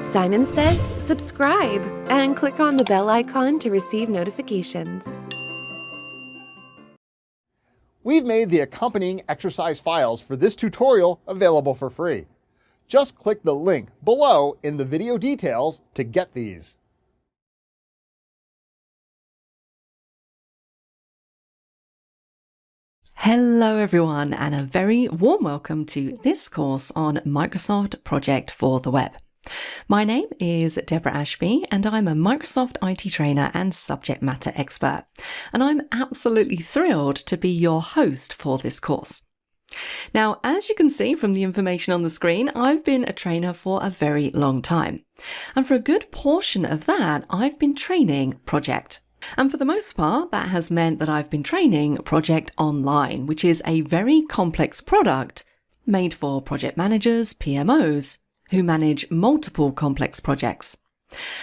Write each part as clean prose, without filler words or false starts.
Simon says subscribe and click on the bell icon to receive notifications. We've made the accompanying exercise files for this tutorial available for free. Just click the link below in the video details to get these. Hello everyone, and a very warm welcome to this course on Microsoft Project for the Web. My name is Deborah Ashby and I'm a Microsoft IT trainer and subject matter expert, and I'm absolutely thrilled to be your host for this course. Now, as you can see from the information on the screen, I've been a trainer for a very long time, and for a good portion of that I've been training Project. And for the most part, that has meant that I've been training Project Online, which is a very complex product made for project managers, PMOs, who manage multiple complex projects.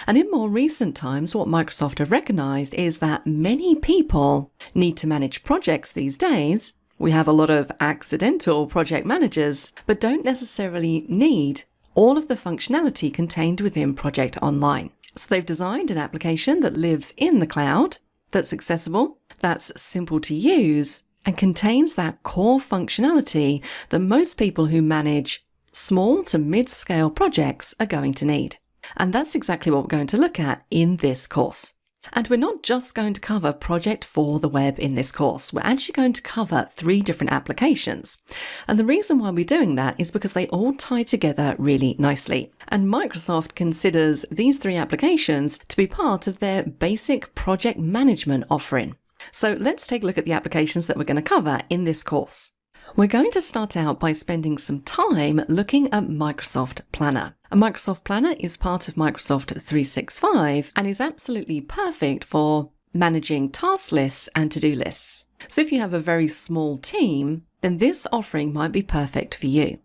And in more recent times, what Microsoft have recognized is that many people need to manage projects these days. We have a lot of accidental project managers, but don't necessarily need all of the functionality contained within Project Online. So they've designed an application that lives in the cloud, that's accessible, that's simple to use, and contains that core functionality that most people who manage small to mid-scale projects are going to need. And that's exactly what we're going to look at in this course. And we're not just going to cover Project for the Web in this course. We're actually going to cover 3 different applications. And the reason why we're doing that is because they all tie together really nicely. And Microsoft considers these 3 applications to be part of their basic project management offering. So let's take a look at the applications that we're going to cover in this course. We're going to start out by spending some time looking at Microsoft Planner. A Microsoft Planner is part of Microsoft 365 and is absolutely perfect for managing task lists and to-do lists. So if you have a very small team, then this offering might be perfect for you.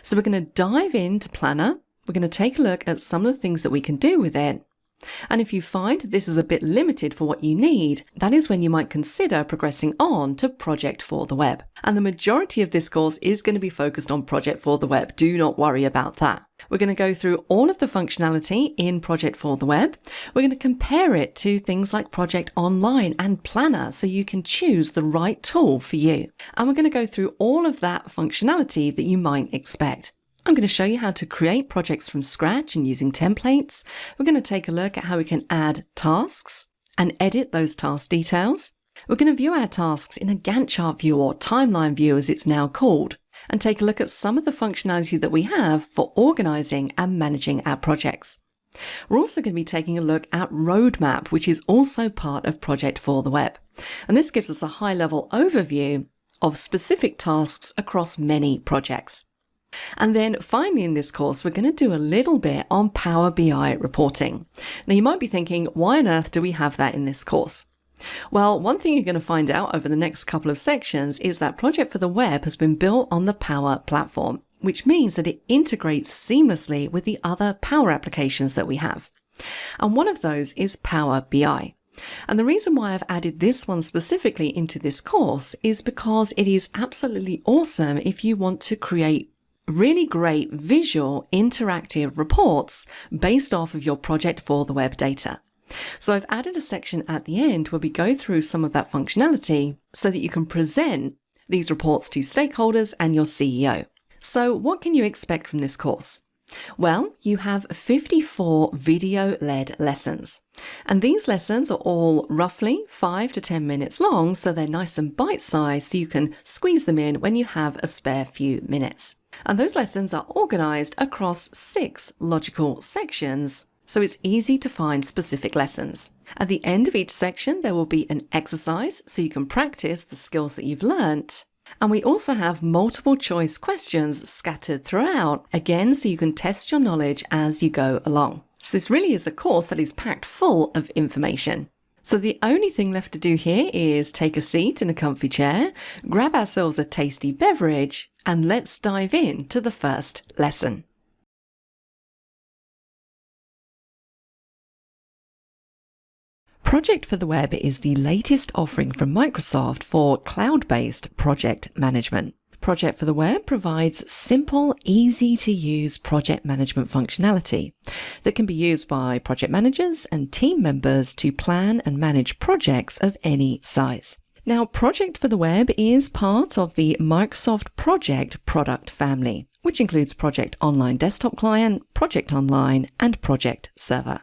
So we're going to dive into Planner. We're going to take a look at some of the things that we can do with it. And if you find this is a bit limited for what you need, that is when you might consider progressing on to Project for the Web. And the majority of this course is going to be focused on Project for the Web. Do not worry about that. We're going to go through all of the functionality in Project for the Web. We're going to compare it to things like Project Online and Planner so you can choose the right tool for you. And we're going to go through all of that functionality that you might expect. I'm going to show you how to create projects from scratch and using templates. We're going to take a look at how we can add tasks and edit those task details. We're going to view our tasks in a Gantt chart view, or timeline view as it's now called, and take a look at some of the functionality that we have for organizing and managing our projects. We're also going to be taking a look at Roadmap, which is also part of Project for the Web. And this gives us a high-level overview of specific tasks across many projects. And then finally in this course, we're going to do a little bit on Power BI reporting. Now you might be thinking, why on earth do we have that in this course? Well, one thing you're going to find out over the next couple of sections is that Project for the Web has been built on the Power Platform, which means that it integrates seamlessly with the other Power applications that we have. And one of those is Power BI. And the reason why I've added this one specifically into this course is because it is absolutely awesome if you want to create really great visual interactive reports based off of your Project for the Web data. So I've added a section at the end where we go through some of that functionality so that you can present these reports to stakeholders and your CEO. So what can you expect from this course? Well, you have 54 video-led lessons. And these lessons are all roughly 5 to 10 minutes long, so they're nice and bite-sized so you can squeeze them in when you have a spare few minutes. And those lessons are organized across 6 logical sections, so it's easy to find specific lessons. At the end of each section, there will be an exercise so you can practice the skills that you've learnt. And we also have multiple choice questions scattered throughout, again, so you can test your knowledge as you go along. So this really is a course that is packed full of information. So the only thing left to do here is take a seat in a comfy chair, grab ourselves a tasty beverage, and let's dive into the first lesson. Project for the Web is the latest offering from Microsoft for cloud-based project management. Project for the Web provides simple, easy-to-use project management functionality that can be used by project managers and team members to plan and manage projects of any size. Now, Project for the Web is part of the Microsoft Project product family, which includes Project Online Desktop Client, Project Online, and Project Server.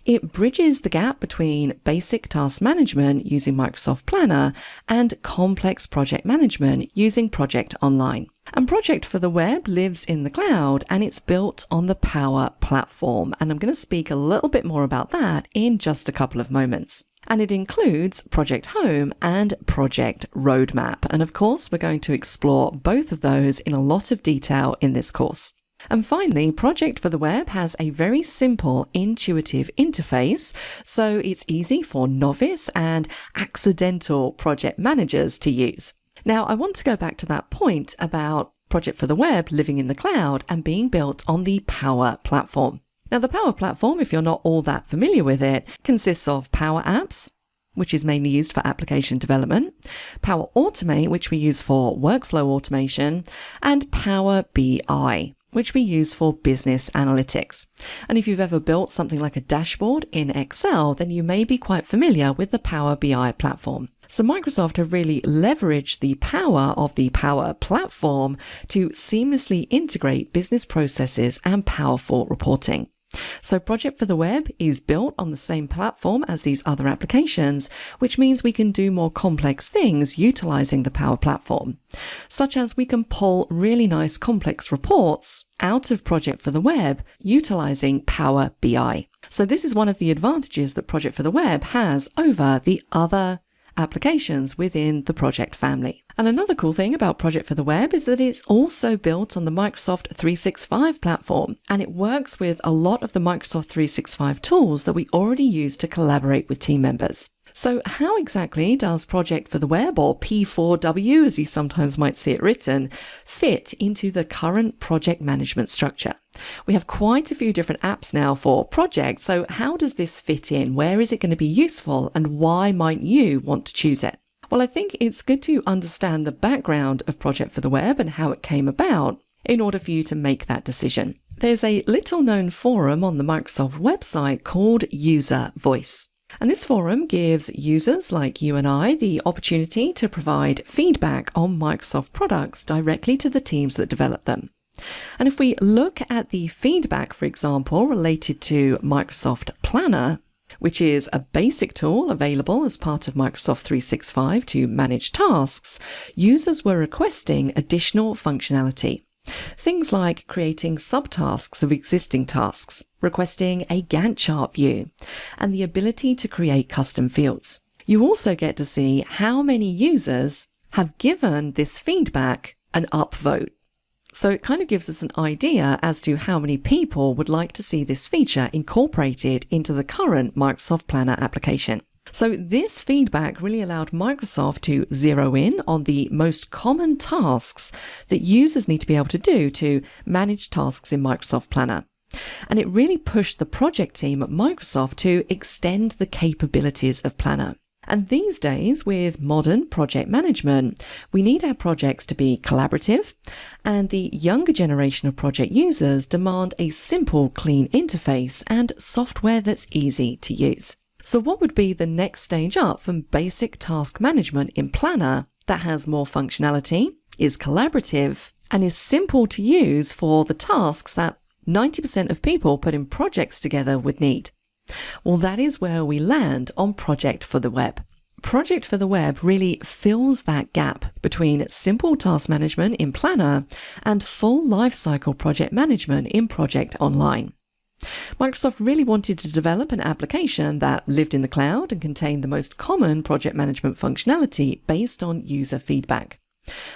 It bridges the gap between basic task management using Microsoft Planner and complex project management using Project Online. And Project for the Web lives in the cloud and it's built on the Power Platform. And I'm going to speak a little bit more about that in just a couple of moments. And it includes Project Home and Project Roadmap. And of course, we're going to explore both of those in a lot of detail in this course. And finally, Project for the Web has a very simple, intuitive interface, so it's easy for novice and accidental project managers to use. Now, I want to go back to that point about Project for the Web living in the cloud and being built on the Power Platform. Now, the Power Platform, if you're not all that familiar with it, consists of Power Apps, which is mainly used for application development, Power Automate, which we use for workflow automation, and Power BI, which we use for business analytics. And if you've ever built something like a dashboard in Excel, then you may be quite familiar with the Power BI platform. So Microsoft have really leveraged the power of the Power Platform to seamlessly integrate business processes and powerful reporting. So Project for the Web is built on the same platform as these other applications, which means we can do more complex things utilizing the Power Platform, such as we can pull really nice complex reports out of Project for the Web utilizing Power BI. So this is one of the advantages that Project for the Web has over the other applications within the project family. And another cool thing about Project for the Web is that it's also built on the Microsoft 365 platform, and it works with a lot of the Microsoft 365 tools that we already use to collaborate with team members. So how exactly does Project for the Web, or P4W as you sometimes might see it written, fit into the current project management structure? We have quite a few different apps now for projects, so how does this fit in? Where is it going to be useful, and why might you want to choose it? Well, I think it's good to understand the background of Project for the Web and how it came about in order for you to make that decision. There's a little known forum on the Microsoft website called User Voice. And this forum gives users like you and I the opportunity to provide feedback on Microsoft products directly to the teams that develop them. And if we look at the feedback, for example, related to Microsoft Planner, which is a basic tool available as part of Microsoft 365 to manage tasks, users were requesting additional functionality. Things like creating subtasks of existing tasks, requesting a Gantt chart view, and the ability to create custom fields. You also get to see how many users have given this feedback an upvote. So it kind of gives us an idea as to how many people would like to see this feature incorporated into the current Microsoft Planner application. So this feedback really allowed Microsoft to zero in on the most common tasks that users need to be able to do to manage tasks in Microsoft Planner. And it really pushed the project team at Microsoft to extend the capabilities of Planner. And these days, with modern project management, we need our projects to be collaborative, and the younger generation of project users demand a simple, clean interface and software that's easy to use. So what would be the next stage up from basic task management in Planner that has more functionality, is collaborative, and is simple to use for the tasks that 90% of people putting projects together would need? Well, that is where we land on Project for the Web. Project for the Web really fills that gap between simple task management in Planner and full lifecycle project management in Project Online. Microsoft really wanted to develop an application that lived in the cloud and contained the most common project management functionality based on user feedback.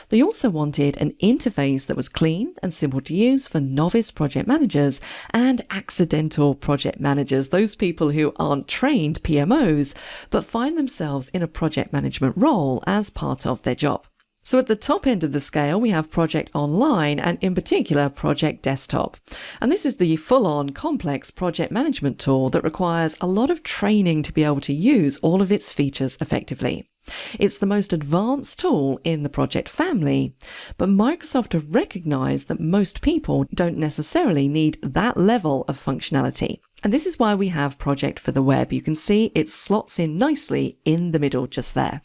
They also wanted an interface that was clean and simple to use for novice project managers and accidental project managers, those people who aren't trained PMOs, but find themselves in a project management role as part of their job. So at the top end of the scale, we have Project Online and in particular Project Desktop. And this is the full-on complex project management tool that requires a lot of training to be able to use all of its features effectively. It's the most advanced tool in the project family, but Microsoft have recognized that most people don't necessarily need that level of functionality. And this is why we have Project for the Web. You can see it slots in nicely in the middle just there.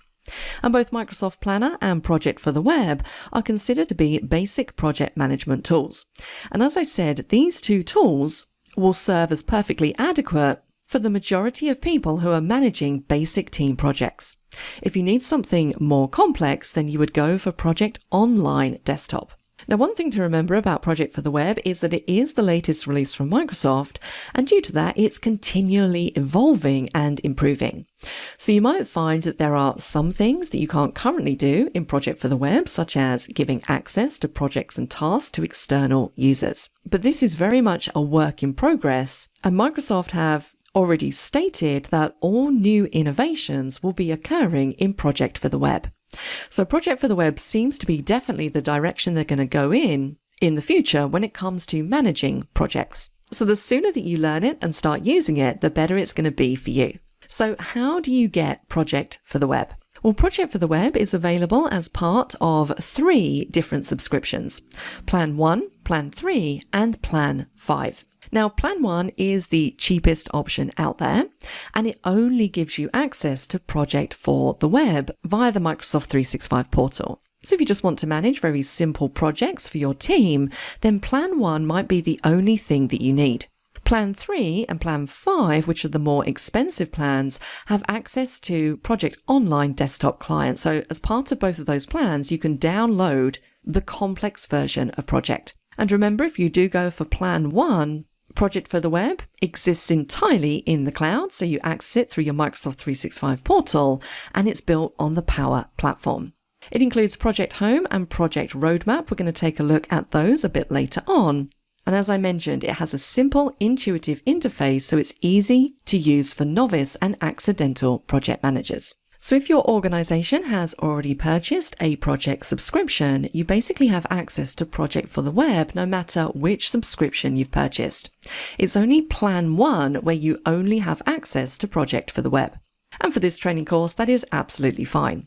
And both Microsoft Planner and Project for the Web are considered to be basic project management tools. And as I said, these two tools will serve as perfectly adequate for the majority of people who are managing basic team projects. If you need something more complex, then you would go for Project Online Desktop. Now, one thing to remember about Project for the Web is that it is the latest release from Microsoft, and due to that, it's continually evolving and improving. So you might find that there are some things that you can't currently do in Project for the Web, such as giving access to projects and tasks to external users. But this is very much a work in progress, and Microsoft have already stated that all new innovations will be occurring in Project for the Web. So Project for the Web seems to be definitely the direction they're going to go in the future when it comes to managing projects. So the sooner that you learn it and start using it, the better it's going to be for you. So how do you get Project for the Web? Well, Project for the Web is available as part of 3 different subscriptions: Plan 1, Plan 3, and Plan 5. Now, Plan 1 is the cheapest option out there, and it only gives you access to Project for the Web via the Microsoft 365 portal. So if you just want to manage very simple projects for your team, then Plan 1 might be the only thing that you need. Plan 3 and Plan 5, which are the more expensive plans, have access to Project Online Desktop Client. So as part of both of those plans, you can download the complex version of Project. And remember, if you do go for Plan 1, Project for the Web exists entirely in the cloud, so you access it through your Microsoft 365 portal, and it's built on the Power Platform. It includes Project Home and Project Roadmap. We're going to take a look at those a bit later on. And as I mentioned, it has a simple, intuitive interface, so it's easy to use for novice and accidental project managers. So if your organization has already purchased a project subscription, you basically have access to Project for the Web no matter which subscription you've purchased. It's only Plan 1 where you only have access to Project for the Web. And for this training course, that is absolutely fine.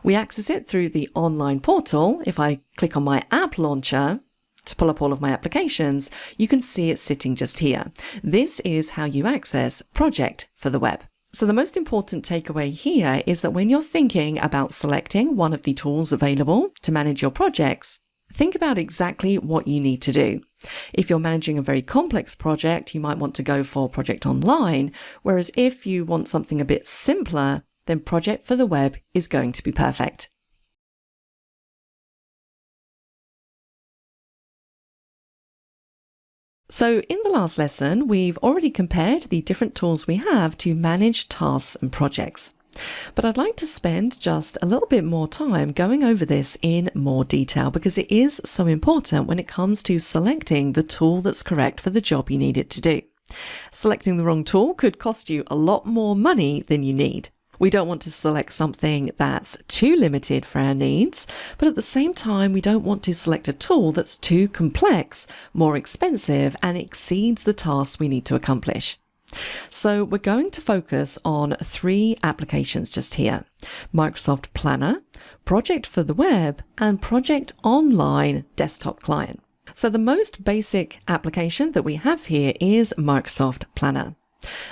We access it through the online portal. If I click on my app launcher to pull up all of my applications, you can see it sitting just here. This is how you access Project for the Web. So the most important takeaway here is that when you're thinking about selecting one of the tools available to manage your projects, think about exactly what you need to do. If you're managing a very complex project, you might want to go for Project Online, whereas if you want something a bit simpler, then Project for the Web is going to be perfect. So in the last lesson, we've already compared the different tools we have to manage tasks and projects. But I'd like to spend just a little bit more time going over this in more detail because it is so important when it comes to selecting the tool that's correct for the job you need it to do. Selecting the wrong tool could cost you a lot more money than you need. We don't want to select something that's too limited for our needs, but at the same time, we don't want to select a tool that's too complex, more expensive, and exceeds the tasks we need to accomplish. So we're going to focus on 3 applications just here: Microsoft Planner, Project for the Web, and Project Online Desktop Client. So the most basic application that we have here is Microsoft Planner.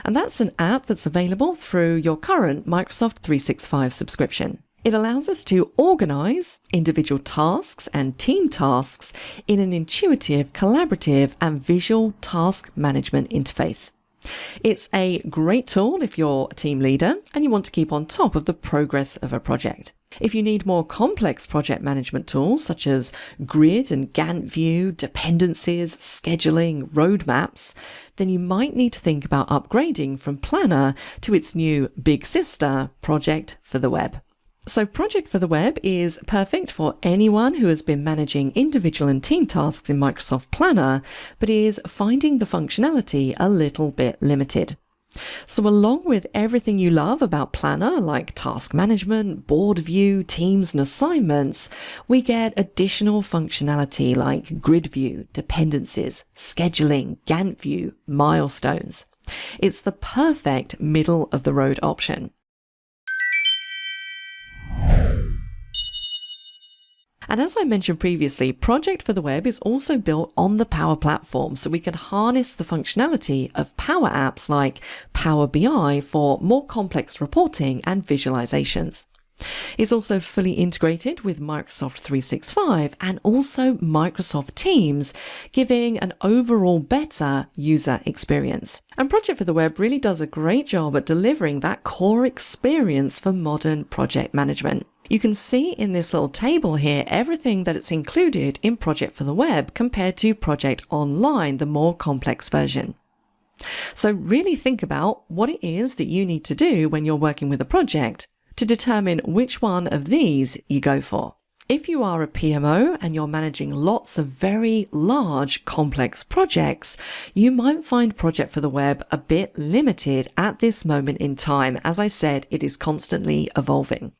And that's an app that's available through your current Microsoft 365 subscription. It allows us to organize individual tasks and team tasks in an intuitive, collaborative, and visual task management interface. It's a great tool if you're a team leader and you want to keep on top of the progress of a project. If you need more complex project management tools such as grid and Gantt view, dependencies, scheduling, roadmaps, then you might need to think about upgrading from Planner to its new big sister, Project for the Web. So Project for the Web is perfect for anyone who has been managing individual and team tasks in Microsoft Planner, but is finding the functionality a little bit limited. So along with everything you love about Planner, like task management, board view, teams, and assignments, we get additional functionality like grid view, dependencies, scheduling, Gantt view, milestones. It's the perfect middle-of-the-road option. And as I mentioned previously, Project for the Web is also built on the Power Platform, so we can harness the functionality of Power Apps like Power BI for more complex reporting and visualizations. It's also fully integrated with Microsoft 365 and also Microsoft Teams, giving an overall better user experience. And Project for the Web really does a great job at delivering that core experience for modern project management. You can see in this little table here everything that it's included in Project for the Web compared to Project Online, the more complex version. So really think about what it is that you need to do when you're working with a project to determine which one of these you go for. If you are a PMO and you're managing lots of very large, complex projects, you might find Project for the Web a bit limited at this moment in time. As I said, it is constantly evolving.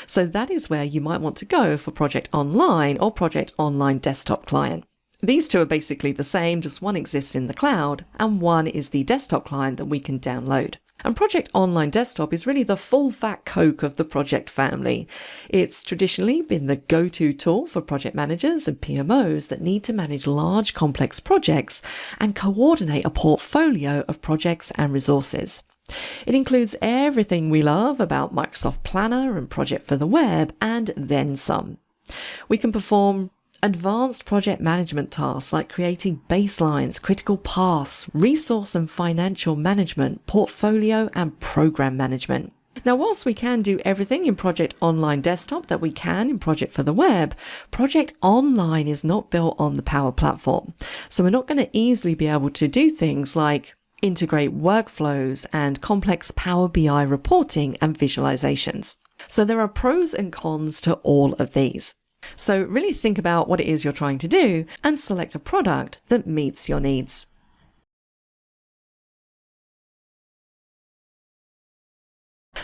So that is where you might want to go for Project Online or Project Online Desktop Client. These two are basically the same, just one exists in the cloud and one is the desktop client that we can download. And Project Online Desktop is really the full fat Coke of the project family. It's traditionally been the go-to tool for project managers and PMOs that need to manage large complex projects and coordinate a portfolio of projects and resources. It includes everything we love about Microsoft Planner and Project for the Web, and then some. We can perform advanced project management tasks like creating baselines, critical paths, resource and financial management, portfolio and program management. Now, whilst we can do everything in Project Online Desktop that we can in Project for the Web, Project Online is not built on the Power Platform. So we're not going to easily be able to do things like integrate workflows and complex Power BI reporting and visualizations. So there are pros and cons to all of these. So really think about what it is you're trying to do and select a product that meets your needs.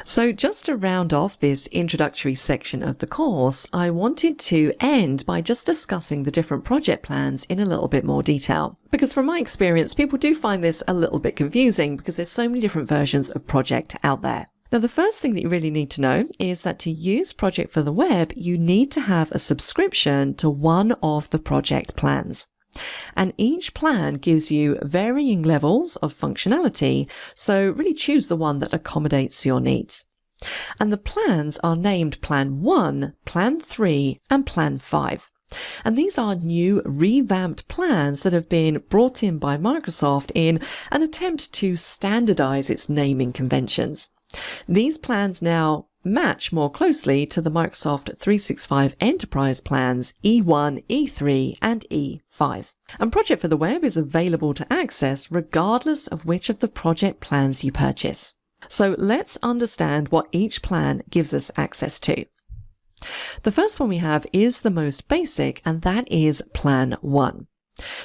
So just to round off this introductory section of the course, I wanted to end by just discussing the different project plans in a little bit more detail. Because from my experience, people do find this a little bit confusing because there's so many different versions of project out there. Now, the first thing that you really need to know is that to use Project for the Web, you need to have a subscription to one of the project plans. And each plan gives you varying levels of functionality, so really choose the one that accommodates your needs. And the plans are named Plan 1, Plan 3, and Plan 5. And these are new revamped plans that have been brought in by Microsoft in an attempt to standardize its naming conventions. These plans now match more closely to the Microsoft 365 Enterprise plans E1, E3, and E5. And Project for the Web is available to access regardless of which of the project plans you purchase. So let's understand what each plan gives us access to. The first one we have is the most basic, and that is Plan 1.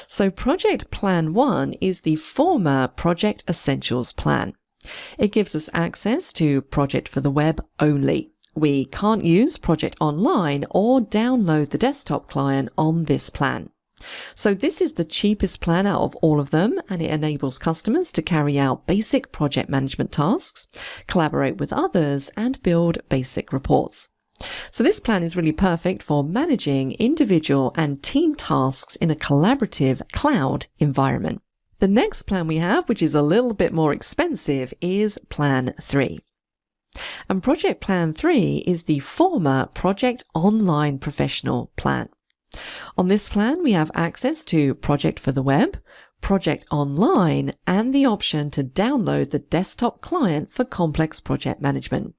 So Project Plan 1 is the former Project Essentials plan. It gives us access to Project for the Web only. We can't use Project Online or download the desktop client on this plan. So this is the cheapest plan out of all of them, and it enables customers to carry out basic project management tasks, collaborate with others, and build basic reports. So this plan is really perfect for managing individual and team tasks in a collaborative cloud environment. The next plan we have, which is a little bit more expensive, is Plan 3. And Project Plan 3 is the former Project Online Professional plan. On this plan, we have access to Project for the Web, Project Online, and the option to download the desktop client for complex project management.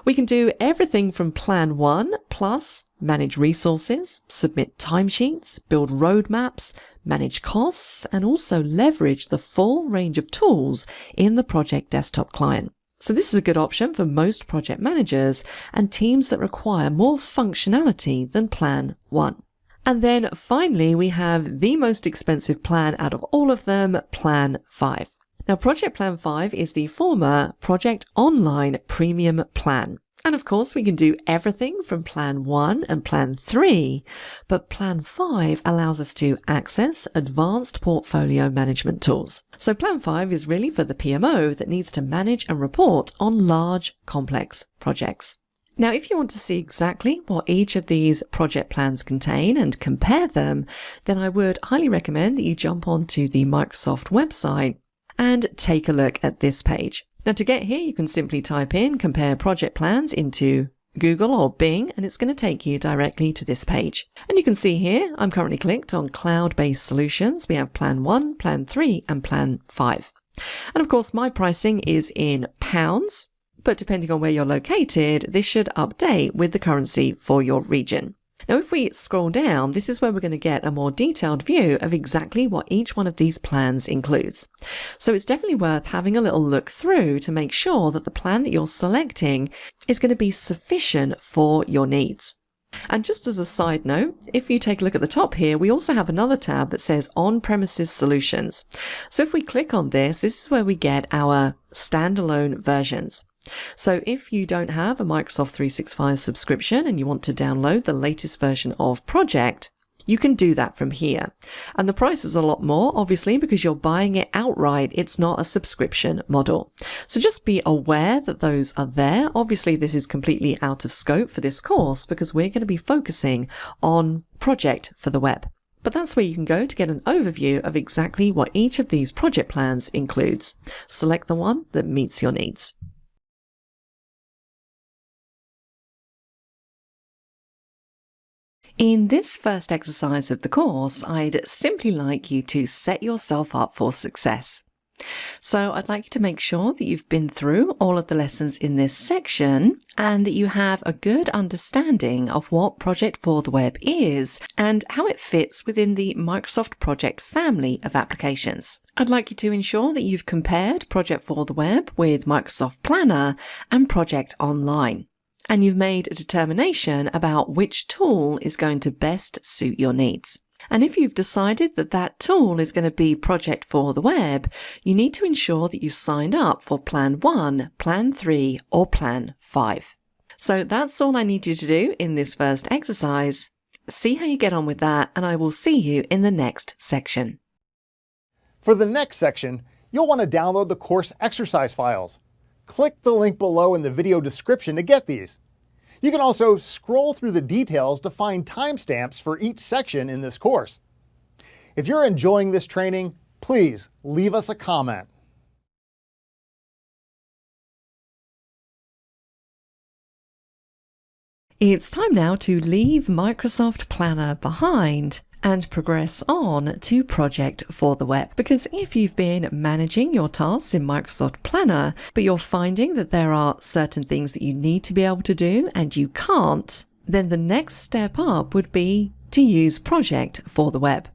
We can do everything from Plan 1 plus manage resources, submit timesheets, build roadmaps, manage costs, and also leverage the full range of tools in the project desktop client. So this is a good option for most project managers and teams that require more functionality than Plan 1. And then finally, we have the most expensive plan out of all of them, Plan 5. Now, Project Plan 5 is the former Project Online Premium Plan. And of course, we can do everything from Plan 1 and Plan 3, but Plan 5 allows us to access advanced portfolio management tools. So Plan 5 is really for the PMO that needs to manage and report on large, complex projects. Now, if you want to see exactly what each of these project plans contain and compare them, then I would highly recommend that you jump onto the Microsoft website and take a look at this page. Now, to get here, you can simply type in Compare Project Plans into Google or Bing, and it's going to take you directly to this page. And you can see here, I'm currently clicked on Cloud-Based Solutions. We have Plan 1, Plan 3, and Plan 5. And of course, my pricing is in pounds, but depending on where you're located, this should update with the currency for your region. Now, if we scroll down, this is where we're going to get a more detailed view of exactly what each one of these plans includes. So it's definitely worth having a little look through to make sure that the plan that you're selecting is going to be sufficient for your needs. And just as a side note, if you take a look at the top here, we also have another tab that says On-Premises Solutions. So if we click on this, this is where we get our standalone versions. So if you don't have a Microsoft 365 subscription and you want to download the latest version of Project, you can do that from here. And the price is a lot more, obviously, because you're buying it outright. It's not a subscription model. So just be aware that those are there. Obviously, this is completely out of scope for this course because we're going to be focusing on Project for the web. But that's where you can go to get an overview of exactly what each of these project plans includes. Select the one that meets your needs. In this first exercise of the course, I'd simply like you to set yourself up for success. So I'd like you to make sure that you've been through all of the lessons in this section and that you have a good understanding of what Project for the Web is and how it fits within the Microsoft Project family of applications. I'd like you to ensure that you've compared Project for the Web with Microsoft Planner and Project Online, and you've made a determination about which tool is going to best suit your needs. And if you've decided that that tool is going to be Project for the Web, you need to ensure that you've signed up for Plan 1, Plan 3, or Plan 5. So that's all I need you to do in this first exercise. See how you get on with that, and I will see you in the next section. For the next section, you'll want to download the course exercise files. Click the link below in the video description to get these. You can also scroll through the details to find timestamps for each section in this course. If you're enjoying this training, please leave us a comment. It's time now to leave Microsoft Planner behind and progress on to Project for the Web. Because if you've been managing your tasks in Microsoft Planner, but you're finding that there are certain things that you need to be able to do and you can't, then the next step up would be to use Project for the Web.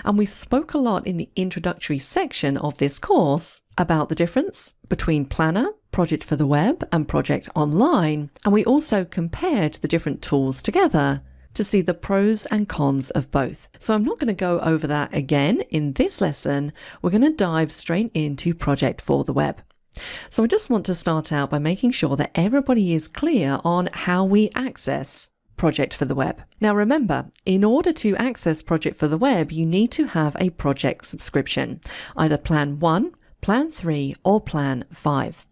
And we spoke a lot in the introductory section of this course about the difference between Planner, Project for the Web, and Project Online. And we also compared the different tools together to see the pros and cons of both. So I'm not going to go over that again in this lesson. We're going to dive straight into Project for the Web. So I just want to start out by making sure that everybody is clear on how we access Project for the Web. Now remember, in order to access Project for the Web, you need to have a project subscription, either Plan 1, Plan 3, or Plan 5.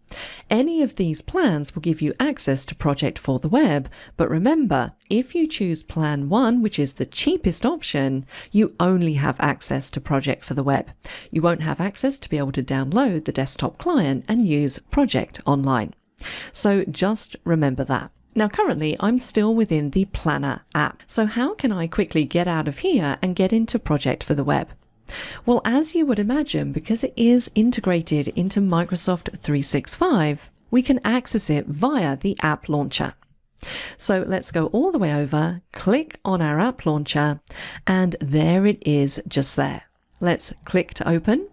Any of these plans will give you access to Project for the Web, but remember, if you choose Plan 1, which is the cheapest option, you only have access to Project for the Web. You won't have access to be able to download the desktop client and use Project Online. So just remember that. Now currently I'm still within the Planner app. So how can I quickly get out of here and get into Project for the Web? Well, as you would imagine, because it is integrated into Microsoft 365, we can access it via the app launcher. So let's go all the way over, click on our app launcher, and there it is just there. Let's click to open.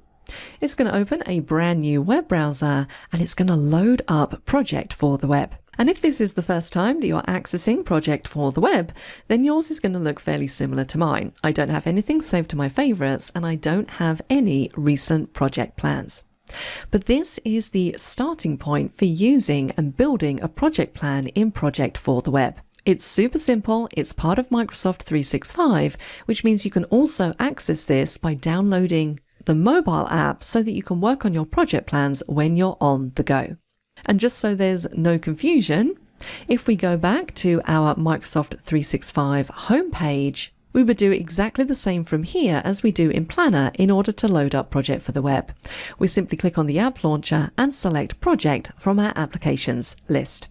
It's going to open a brand new web browser and it's going to load up Project for the Web. And if this is the first time that you're accessing Project for the Web, then yours is going to look fairly similar to mine. I don't have anything saved to my favorites and I don't have any recent project plans. But this is the starting point for using and building a project plan in Project for the Web. It's super simple, it's part of Microsoft 365, which means you can also access this by downloading the mobile app so that you can work on your project plans when you're on the go. And just so there's no confusion, if we go back to our Microsoft 365 homepage, we would do exactly the same from here as we do in Planner in order to load up Project for the Web. We simply click on the app launcher and select Project from our applications list.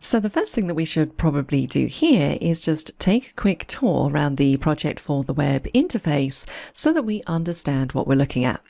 So the first thing that we should probably do here is just take a quick tour around the Project for the Web interface so that we understand what we're looking at.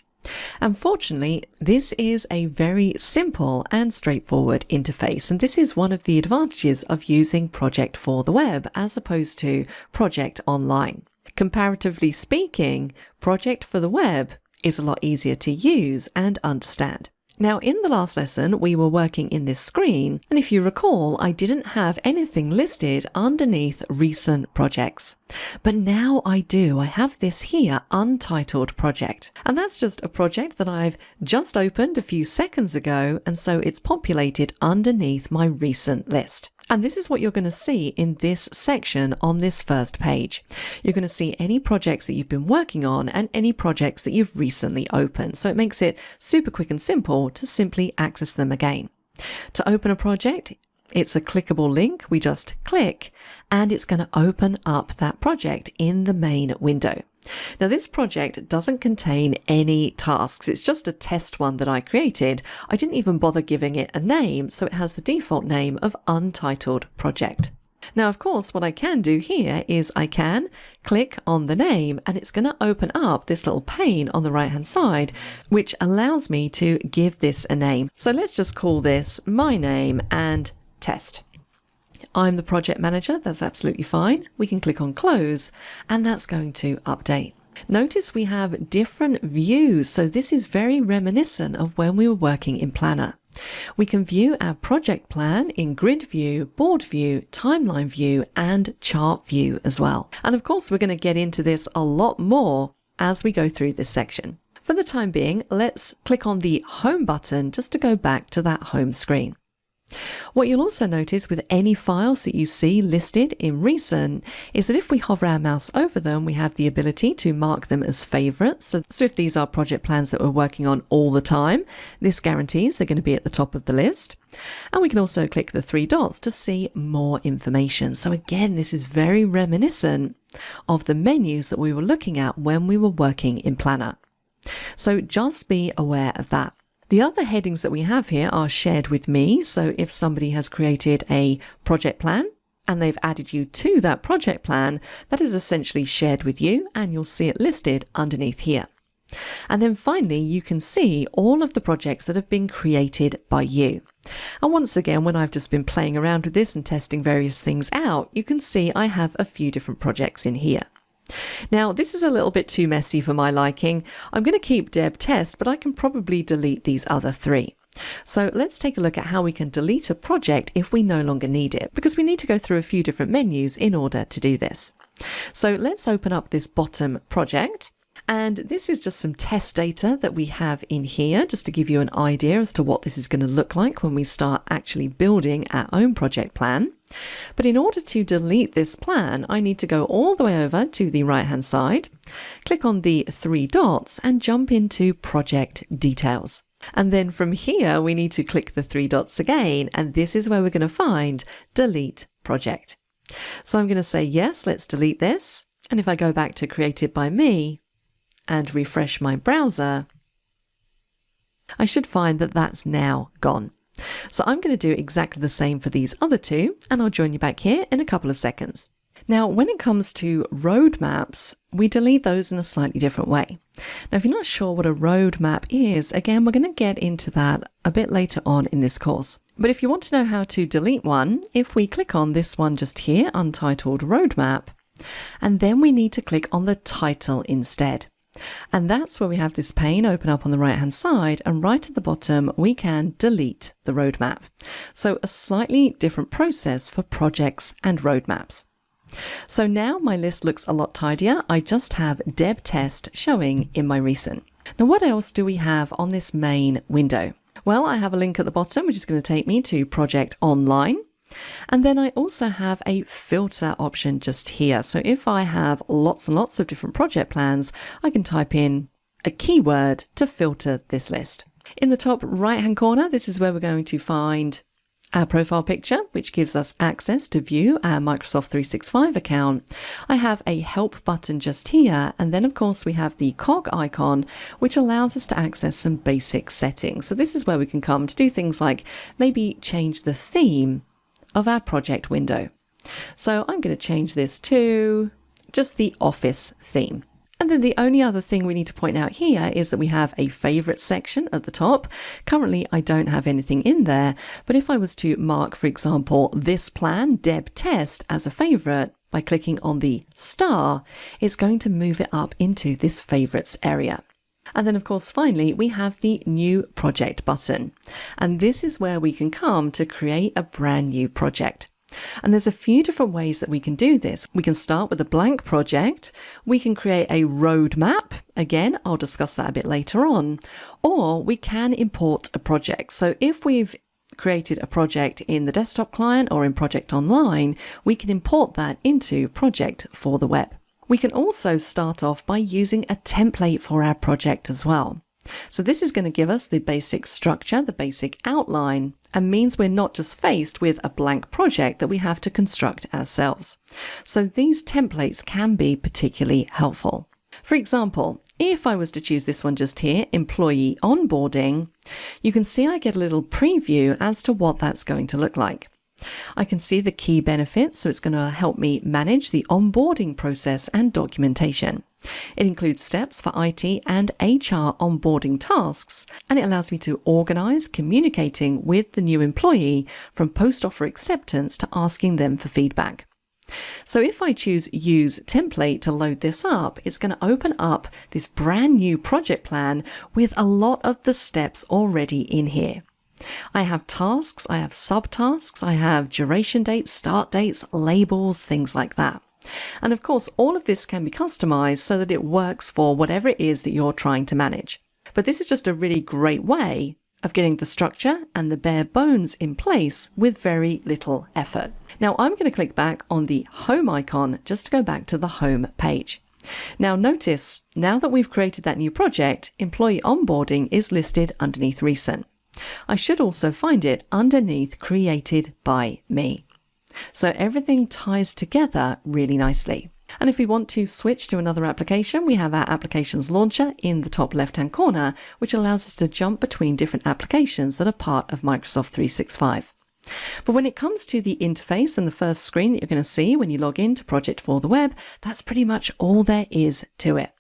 Unfortunately, this is a very simple and straightforward interface, and this is one of the advantages of using Project for the Web as opposed to Project Online. Comparatively speaking, Project for the Web is a lot easier to use and understand. Now, in the last lesson, we were working in this screen, and if you recall, I didn't have anything listed underneath recent projects. But now I do. I have this here, untitled project. And that's just a project that I've just opened a few seconds ago, and so it's populated underneath my recent list. And this is what you're going to see in this section on this first page. You're going to see any projects that you've been working on and any projects that you've recently opened. So it makes it super quick and simple to simply access them again. To open a project, it's a clickable link. We just click and it's going to open up that project in the main window. Now, this project doesn't contain any tasks. It's just a test one that I created. I didn't even bother giving it a name, so it has the default name of Untitled Project. Now, of course, what I can do here is I can click on the name and it's going to open up this little pane on the right-hand side, which allows me to give this a name. So let's just call this my name and test. I'm the project manager, that's absolutely fine. We can click on close and that's going to update. Notice we have different views, so this is very reminiscent of when we were working in Planner. We can view our project plan in grid view, board view, timeline view, and chart view as well. And of course, we're going to get into this a lot more as we go through this section. For the time being, let's click on the home button just to go back to that home screen. What you'll also notice with any files that you see listed in recent is that if we hover our mouse over them, we have the ability to mark them as favorites. So if these are project plans that we're working on all the time, this guarantees they're going to be at the top of the list. And we can also click the three dots to see more information. So again, this is very reminiscent of the menus that we were looking at when we were working in Planner. So just be aware of that. The other headings that we have here are shared with me. So if somebody has created a project plan and they've added you to that project plan, that is essentially shared with you and you'll see it listed underneath here. And then finally, you can see all of the projects that have been created by you. And once again, when I've just been playing around with this and testing various things out, you can see I have a few different projects in here. Now, this is a little bit too messy for my liking. I'm going to keep Deb test, but I can probably delete these other three. So let's take a look at how we can delete a project if we no longer need it, because we need to go through a few different menus in order to do this. So let's open up this bottom project. And this is just some test data that we have in here, just to give you an idea as to what this is going to look like when we start actually building our own project plan. But in order to delete this plan, I need to go all the way over to the right-hand side, click on the three dots and jump into Project Details. And then from here, we need to click the three dots again, and this is where we're going to find Delete Project. So I'm going to say, yes, let's delete this. And if I go back to Created by Me and refresh my browser, I should find that that's now gone. So I'm going to do exactly the same for these other two, and I'll join you back here in a couple of seconds. Now, when it comes to roadmaps, we delete those in a slightly different way. Now, if you're not sure what a roadmap is, again, we're going to get into that a bit later on in this course. But if you want to know how to delete one, if we click on this one just here, Untitled Roadmap, and then we need to click on the title instead. And that's where we have this pane open up on the right hand side, and right at the bottom we can delete the roadmap. So a slightly different process for projects and roadmaps. So now my list looks a lot tidier. I just have Deb Test showing in my recent. Now, what else do we have on this main window? Well, I have a link at the bottom, which is going to take me to Project Online. And then I also have a filter option just here. So if I have lots and lots of different project plans, I can type in a keyword to filter this list. In the top right-hand corner, this is where we're going to find our profile picture, which gives us access to view our Microsoft 365 account. I have a help button just here. And then of course we have the cog icon, which allows us to access some basic settings. So this is where we can come to do things like maybe change the theme of our project window. So I'm going to change this to just the Office theme. And then the only other thing we need to point out here is that we have a favorite section at the top. Currently, I don't have anything in there, but if I was to mark, for example, this plan, Deb Test, as a favorite, by clicking on the star, it's going to move it up into this favorites area. And then, of course, finally, we have the New Project button. And this is where we can come to create a brand new project. And there's a few different ways that we can do this. We can start with a blank project. We can create a roadmap. Again, I'll discuss that a bit later on. Or we can import a project. So if we've created a project in the desktop client or in Project Online, we can import that into Project for the Web. We can also start off by using a template for our project as well. So this is going to give us the basic structure, the basic outline, and means we're not just faced with a blank project that we have to construct ourselves. So these templates can be particularly helpful. For example, if I was to choose this one just here, employee onboarding, you can see I get a little preview as to what that's going to look like. I can see the key benefits, so it's going to help me manage the onboarding process and documentation. It includes steps for IT and HR onboarding tasks, and it allows me to organize communicating with the new employee from post-offer acceptance to asking them for feedback. So if I choose Use Template to load this up, it's going to open up this brand new project plan with a lot of the steps already in here. I have tasks, I have subtasks, I have duration dates, start dates, labels, things like that. And of course, all of this can be customized so that it works for whatever it is that you're trying to manage. But this is just a really great way of getting the structure and the bare bones in place with very little effort. Now I'm going to click back on the home icon just to go back to the home page. Now notice, now that we've created that new project, employee onboarding is listed underneath recent. I should also find it underneath created by me. So everything ties together really nicely. And if we want to switch to another application, we have our applications launcher in the top left-hand corner, which allows us to jump between different applications that are part of Microsoft 365. But when it comes to the interface and the first screen that you're going to see when you log into Project for the Web, that's pretty much all there is to it.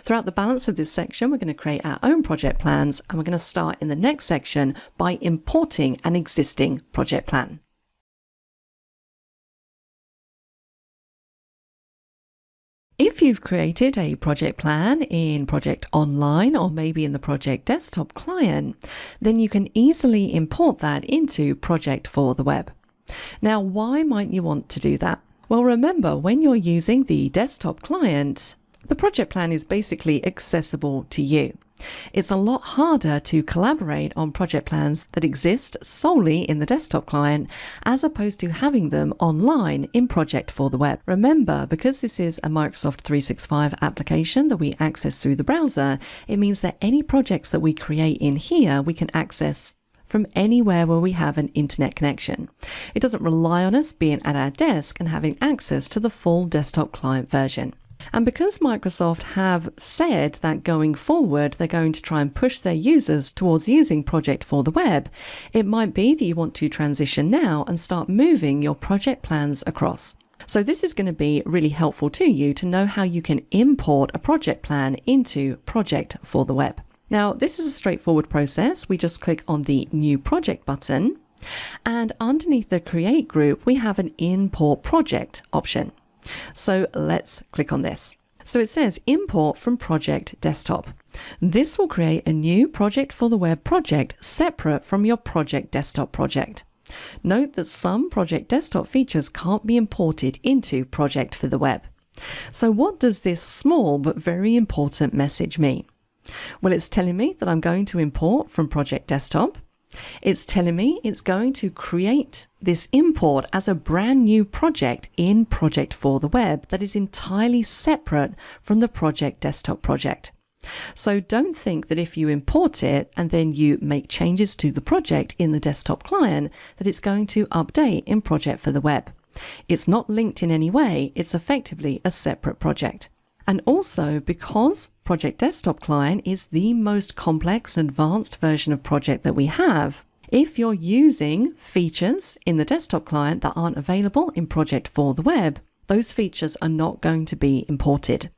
Throughout the balance of this section, we're going to create our own project plans, and we're going to start in the next section by importing an existing project plan. If you've created a project plan in Project Online or maybe in the Project Desktop client, then you can easily import that into Project for the Web. Now, why might you want to do that? Well, remember, when you're using the desktop client, the project plan is basically accessible to you. It's a lot harder to collaborate on project plans that exist solely in the desktop client as opposed to having them online in Project for the Web. Remember, because this is a Microsoft 365 application that we access through the browser, it means that any projects that we create in here, we can access from anywhere where we have an internet connection. It doesn't rely on us being at our desk and having access to the full desktop client version. And because Microsoft have said that going forward, they're going to try and push their users towards using Project for the Web, it might be that you want to transition now and start moving your project plans across. So this is going to be really helpful to you to know how you can import a project plan into Project for the Web. Now, this is a straightforward process. We just click on the New Project button, and underneath the Create group, we have an Import Project option. So let's click on this. So it says import from Project Desktop. This will create a new Project for the Web project separate from your Project Desktop project. Note that some Project Desktop features can't be imported into Project for the Web. So what does this small but very important message mean? Well, it's telling me that I'm going to import from Project Desktop. It's telling me it's going to create this import as a brand new project in Project for the Web that is entirely separate from the Project Desktop project. So don't think that if you import it and then you make changes to the project in the desktop client, that it's going to update in Project for the Web. It's not linked in any way, it's effectively a separate project. And also, because Project Desktop Client is the most complex and advanced version of Project that we have, if you're using features in the desktop client that aren't available in Project for the Web, those features are not going to be imported.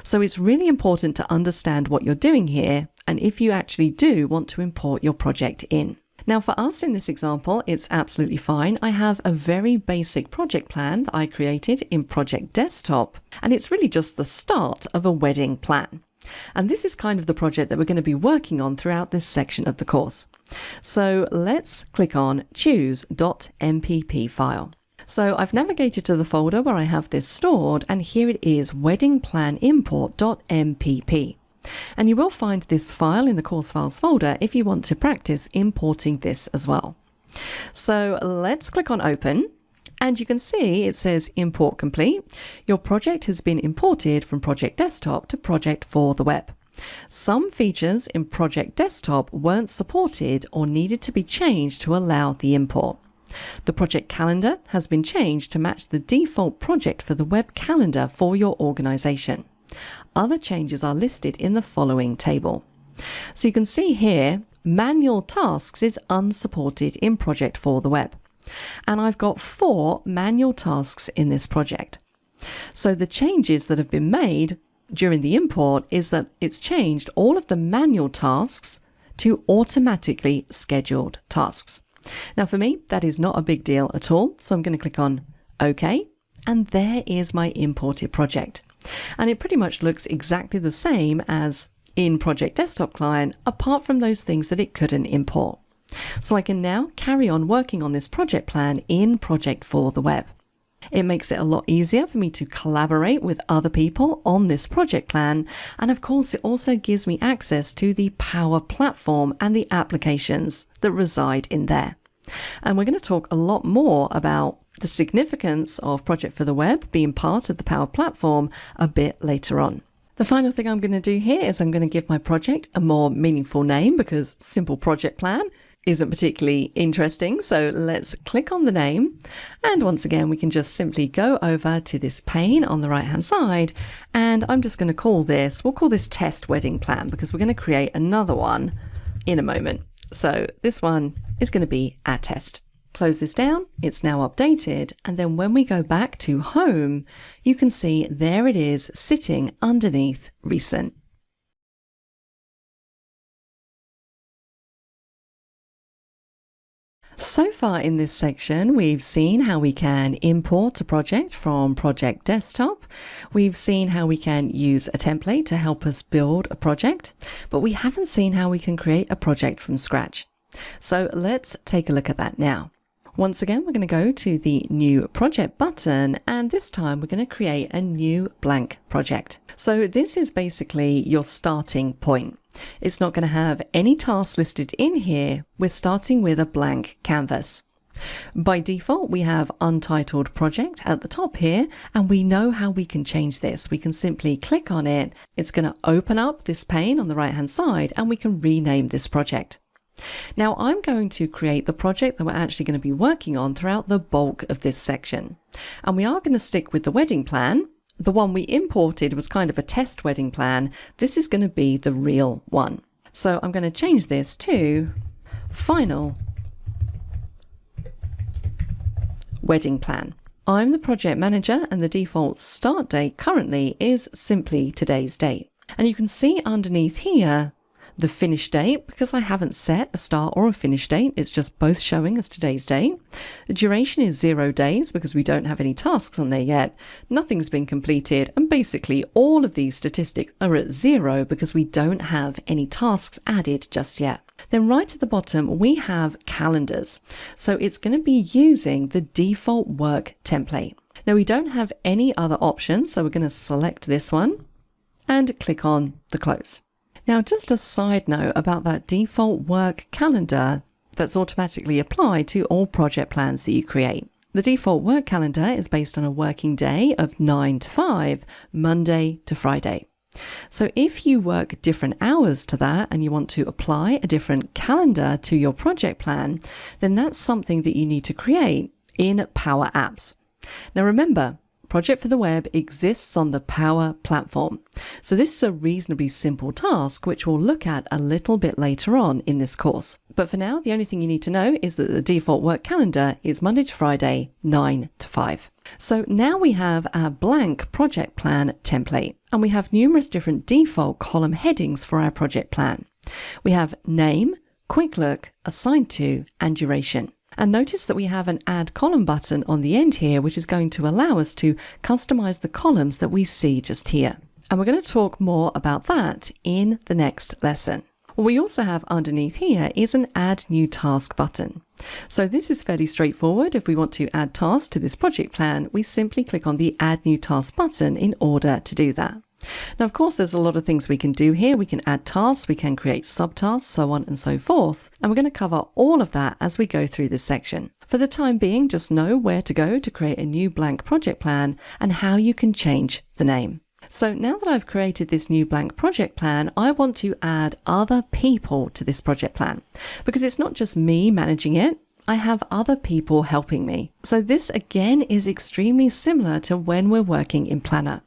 So it's really important to understand what you're doing here, and if you actually do want to import your project in. Now for us in this example, it's absolutely fine. I have a very basic project plan that I created in Project Desktop, and it's really just the start of a wedding plan. And this is kind of the project that we're going to be working on throughout this section of the course. So let's click on choose.mpp file. So I've navigated to the folder where I have this stored, and here it is, wedding plan import.mpp. And you will find this file in the course files folder if you want to practice importing this as well. So let's click on open, and you can see it says import complete. Your project has been imported from Project Desktop to Project for the Web. Some features in Project Desktop weren't supported or needed to be changed to allow the import. The project calendar has been changed to match the default project for the web calendar for your organization. Other changes are listed in the following table. So you can see here, manual tasks is unsupported in Project for the Web. And I've got 4 manual tasks in this project. So the changes that have been made during the import is that it's changed all of the manual tasks to automatically scheduled tasks. Now for me, that is not a big deal at all. So I'm going to click on OK, and there is my imported project. And it pretty much looks exactly the same as in Project Desktop Client, apart from those things that it couldn't import. So I can now carry on working on this project plan in Project for the Web. It makes it a lot easier for me to collaborate with other people on this project plan. And of course, it also gives me access to the Power Platform and the applications that reside in there. And we're going to talk a lot more about the significance of Project for the Web being part of the Power Platform a bit later on. The final thing I'm going to do here is I'm going to give my project a more meaningful name, because simple project plan isn't particularly interesting. So let's click on the name. And once again, we can just simply go over to this pane on the right hand side. And I'm just going to call this, we'll call this test wedding plan, because we're going to create another one in a moment. So this one is going to be our test. Close this down. It's now updated. And then when we go back to home, you can see there it is sitting underneath recent. So far in this section, we've seen how we can import a project from Project Desktop. We've seen how we can use a template to help us build a project, but we haven't seen how we can create a project from scratch. So let's take a look at that now. Once again, we're going to go to the New Project button, and this time we're going to create a new blank project. So this is basically your starting point. It's not going to have any tasks listed in here. We're starting with a blank canvas. By default, we have untitled project at the top here, and we know how we can change this. We can simply click on it. It's going to open up this pane on the right hand side, and we can rename this project. Now I'm going to create the project that we're actually going to be working on throughout the bulk of this section. And we are going to stick with the wedding plan. The one we imported was kind of a test wedding plan. This is going to be the real one. So I'm going to change this to final wedding plan. I'm the project manager, and the default start date currently is simply today's date. And you can see underneath here The finish date, because I haven't set a start or a finish date, it's just both showing as today's date. The duration is 0 days because we don't have any tasks on there yet. Nothing's been completed, and basically all of these statistics are at 0 because we don't have any tasks added just yet. Then right at the bottom, we have calendars. So it's going to be using the default work template. Now we don't have any other options, so we're going to select this one and click on the close. Now, just a side note about that default work calendar that's automatically applied to all project plans that you create. The default work calendar is based on a working day of 9 to 5, Monday to Friday. So if you work different hours to that and you want to apply a different calendar to your project plan, then that's something that you need to create in Power Apps. Now remember, Project for the Web exists on the Power Platform. So this is a reasonably simple task, which we'll look at a little bit later on in this course. But for now, the only thing you need to know is that the default work calendar is Monday to Friday, 9 to 5. So now we have our blank project plan template, and we have numerous different default column headings for our project plan. We have name, quick look, assigned to, and duration. And notice that we have an add column button on the end here, which is going to allow us to customize the columns that we see just here. And we're going to talk more about that in the next lesson. What we also have underneath here is an add new task button. So this is fairly straightforward. If we want to add tasks to this project plan, we simply click on the add new task button in order to do that. Now, of course, there's a lot of things we can do here. We can add tasks, we can create subtasks, so on and so forth. And we're going to cover all of that as we go through this section. For the time being, just know where to go to create a new blank project plan and how you can change the name. So now that I've created this new blank project plan, I want to add other people to this project plan because it's not just me managing it. I have other people helping me. So this again is extremely similar to when we're working in Planner.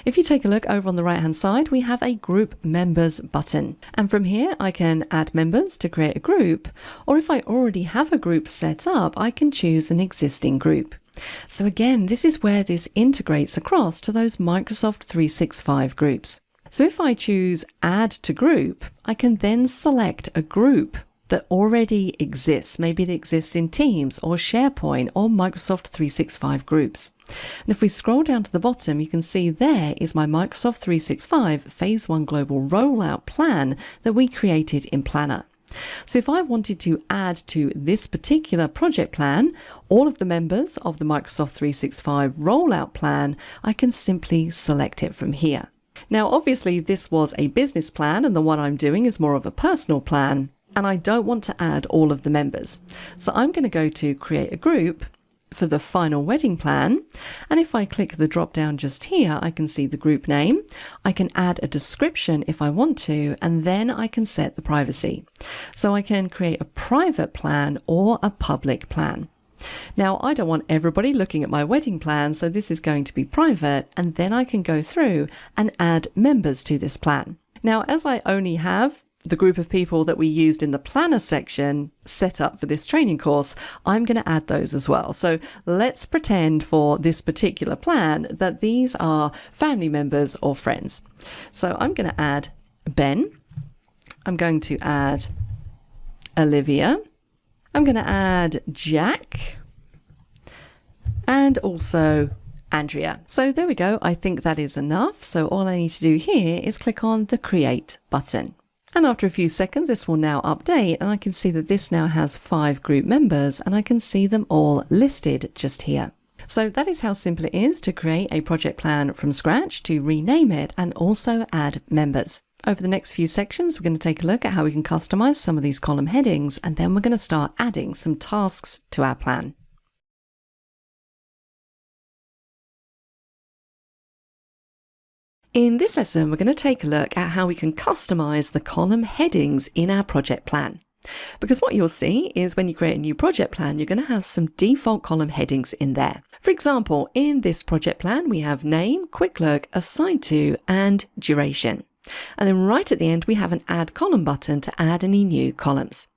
If you take a look over on the right hand side, we have a group members button. And from here, I can add members to create a group, or if I already have a group set up, I can choose an existing group. So again, this is where this integrates across to those Microsoft 365 groups. So if I choose add to group, I can then select a group that already exists. Maybe it exists in Teams or SharePoint or Microsoft 365 groups. And if we scroll down to the bottom, you can see there is my Microsoft 365 Phase 1 Global Rollout Plan that we created in Planner. So if I wanted to add to this particular project plan, all of the members of the Microsoft 365 Rollout Plan, I can simply select it from here. Now, obviously, this was a business plan, and the one I'm doing is more of a personal plan. And I don't want to add all of the members. So I'm going to go to create a group for the final wedding plan. And if I click the drop down just here, I can see the group name. I can add a description if I want to, and then I can set the privacy. So I can create a private plan or a public plan. Now, I don't want everybody looking at my wedding plan, so this is going to be private, and then I can go through and add members to this plan. Now, as I only have the group of people that we used in the planner section set up for this training course, I'm going to add those as well. So let's pretend for this particular plan that these are family members or friends. So I'm going to add Ben. I'm going to add Olivia. I'm going to add Jack and also Andrea. So there we go. I think that is enough. So all I need to do here is click on the create button. And after a few seconds, this will now update, and I can see that this now has 5 group members, and I can see them all listed just here. So that is how simple it is to create a project plan from scratch, to rename it, and also add members. Over the next few sections, we're going to take a look at how we can customize some of these column headings, and then we're going to start adding some tasks to our plan. In this lesson, we're going to take a look at how we can customize the column headings in our project plan. Because what you'll see is when you create a new project plan, you're going to have some default column headings in there. For example, in this project plan, we have name, quick look, assigned to, and duration. And then right at the end, we have an add column button to add any new columns.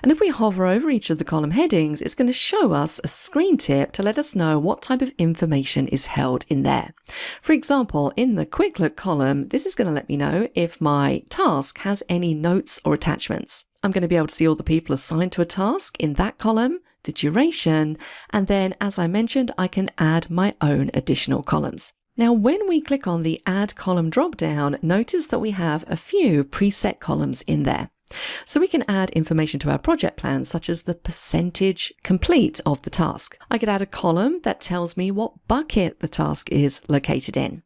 And if we hover over each of the column headings, it's going to show us a screen tip to let us know what type of information is held in there. For example, in the quick look column, this is going to let me know if my task has any notes or attachments. I'm going to be able to see all the people assigned to a task in that column, the duration, and then, as I mentioned, I can add my own additional columns. Now, when we click on the Add Column drop-down, notice that we have a few preset columns in there. So we can add information to our project plan, such as the percentage complete of the task. I could add a column that tells me what bucket the task is located in.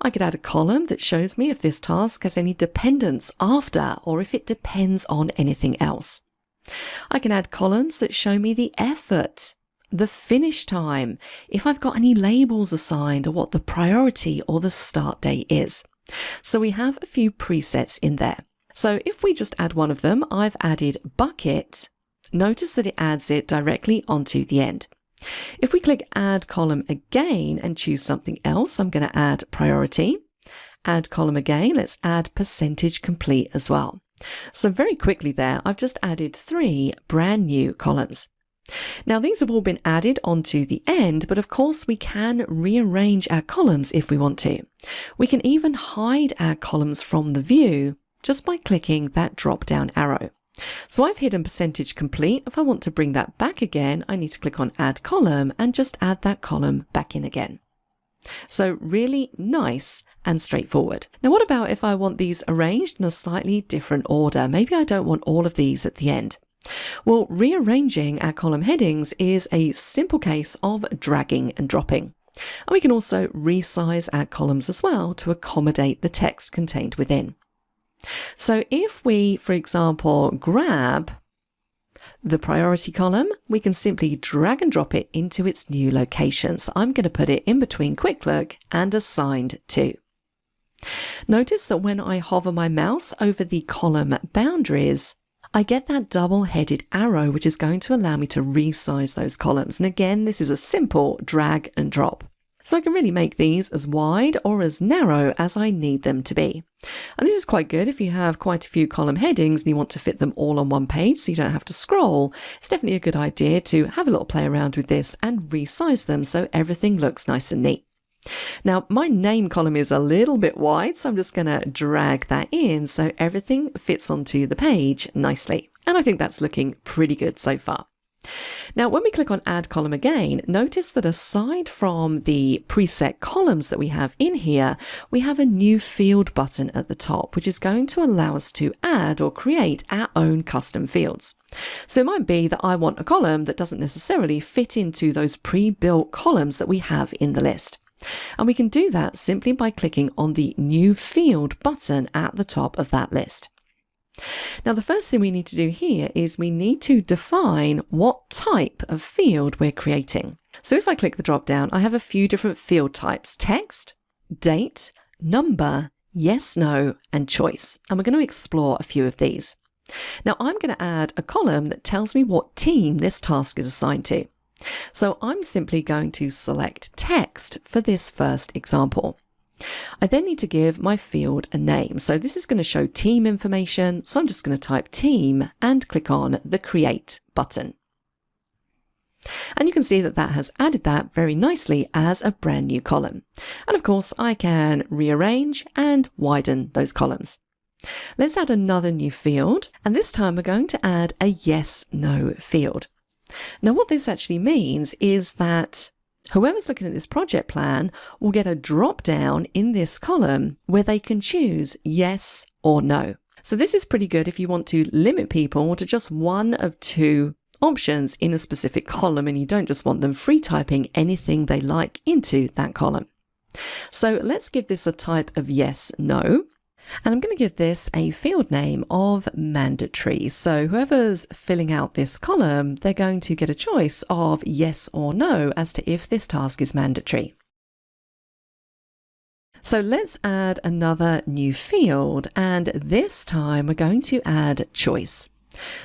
I could add a column that shows me if this task has any dependence after or if it depends on anything else. I can add columns that show me the effort, the finish time, if I've got any labels assigned, or what the priority or the start date is. So we have a few presets in there. So if we just add one of them, I've added bucket. Notice that it adds it directly onto the end. If we click Add Column again and choose something else, I'm going to add priority. Add column again, let's add percentage complete as well. So very quickly there, I've just added 3 brand new columns. Now these have all been added onto the end, but of course we can rearrange our columns if we want to. We can even hide our columns from the view just by clicking that drop-down arrow. So I've hidden percentage complete. If I want to bring that back again, I need to click on Add Column and just add that column back in again. So really nice and straightforward. Now what about if I want these arranged in a slightly different order? Maybe I don't want all of these at the end. Well, rearranging our column headings is a simple case of dragging and dropping. And we can also resize our columns as well to accommodate the text contained within. So if we, for example, grab the priority column, we can simply drag and drop it into its new location. So I'm going to put it in between quick look and assigned to. Notice that when I hover my mouse over the column boundaries, I get that double-headed arrow, which is going to allow me to resize those columns. And again, this is a simple drag and drop. So I can really make these as wide or as narrow as I need them to be. And this is quite good if you have quite a few column headings and you want to fit them all on one page so you don't have to scroll. It's definitely a good idea to have a little play around with this and resize them so everything looks nice and neat. Now, my name column is a little bit wide, so I'm just going to drag that in so everything fits onto the page nicely. And I think that's looking pretty good so far. Now, when we click on Add Column again, notice that aside from the preset columns that we have in here, we have a new field button at the top, which is going to allow us to add or create our own custom fields. So it might be that I want a column that doesn't necessarily fit into those pre-built columns that we have in the list. And we can do that simply by clicking on the New Field button at the top of that list. Now, the first thing we need to do here is we need to define what type of field we're creating. So if I click the drop down, I have a few different field types: text, date, number, yes, no, and choice. And we're going to explore a few of these. Now, I'm going to add a column that tells me what team this task is assigned to. So I'm simply going to select text for this first example. I then need to give my field a name. So this is going to show team information. So I'm just going to type team and click on the Create button. And you can see that that has added that very nicely as a brand new column. And of course, I can rearrange and widen those columns. Let's add another new field. And this time we're going to add a yes/no field. Now, what this actually means is that whoever's looking at this project plan will get a drop down in this column where they can choose yes or no. So this is pretty good if you want to limit people to just one of 2 options in a specific column and you don't just want them free typing anything they like into that column. So let's give this a type of yes/no. And I'm going to give this a field name of mandatory. So whoever's filling out this column, they're going to get a choice of yes or no as to if this task is mandatory. So let's add another new field, and this time we're going to add choice.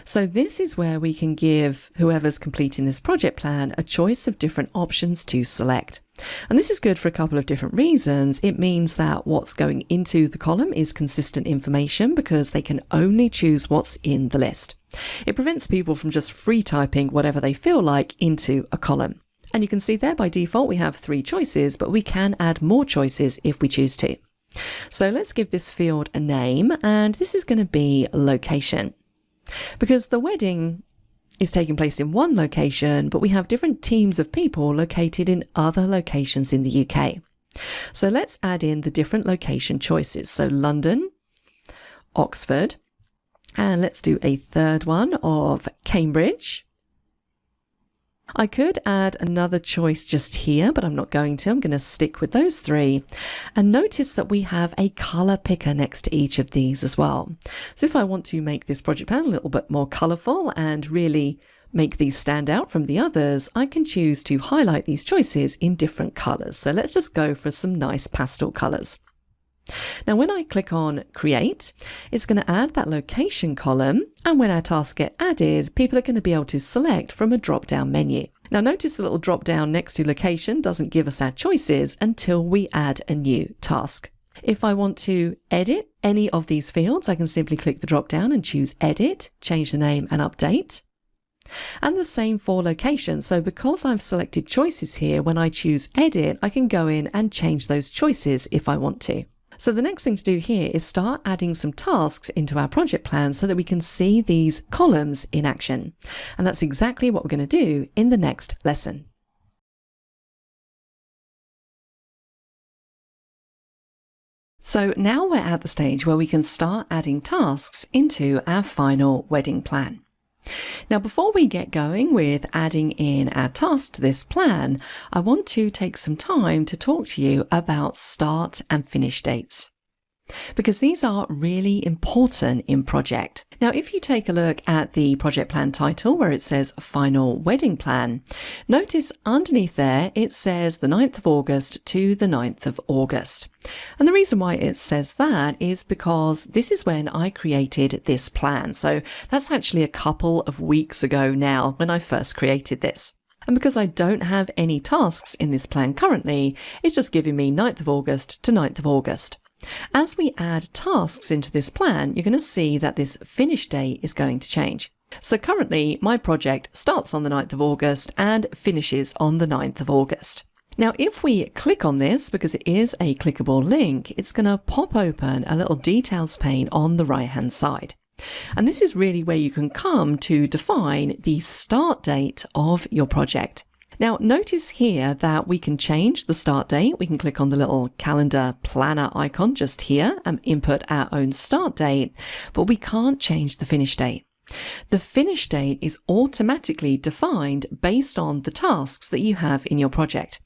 So this is where we can give whoever's completing this project plan a choice of different options to select. And this is good for a couple of different reasons. It means that what's going into the column is consistent information because they can only choose what's in the list. It prevents people from just free typing whatever they feel like into a column. And you can see there by default we have 3 choices, but we can add more choices if we choose to. So let's give this field a name, and this is going to be location. Because the wedding is taking place in one location, but we have different teams of people located in other locations in the UK. So let's add in the different location choices. So London, Oxford, and let's do a third one of Cambridge. I could add another choice just here, but I'm not going to. I'm going to stick with those 3. And notice that we have a color picker next to each of these as well. So if I want to make this project plan a little bit more colorful and really make these stand out from the others, I can choose to highlight these choices in different colors. So let's just go for some nice pastel colors. Now, when I click on Create, it's going to add that location column, and when our tasks get added, people are going to be able to select from a drop-down menu. Now, notice the little drop-down next to location doesn't give us our choices until we add a new task. If I want to edit any of these fields, I can simply click the drop-down and choose Edit, change the name and update. And the same for location. So because I've selected choices here, when I choose Edit, I can go in and change those choices if I want to. So the next thing to do here is start adding some tasks into our project plan so that we can see these columns in action. And that's exactly what we're going to do in the next lesson. So now we're at the stage where we can start adding tasks into our final wedding plan. Now, before we get going with adding in our tasks to this plan, I want to take some time to talk to you about start and finish dates, because these are really important in project. Now, if you take a look at the project plan title where it says Final Wedding Plan, notice underneath there it says the 9th of August to the 9th of August. And the reason why it says that is because this is when I created this plan. So that's actually a couple of weeks ago now when I first created this. And because I don't have any tasks in this plan currently, it's just giving me 9th of August to 9th of August. As we add tasks into this plan, you're going to see that this finish date is going to change. So currently, my project starts on the 9th of August and finishes on the 9th of August. Now, if we click on this, because it is a clickable link, it's going to pop open a little details pane on the right-hand side. And this is really where you can come to define the start date of your project. Now, notice here that we can change the start date. We can click on the little calendar planner icon just here and input our own start date, but we can't change the finish date. The finish date is automatically defined based on the tasks that you have in your project.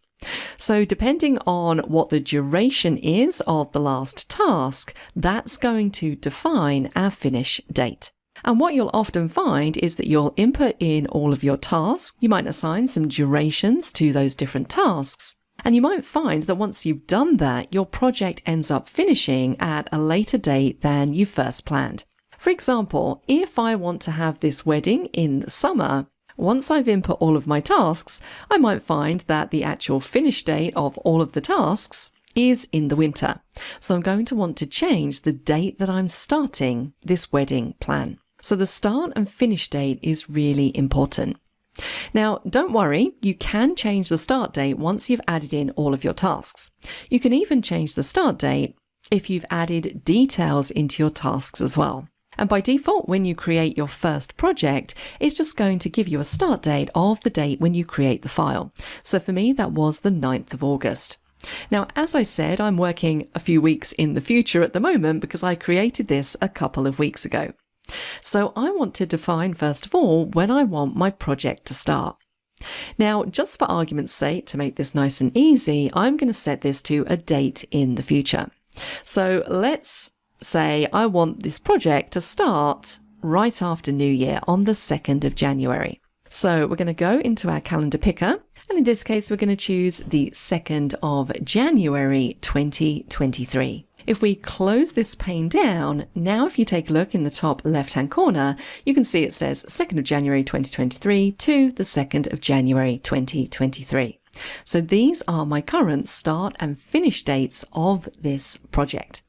So depending on what the duration is of the last task, that's going to define our finish date. And what you'll often find is that you'll input in all of your tasks. You might assign some durations to those different tasks. And you might find that once you've done that, your project ends up finishing at a later date than you first planned. For example, if I want to have this wedding in the summer, once I've input all of my tasks, I might find that the actual finish date of all of the tasks is in the winter. So I'm going to want to change the date that I'm starting this wedding plan. So the start and finish date is really important. Now, don't worry, you can change the start date once you've added in all of your tasks. You can even change the start date if you've added details into your tasks as well. And by default, when you create your first project, it's just going to give you a start date of the date when you create the file. So for me, that was the 9th of August. Now, as I said, I'm working a few weeks in the future at the moment because I created this a couple of weeks ago. So I want to define, first of all, when I want my project to start. Now, just for argument's sake, to make this nice and easy, I'm going to set this to a date in the future. So let's say I want this project to start right after New Year on the 2nd of January. So we're going to go into our calendar picker, and in this case, we're going to choose the 2nd of January 2023. If we close this pane down, now if you take a look in the top left-hand corner, you can see it says 2nd of January 2023 to the 2nd of January 2023. So these are my current start and finish dates of this project.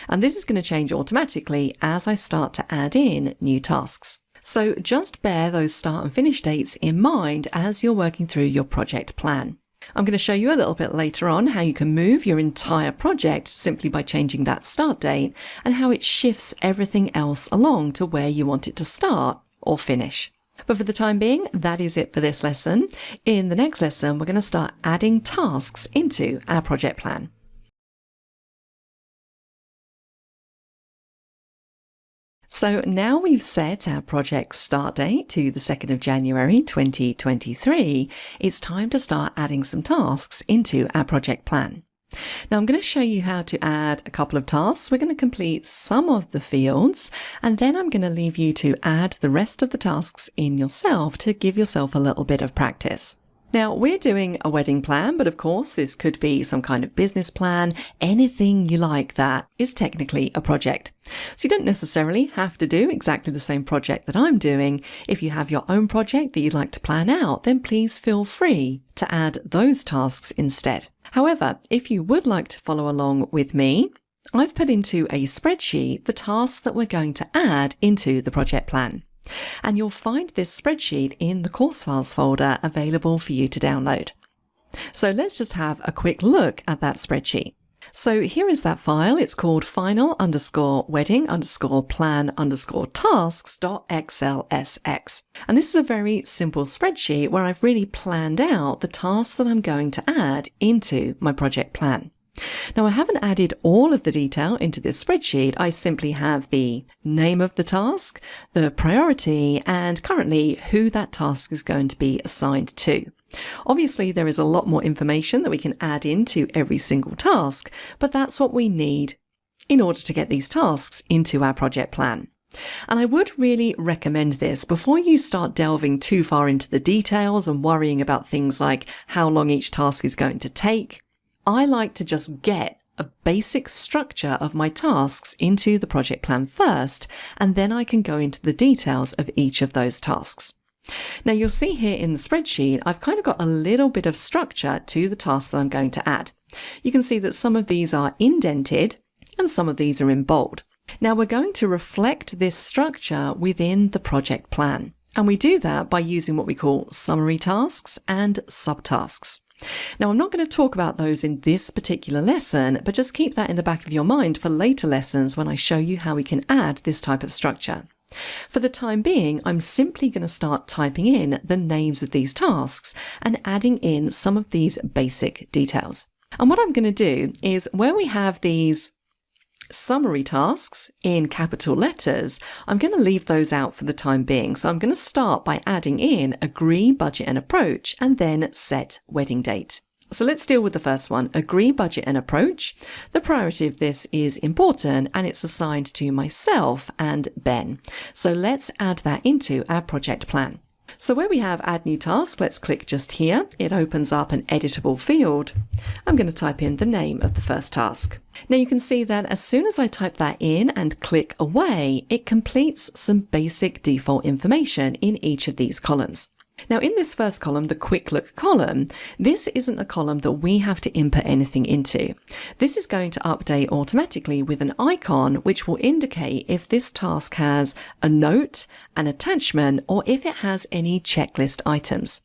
And this is going to change automatically as I start to add in new tasks. So just bear those start and finish dates in mind as you're working through your project plan. I'm going to show you a little bit later on how you can move your entire project simply by changing that start date and how it shifts everything else along to where you want it to start or finish. But for the time being, that is it for this lesson. In the next lesson, we're going to start adding tasks into our project plan. So now we've set our project start date to the 2nd of January 2023, it's time to start adding some tasks into our project plan. Now I'm going to show you how to add a couple of tasks. We're going to complete some of the fields, and then I'm going to leave you to add the rest of the tasks in yourself to give yourself a little bit of practice. Now, we're doing a wedding plan, but of course this could be some kind of business plan. Anything you like that is technically a project. So you don't necessarily have to do exactly the same project that I'm doing. If you have your own project that you'd like to plan out, then please feel free to add those tasks instead. However, if you would like to follow along with me, I've put into a spreadsheet the tasks that we're going to add into the project plan. And you'll find this spreadsheet in the course files folder available for you to download. So let's just have a quick look at that spreadsheet. So here is that file. It's called final_wedding_plan_tasks.xlsx. And this is a very simple spreadsheet where I've really planned out the tasks that I'm going to add into my project plan. Now, I haven't added all of the detail into this spreadsheet. I simply have the name of the task, the priority, and currently who that task is going to be assigned to. Obviously, there is a lot more information that we can add into every single task, but that's what we need in order to get these tasks into our project plan. And I would really recommend this before you start delving too far into the details and worrying about things like how long each task is going to take. I like to just get a basic structure of my tasks into the project plan first, and then I can go into the details of each of those tasks. Now you'll see here in the spreadsheet, I've kind of got a little bit of structure to the tasks that I'm going to add. You can see that some of these are indented and some of these are in bold. Now we're going to reflect this structure within the project plan. And we do that by using what we call summary tasks and subtasks. Now, I'm not going to talk about those in this particular lesson, but just keep that in the back of your mind for later lessons when I show you how we can add this type of structure. For the time being, I'm simply going to start typing in the names of these tasks and adding in some of these basic details. And what I'm going to do is where we have these summary tasks in capital letters, I'm going to leave those out for the time being. So I'm going to start by adding in agree, budget and approach, and then set wedding date. So let's deal with the first one, agree, budget and approach. The priority of this is important and it's assigned to myself and Ben. So let's add that into our project plan. So where we have add new task, let's click just here. It opens up an editable field. I'm going to type in the name of the first task. Now you can see that as soon as I type that in and click away, it completes some basic default information in each of these columns. Now in this first column, the quick look column, this isn't a column that we have to input anything into. This is going to update automatically with an icon which will indicate if this task has a note, an attachment, or if it has any checklist items.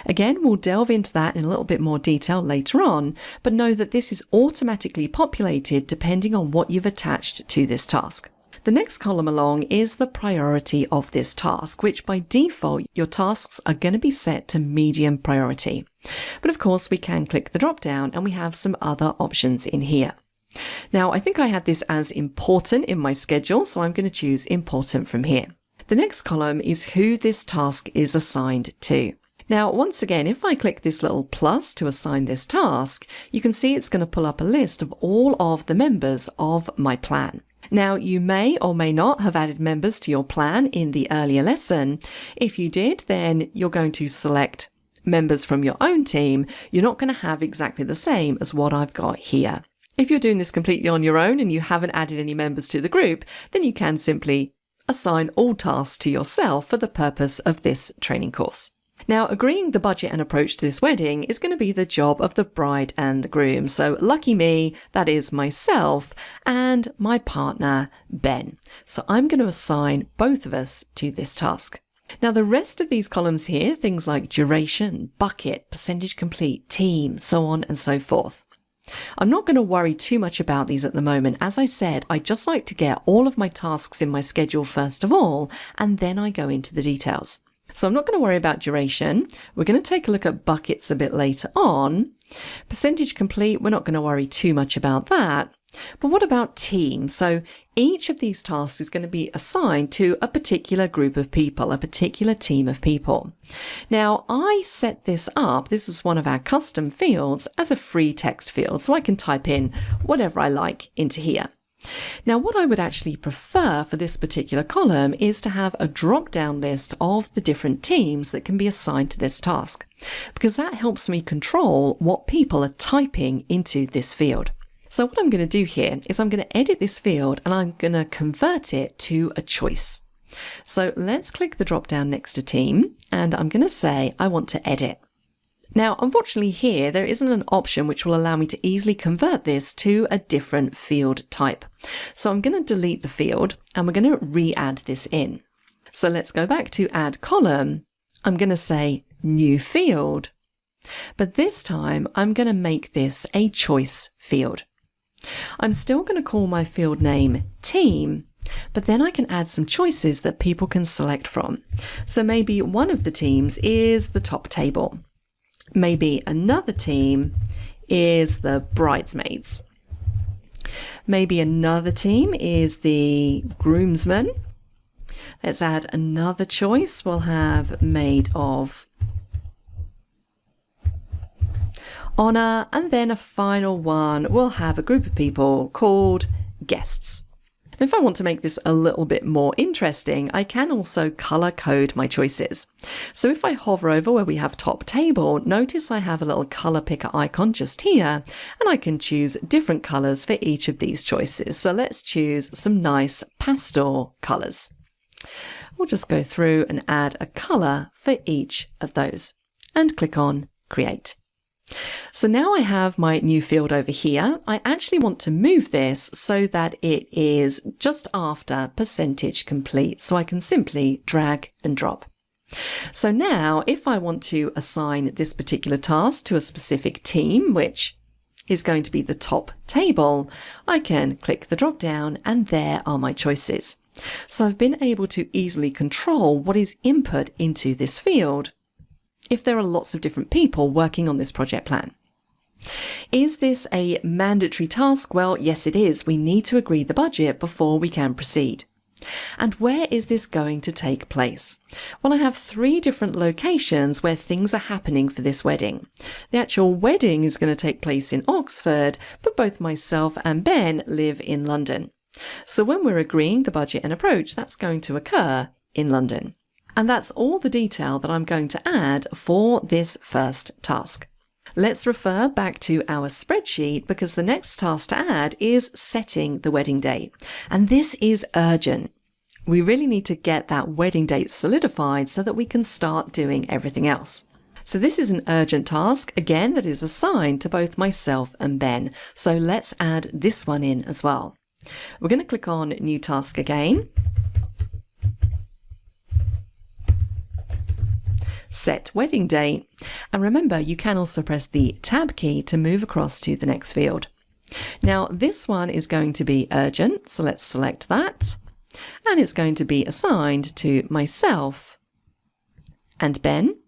Again, we'll delve into that in a little bit more detail later on, but know that this is automatically populated depending on what you've attached to this task. The next column along is the priority of this task, which by default, your tasks are going to be set to medium priority. But of course, we can click the drop down and we have some other options in here. Now, I think I had this as important in my schedule, so I'm going to choose important from here. The next column is who this task is assigned to. Now, once again, if I click this little plus to assign this task, you can see it's going to pull up a list of all of the members of my plan. Now, you may or may not have added members to your plan in the earlier lesson. If you did, then you're going to select members from your own team. You're not going to have exactly the same as what I've got here. If you're doing this completely on your own and you haven't added any members to the group, then you can simply assign all tasks to yourself for the purpose of this training course. Now, agreeing the budget and approach to this wedding is going to be the job of the bride and the groom. So lucky me, that is myself and my partner, Ben. So I'm going to assign both of us to this task. Now, the rest of these columns here, things like duration, bucket, percentage complete, team, so on and so forth. I'm not going to worry too much about these at the moment. As I said, I just like to get all of my tasks in my schedule first of all, and then I go into the details. So I'm not going to worry about duration. We're going to take a look at buckets a bit later on. Percentage complete, we're not going to worry too much about that. But what about team? So each of these tasks is going to be assigned to a particular group of people, a particular team of people. Now, I set this up, this is one of our custom fields, as a free text field, so I can type in whatever I like into here. Now, what I would actually prefer for this particular column is to have a drop-down list of the different teams that can be assigned to this task, because that helps me control what people are typing into this field. So what I'm going to do here is I'm going to edit this field and I'm going to convert it to a choice. So let's click the drop-down next to team and I'm going to say I want to edit. Now, unfortunately here, there isn't an option which will allow me to easily convert this to a different field type. So I'm going to delete the field and we're going to re-add this in. So let's go back to add column. I'm going to say new field, but this time I'm going to make this a choice field. I'm still going to call my field name team, but then I can add some choices that people can select from. So maybe one of the teams is the top table. Maybe another team is the bridesmaids. Maybe another team is the groomsmen. Let's add another choice. We'll have maid of honor, and then a final one, we'll have a group of people called guests. If I want to make this a little bit more interesting, I can also color code my choices. So if I hover over where we have top table, notice I have a little color picker icon just here, and I can choose different colors for each of these choices. So let's choose some nice pastel colors. We'll just go through and add a color for each of those and click on create. So now I have my new field over here. I actually want to move this so that it is just after percentage complete. So I can simply drag and drop. So now if I want to assign this particular task to a specific team, which is going to be the top table, I can click the drop down and there are my choices. So I've been able to easily control what is input into this field if there are lots of different people working on this project plan. Is this a mandatory task? Well, yes, it is. We need to agree the budget before we can proceed. And where is this going to take place? Well, I have 3 different locations where things are happening for this wedding. The actual wedding is going to take place in Oxford, but both myself and Ben live in London. So when we're agreeing the budget and approach, that's going to occur in London. And that's all the detail that I'm going to add for this first task. Let's refer back to our spreadsheet because the next task to add is setting the wedding date. And this is urgent. We really need to get that wedding date solidified so that we can start doing everything else. So this is an urgent task, again, that is assigned to both myself and Ben. So let's add this one in as well. We're going to click on new task again. Set wedding date. And remember, you can also press the tab key to move across to the next field. Now, this one is going to be urgent, so let's select that. And it's going to be assigned to myself and Ben.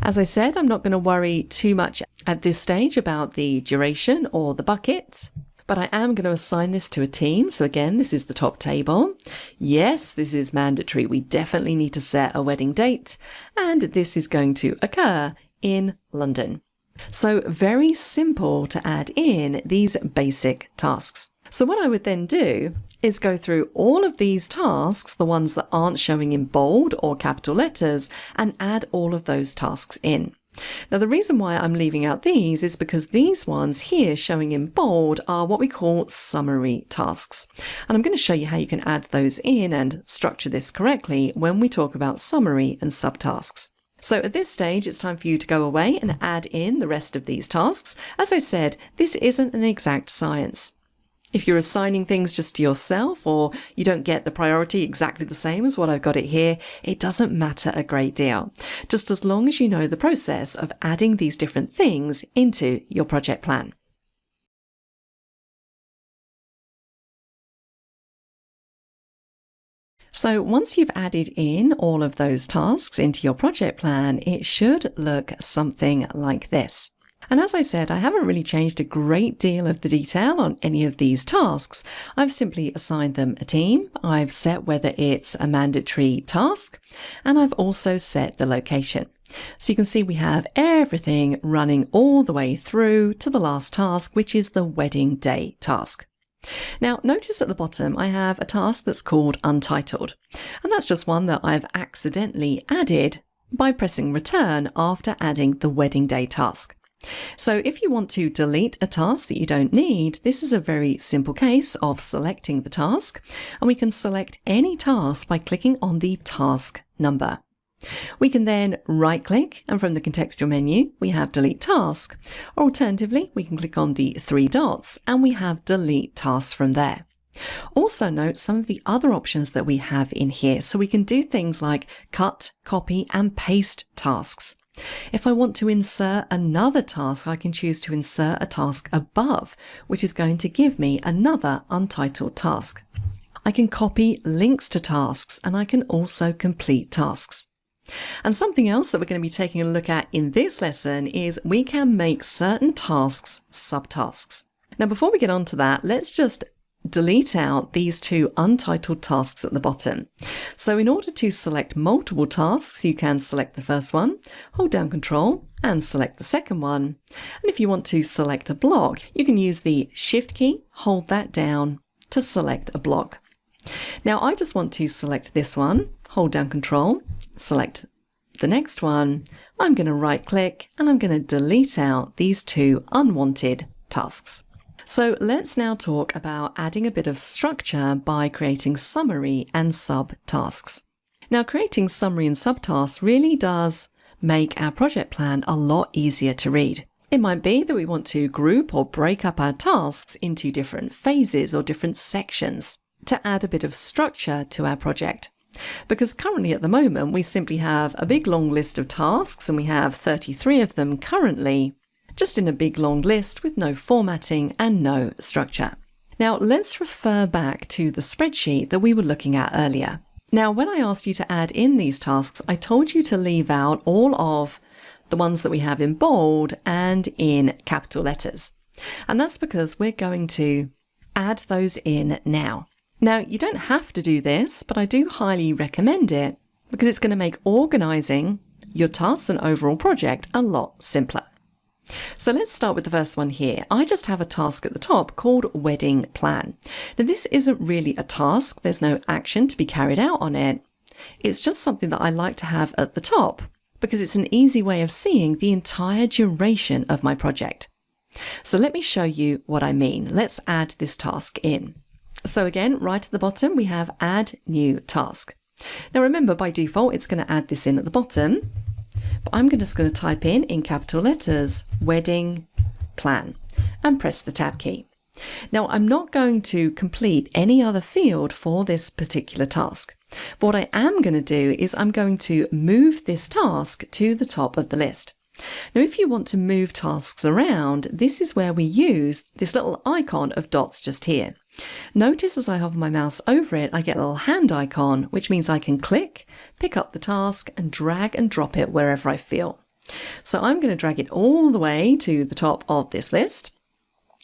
As I said, I'm not going to worry too much at this stage about the duration or the bucket. But I am going to assign this to a team. So again, this is the top table. Yes, this is mandatory. We definitely need to set a wedding date. And this is going to occur in London. So very simple to add in these basic tasks. So what I would then do is go through all of these tasks, the ones that aren't showing in bold or capital letters, and add all of those tasks in. Now, the reason why I'm leaving out these is because these ones here showing in bold are what we call summary tasks. And I'm going to show you how you can add those in and structure this correctly when we talk about summary and subtasks. So at this stage, it's time for you to go away and add in the rest of these tasks. As I said, this isn't an exact science. If you're assigning things just to yourself, or you don't get the priority exactly the same as what I've got it here, it doesn't matter a great deal. Just as long as you know the process of adding these different things into your project plan. So once you've added in all of those tasks into your project plan, it should look something like this. And as I said, I haven't really changed a great deal of the detail on any of these tasks. I've simply assigned them a team. I've set whether it's a mandatory task, and I've also set the location. So you can see we have everything running all the way through to the last task, which is the wedding day task. Now, notice at the bottom, I have a task that's called Untitled, and that's just one that I've accidentally added by pressing return after adding the wedding day task. So if you want to delete a task that you don't need, this is a very simple case of selecting the task, and we can select any task by clicking on the task number. We can then right-click, and from the contextual menu, we have Delete Task. Or alternatively, we can click on the three dots, and we have Delete Tasks from there. Also note some of the other options that we have in here. So we can do things like cut, copy, and paste tasks. If I want to insert another task, I can choose to insert a task above, which is going to give me another untitled task. I can copy links to tasks, and I can also complete tasks. And something else that we're going to be taking a look at in this lesson is we can make certain tasks subtasks. Now, before we get on to that, let's just delete out these two untitled tasks at the bottom. So in order to select multiple tasks, you can select the first one, hold down Control, and select the second one. And if you want to select a block, you can use the Shift key, hold that down to select a block. Now, I just want to select this one, hold down Control, select the next one. I'm going to right click and I'm going to delete out these two unwanted tasks. So let's now talk about adding a bit of structure by creating summary and subtasks. Now, creating summary and subtasks really does make our project plan a lot easier to read. It might be that we want to group or break up our tasks into different phases or different sections to add a bit of structure to our project. Because currently at the moment, we simply have a big long list of tasks, and we have 33 of them currently, just in a big long list with no formatting and no structure. Now let's refer back to the spreadsheet that we were looking at earlier. Now, when I asked you to add in these tasks, I told you to leave out all of the ones that we have in bold and in capital letters. And that's because we're going to add those in now. Now, you don't have to do this, but I do highly recommend it because it's going to make organizing your tasks and overall project a lot simpler. So let's start with the first one here. I just have a task at the top called Wedding Plan. Now, this isn't really a task. There's no action to be carried out on it. It's just something that I like to have at the top because it's an easy way of seeing the entire duration of my project. So let me show you what I mean. Let's add this task in. So again, right at the bottom, we have Add New Task. Now remember, by default, it's going to add this in at the bottom, but I'm just going to type in capital letters, Wedding Plan, and press the Tab key. Now, I'm not going to complete any other field for this particular task. But what I am going to do is I'm going to move this task to the top of the list. Now, if you want to move tasks around, this is where we use this little icon of dots just here. Notice as I hover my mouse over it, I get a little hand icon, which means I can click, pick up the task, and drag and drop it wherever I feel. So I'm going to drag it all the way to the top of this list,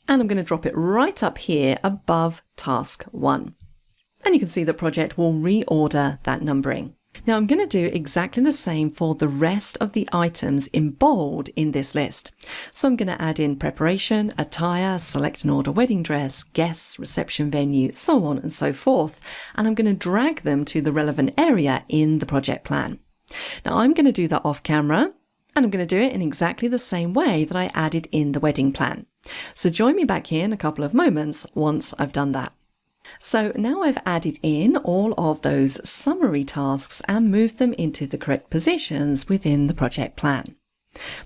and I'm going to drop it right up here above task 1. And you can see the project will reorder that numbering. Now I'm going to do exactly the same for the rest of the items in bold in this list. So I'm going to add in preparation, attire, select and order wedding dress, guests, reception venue, so on and so forth. And I'm going to drag them to the relevant area in the project plan. Now I'm going to do that off camera, and I'm going to do it in exactly the same way that I added in the wedding plan. So join me back here in a couple of moments once I've done that. So now I've added in all of those summary tasks and moved them into the correct positions within the project plan.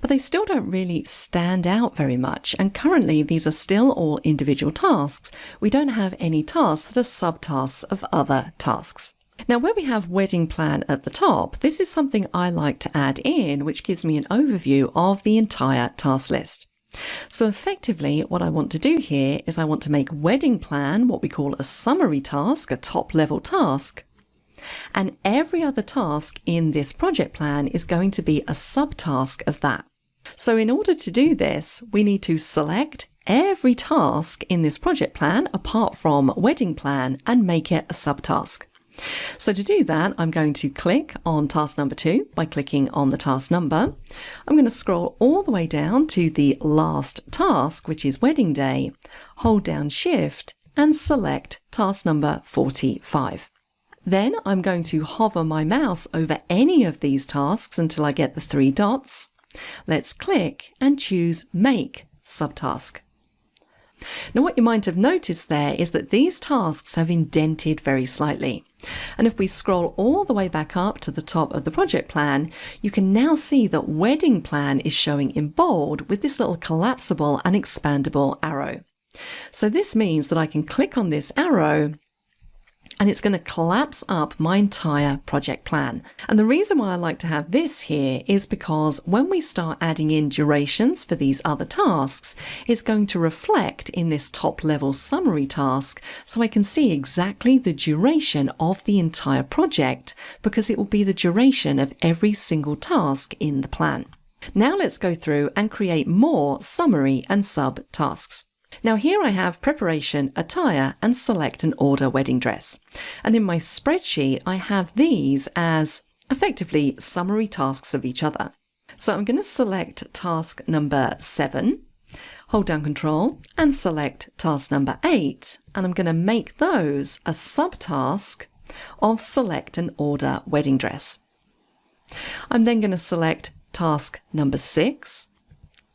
But they still don't really stand out very much, and currently these are still all individual tasks. We don't have any tasks that are subtasks of other tasks. Now, where we have wedding plan at the top, this is something I like to add in, which gives me an overview of the entire task list. So effectively, what I want to do here is I want to make wedding plan what we call a summary task, a top level task. And every other task in this project plan is going to be a subtask of that. So in order to do this, we need to select every task in this project plan apart from wedding plan and make it a subtask. So to do that, I'm going to click on task number 2 by clicking on the task number. I'm going to scroll all the way down to the last task, which is wedding day, hold down Shift and select task number 45. Then I'm going to hover my mouse over any of these tasks until I get the 3 dots. Let's click and choose Make Subtask. Now what you might have noticed there is that these tasks have indented very slightly. And if we scroll all the way back up to the top of the project plan, you can now see that wedding plan is showing in bold with this little collapsible and expandable arrow. So this means that I can click on this arrow and it's going to collapse up my entire project plan. And the reason why I like to have this here is because when we start adding in durations for these other tasks, it's going to reflect in this top level summary task, so I can see exactly the duration of the entire project, because it will be the duration of every single task in the plan. Now let's go through and create more summary and sub tasks. Now here I have preparation, attire, and select and order wedding dress. And in my spreadsheet, I have these as effectively summary tasks of each other. So I'm going to select task number 7, hold down Control, and select task number 8. And I'm going to make those a subtask of select and order wedding dress. I'm then going to select task number 6,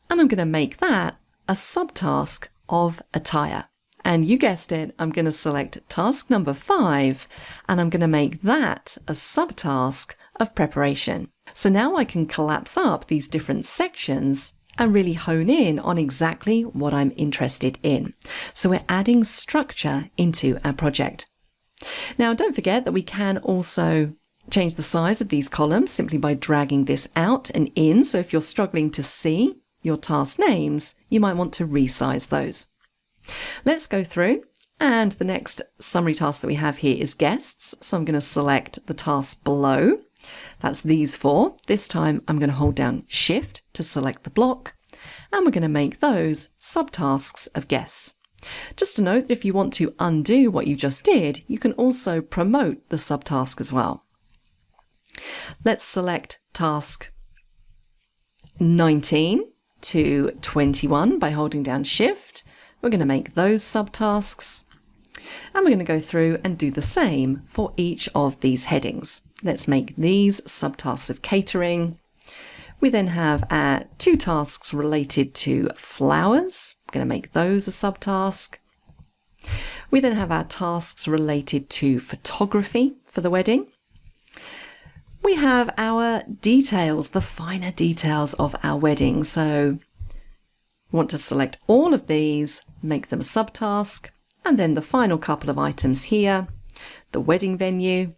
and I'm going to make that a subtask of attire. And you guessed it, I'm going to select task number 5 and I'm going to make that a subtask of preparation. So now I can collapse up these different sections and really hone in on exactly what I'm interested in. So we're adding structure into our project. Now don't forget that we can also change the size of these columns simply by dragging this out and in. So if you're struggling to see your task names, you might want to resize those. Let's go through, and the next summary task that we have here is guests. So I'm going to select the task below. That's these 4. This time I'm going to hold down Shift to select the block, and we're going to make those subtasks of guests. Just to note that if you want to undo what you just did, you can also promote the subtask as well. Let's select task 19 to 21 by holding down Shift. We're going to make those subtasks, and we're going to go through and do the same for each of these headings. Let's make these subtasks of catering. We then have our 2 tasks related to flowers. We're going to make those a subtask. We then have our tasks related to photography for the wedding. We have our details, the finer details of our wedding. So we want to select all of these, make them a subtask, and then the final couple of items here, the wedding venue.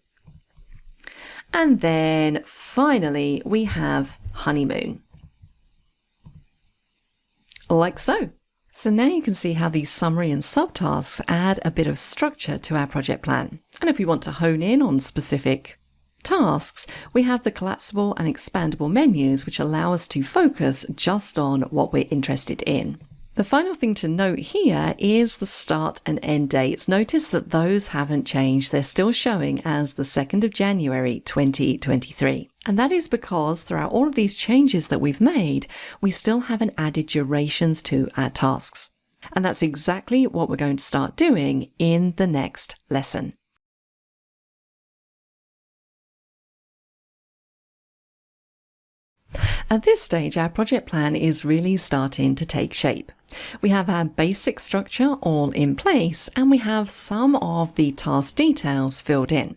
And then finally, we have honeymoon. Like so. So now you can see how these summary and subtasks add a bit of structure to our project plan. And if we want to hone in on specific tasks, we have the collapsible and expandable menus, which allow us to focus just on what we're interested in. The final thing to note here is the start and end dates. Notice that those haven't changed. They're still showing as the 2nd of January 2023. And that is because throughout all of these changes that we've made, we still haven't added durations to our tasks. And that's exactly what we're going to start doing in the next lesson. At this stage, our project plan is really starting to take shape. We have our basic structure all in place, and we have some of the task details filled in.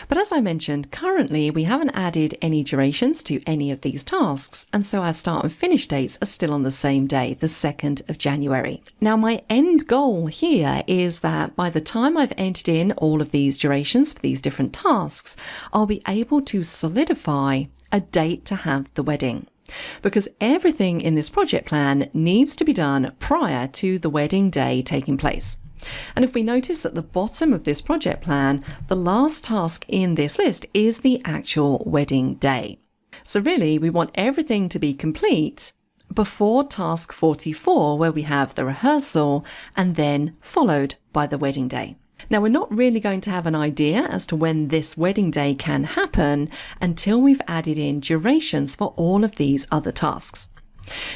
But as I mentioned, currently we haven't added any durations to any of these tasks, and so our start and finish dates are still on the same day, the 2nd of January. Now, my end goal here is that by the time I've entered in all of these durations for these different tasks, I'll be able to solidify a date to have the wedding. Because everything in this project plan needs to be done prior to the wedding day taking place. And if we notice at the bottom of this project plan, the last task in this list is the actual wedding day. So really, we want everything to be complete before task 44, where we have the rehearsal and then followed by the wedding day. Now, we're not really going to have an idea as to when this wedding day can happen until we've added in durations for all of these other tasks.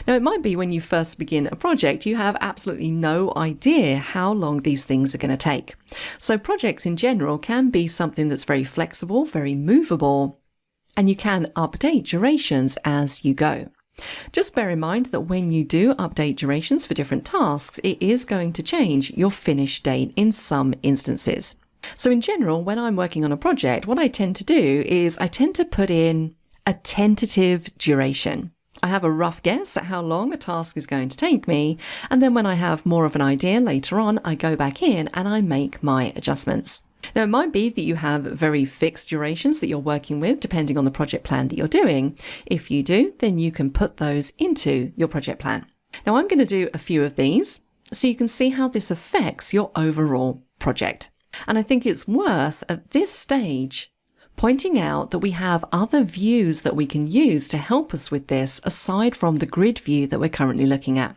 Now, it might be when you first begin a project, you have absolutely no idea how long these things are going to take. So projects in general can be something that's very flexible, very movable, and you can update durations as you go. Just bear in mind that when you do update durations for different tasks, it is going to change your finish date in some instances. So in general, when I'm working on a project, what I tend to do is I tend to put in a tentative duration. I have a rough guess at how long a task is going to take me, and then when I have more of an idea later on, I go back in and I make my adjustments. Now, it might be that you have very fixed durations that you're working with, depending on the project plan that you're doing. If you do, then you can put those into your project plan. Now, I'm going to do a few of these so you can see how this affects your overall project. And I think it's worth, at this stage, pointing out that we have other views that we can use to help us with this aside from the grid view that we're currently looking at.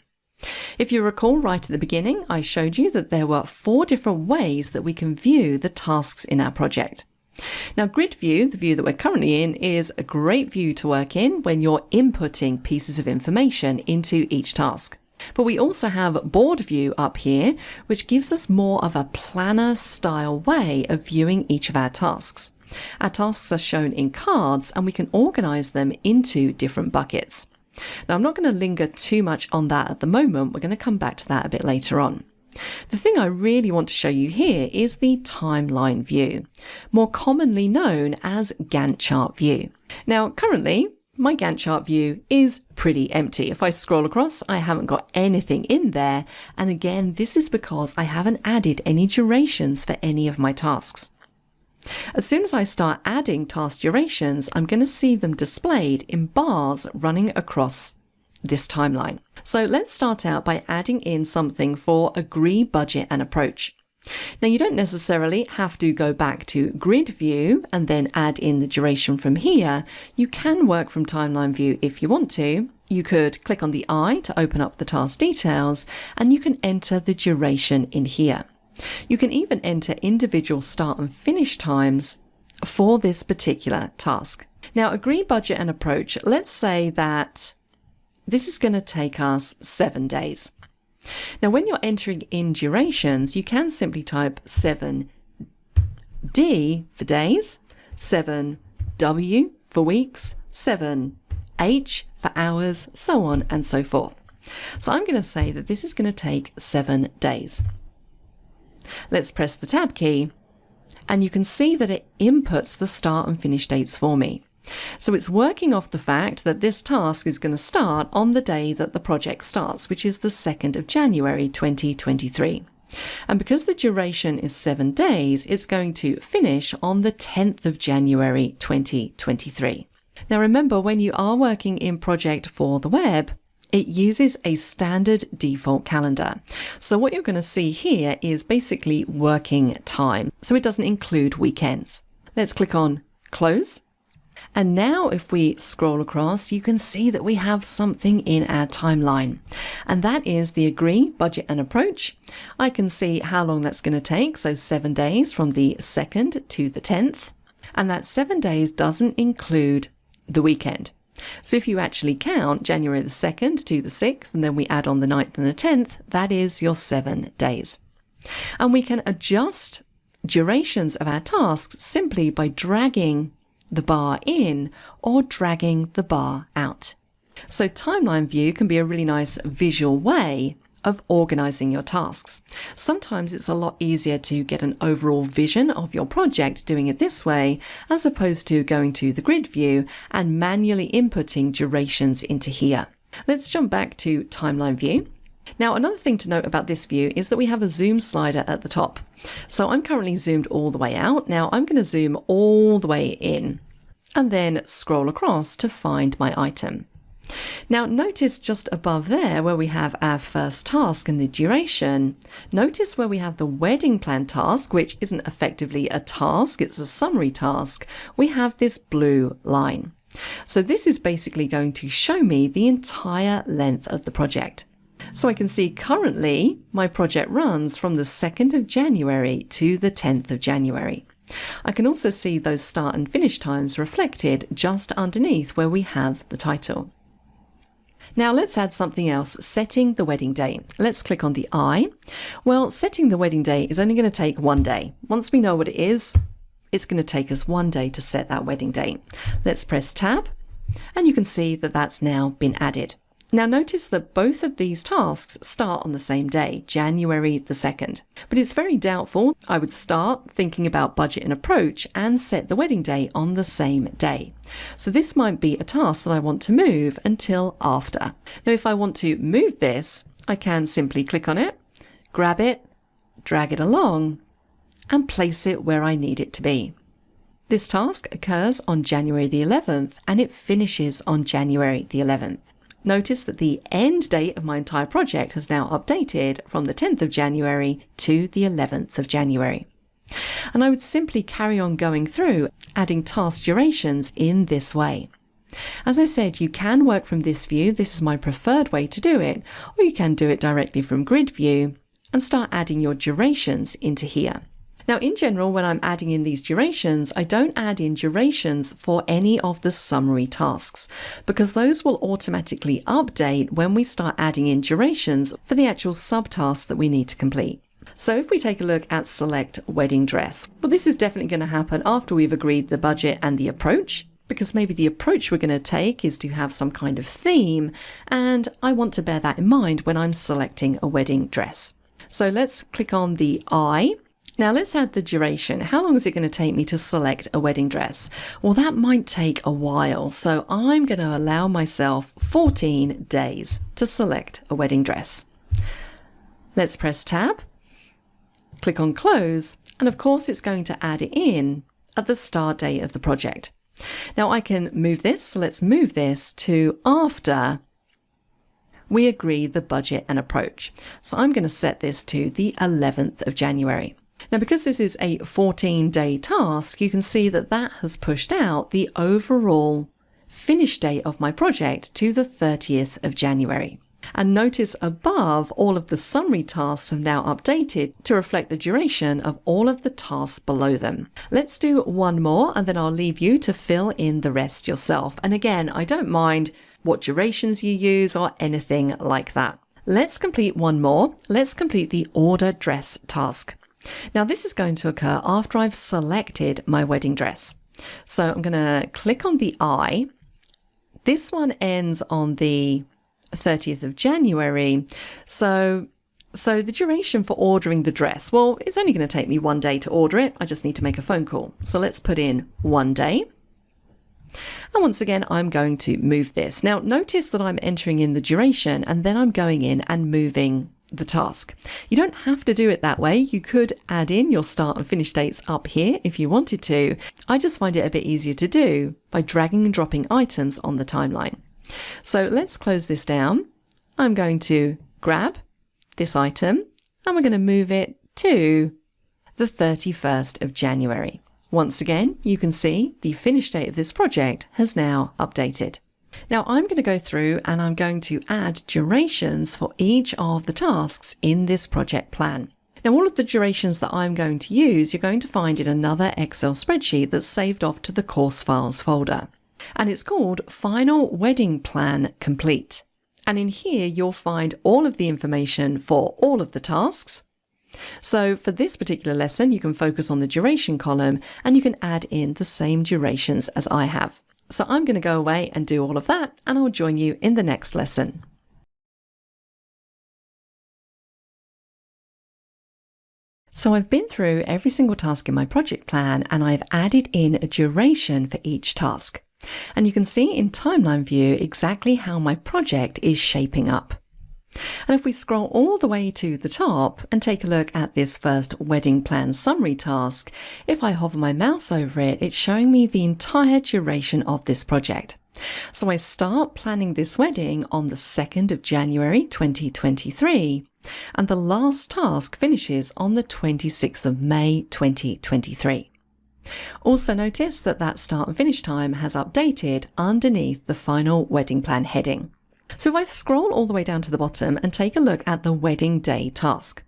If you recall right at the beginning, I showed you that there were 4 different ways that we can view the tasks in our project. Now, grid view, the view that we're currently in, is a great view to work in when you're inputting pieces of information into each task. But we also have board view up here, which gives us more of a planner style way of viewing each of our tasks. Our tasks are shown in cards and we can organize them into different buckets. Now, I'm not going to linger too much on that at the moment. We're going to come back to that a bit later on. The thing I really want to show you here is the timeline view, more commonly known as Gantt chart view. Now, currently, my Gantt chart view is pretty empty. If I scroll across, I haven't got anything in there. And again, this is because I haven't added any durations for any of my tasks. As soon as I start adding task durations, I'm going to see them displayed in bars running across this timeline. So let's start out by adding in something for agree, budget, and approach. Now, you don't necessarily have to go back to grid view and then add in the duration from here. You can work from timeline view if you want to. You could click on the eye to open up the task details, and you can enter the duration in here. You can even enter individual start and finish times for this particular task. Now, agree, budget, and approach. Let's say that this is going to take us 7 days. Now, when you're entering in durations, you can simply type 7D for days, 7W for weeks, 7H for hours, so on and so forth. So I'm going to say that this is going to take 7 days. Let's press the tab key, and you can see that it inputs the start and finish dates for me. So it's working off the fact that this task is going to start on the day that the project starts, which is the 2nd of January 2023. And because the duration is 7 days, it's going to finish on the 10th of January 2023. Now remember, when you are working in Project for the Web, it uses a standard default calendar. So what you're going to see here is basically working time. So it doesn't include weekends. Let's click on Close. And now if we scroll across, you can see that we have something in our timeline. And that is the agree, budget, and approach. I can see how long that's going to take. So 7 days from the 2nd to the 10th. And that 7 days doesn't include the weekend. So if you actually count January the 2nd to the 6th, and then we add on the 9th and the 10th, that is your 7 days. And we can adjust durations of our tasks simply by dragging the bar in or dragging the bar out. So timeline view can be a really nice visual way of organizing your tasks. Sometimes it's a lot easier to get an overall vision of your project doing it this way, as opposed to going to the grid view and manually inputting durations into here. Let's jump back to timeline view. Now, another thing to note about this view is that we have a zoom slider at the top. So I'm currently zoomed all the way out. Now I'm going to zoom all the way in and then scroll across to find my item. Now notice just above there where we have our first task and the duration, notice where we have the wedding plan task, which isn't effectively a task, it's a summary task, we have this blue line. So this is basically going to show me the entire length of the project. So I can see currently my project runs from the 2nd of January to the 10th of January. I can also see those start and finish times reflected just underneath where we have the title. Now let's add something else, setting the wedding day. Let's click on the I. Well, setting the wedding day is only going to take one day. Once we know what it is, it's going to take us one day to set that wedding date. Let's press Tab, and you can see that that's now been added. Now notice that both of these tasks start on the same day, January the 2nd. But it's very doubtful I would start thinking about budget and approach and set the wedding day on the same day. So this might be a task that I want to move until after. Now if I want to move this, I can simply click on it, grab it, drag it along, and place it where I need it to be. This task occurs on January the 11th and it finishes on January the 11th. Notice that the end date of my entire project has now updated from the 10th of January to the 11th of January. And I would simply carry on going through, adding task durations in this way. As I said, you can work from this view. This is my preferred way to do it, or you can do it directly from grid view and start adding your durations into here. Now, in general, when I'm adding in these durations, I don't add in durations for any of the summary tasks, because those will automatically update when we start adding in durations for the actual subtasks that we need to complete. So if we take a look at select wedding dress, well, this is definitely going to happen after we've agreed the budget and the approach, because maybe the approach we're going to take is to have some kind of theme, and I want to bear that in mind when I'm selecting a wedding dress. So let's click on the I. Now let's add the duration. How long is it going to take me to select a wedding dress? Well, that might take a while. So I'm going to allow myself 14 days to select a wedding dress. Let's press Tab, click on Close, and of course it's going to add it in at the start date of the project. Now I can move this. So let's move this to after we agree the budget and approach. So I'm going to set this to the 11th of January. Now, because this is a 14-day task, you can see that that has pushed out the overall finish date of my project to the 30th of January. And notice above, all of the summary tasks have now updated to reflect the duration of all of the tasks below them. Let's do one more, and then I'll leave you to fill in the rest yourself. And again, I don't mind what durations you use or anything like that. Let's complete one more. Let's complete the order dress task. Now this is going to occur after I've selected my wedding dress. So I'm going to click on the I. This one ends on the 30th of January. So the duration for ordering the dress, well, it's only going to take me one day to order it. I just need to make a phone call. So let's put in 1 day. And once again, I'm going to move this. Now notice that I'm entering in the duration and then I'm going in and moving the task. You don't have to do it that way. You could add in your start and finish dates up here if you wanted to. I just find it a bit easier to do by dragging and dropping items on the timeline. So let's close this down. I'm going to grab this item and we're going to move it to the 31st of January. Once again, you can see the finish date of this project has now updated. Now I'm going to go through and I'm going to add durations for each of the tasks in this project plan. Now all of the durations that I'm going to use, you're going to find in another Excel spreadsheet that's saved off to the course files folder. And it's called Final Wedding Plan Complete. And in here you'll find all of the information for all of the tasks. So for this particular lesson, you can focus on the duration column and you can add in the same durations as I have. So I'm going to go away and do all of that, and I'll join you in the next lesson. So I've been through every single task in my project plan and I've added in a duration for each task. And you can see in timeline view exactly how my project is shaping up. And if we scroll all the way to the top and take a look at this first wedding plan summary task, if I hover my mouse over it, it's showing me the entire duration of this project. So I start planning this wedding on the 2nd of January 2023, and the last task finishes on the 26th of May 2023. Also notice that that start and finish time has updated underneath the final wedding plan heading. So if I scroll all the way down to the bottom and take a look at the wedding day task.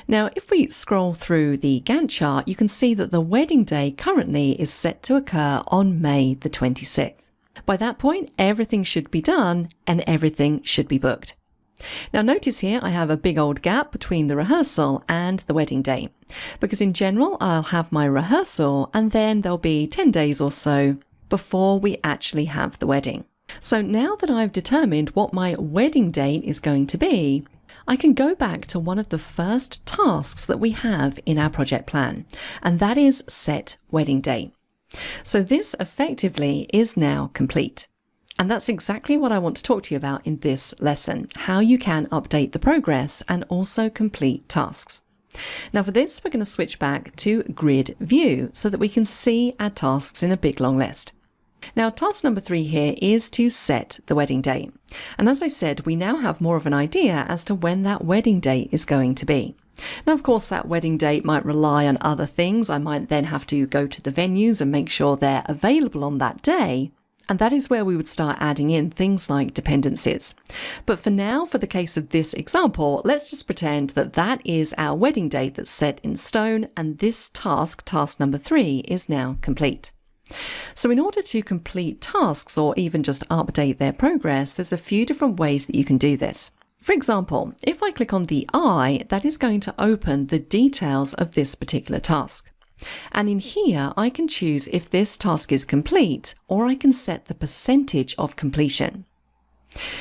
Now, if we scroll through the Gantt chart, you can see that the wedding day currently is set to occur on May the 26th. By that point, everything should be done and everything should be booked. Now notice here I have a big old gap between the rehearsal and the wedding day, because in general I'll have my rehearsal and then there'll be 10 days or so before we actually have the wedding. So now that I've determined what my wedding date is going to be, I can go back to one of the first tasks that we have in our project plan, and that is set wedding date. So this effectively is now complete. And that's exactly what I want to talk to you about in this lesson, how you can update the progress and also complete tasks. Now for this, we're going to switch back to grid view so that we can see our tasks in a big long list. Now task number 3 here is to set the wedding date. And as I said, we now have more of an idea as to when that wedding date is going to be. Now, of course, that wedding date might rely on other things. I might then have to go to the venues and make sure they're available on that day. And that is where we would start adding in things like dependencies. But for now, for the case of this example, let's just pretend that that is our wedding date that's set in stone, and this task, task number 3, is now complete. So in order to complete tasks or even just update their progress, there's a few different ways that you can do this. For example, if I click on the eye, that is going to open the details of this particular task. And in here, I can choose if this task is complete, or I can set the percentage of completion.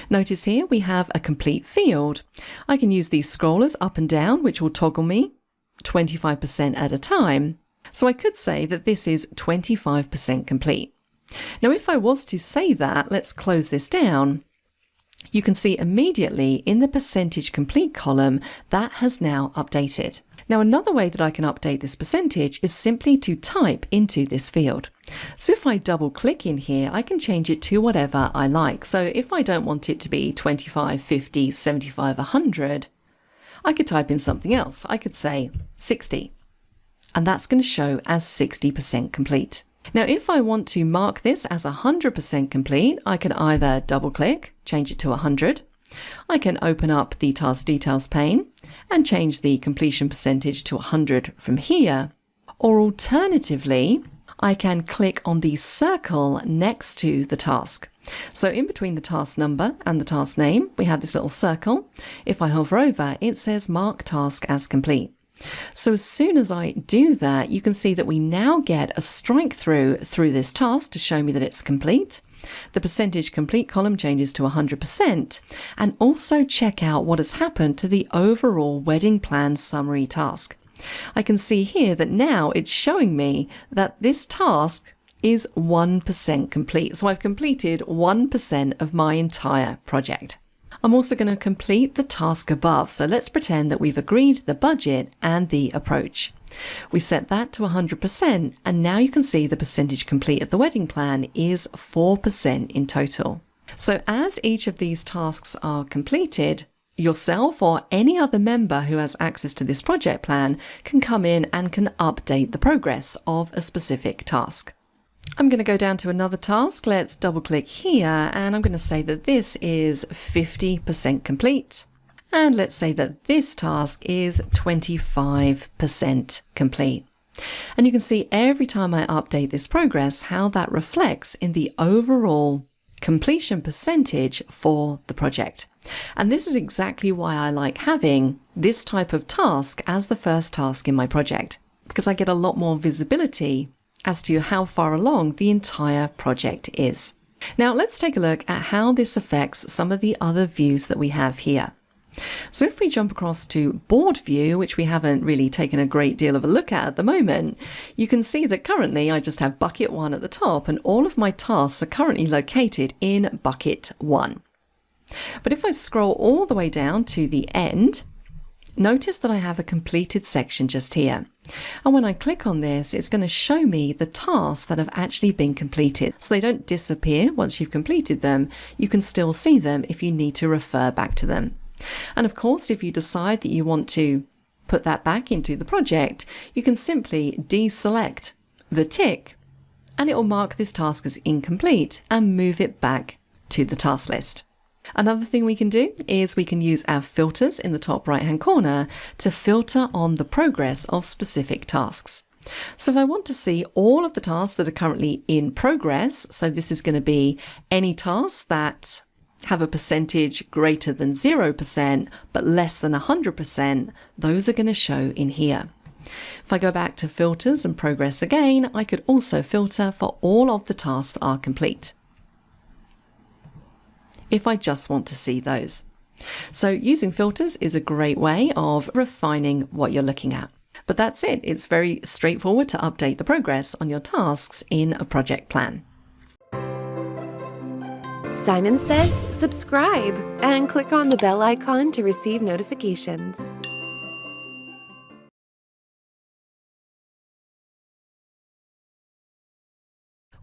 Notice here we have a complete field. I can use these scrollers up and down, which will toggle me 25% at a time. So I could say that this is 25% complete. Now, if I was to say that, let's close this down. You can see immediately in the percentage complete column that has now updated. Now, another way that I can update this percentage is simply to type into this field. So if I double click in here, I can change it to whatever I like. So if I don't want it to be 25, 50, 75, 100, I could type in something else. I could say 60, and that's going to show as 60% complete. Now, if I want to mark this as 100% complete, I can either double click, change it to 100. I can open up the task details pane and change the completion percentage to 100 from here. Or alternatively, I can click on the circle next to the task. So in between the task number and the task name, we have this little circle. If I hover over, it says mark task as complete. So as soon as I do that, you can see that we now get a strike through this task to show me that it's complete. The percentage complete column changes to 100%, and also check out what has happened to the overall wedding plan summary task. I can see here that now it's showing me that this task is 1% complete. So I've completed 1% of my entire project. I'm also going to complete the task above. So let's pretend that we've agreed the budget and the approach. We set that to 100%, and now you can see the percentage complete of the wedding plan is 4% in total. So as each of these tasks are completed, yourself or any other member who has access to this project plan can come in and can update the progress of a specific task. I'm going to go down to another task. Let's double click here, and I'm going to say that this is 50% complete. And let's say that this task is 25% complete. And you can see every time I update this progress, how that reflects in the overall completion percentage for the project. And this is exactly why I like having this type of task as the first task in my project, because I get a lot more visibility as to how far along the entire project is. Now let's take a look at how this affects some of the other views that we have here. So if we jump across to board view, which we haven't really taken a great deal of a look at the moment, you can see that currently I just have bucket 1 at the top and all of my tasks are currently located in bucket 1. But if I scroll all the way down to the end, notice that I have a completed section just here. And when I click on this, it's going to show me the tasks that have actually been completed. So they don't disappear once you've completed them. You can still see them if you need to refer back to them. And of course, if you decide that you want to put that back into the project, you can simply deselect the tick and it will mark this task as incomplete and move it back to the task list. Another thing we can do is we can use our filters in the top right hand corner to filter on the progress of specific tasks. So if I want to see all of the tasks that are currently in progress, so this is going to be any tasks that have a percentage greater than 0% but less than 100%, those are going to show in here. If I go back to filters and progress again, I could also filter for all of the tasks that are complete, if I just want to see those. So using filters is a great way of refining what you're looking at. But that's it. It's very straightforward to update the progress on your tasks in a project plan. Simon says subscribe and click on the bell icon to receive notifications.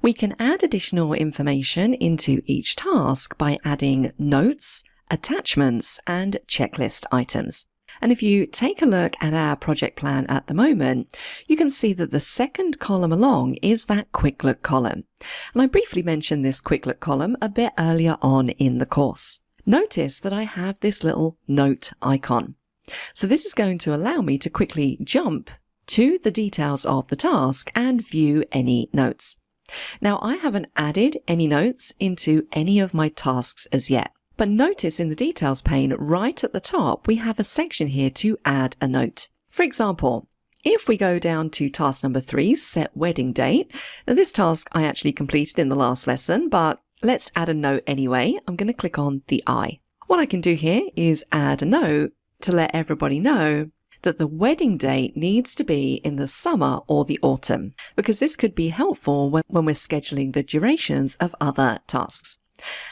We can add additional information into each task by adding notes, attachments, and checklist items. And if you take a look at our project plan at the moment, you can see that the second column along is that quick look column. And I briefly mentioned this quick look column a bit earlier on in the course. Notice that I have this little note icon. So this is going to allow me to quickly jump to the details of the task and view any notes. Now, I haven't added any notes into any of my tasks as yet. But notice in the details pane right at the top, we have a section here to add a note. For example, if we go down to task number 3, set wedding date. Now this task I actually completed in the last lesson, but let's add a note anyway. I'm going to click on the I. What I can do here is add a note to let everybody know that the wedding date needs to be in the summer or the autumn, because this could be helpful when we're scheduling the durations of other tasks.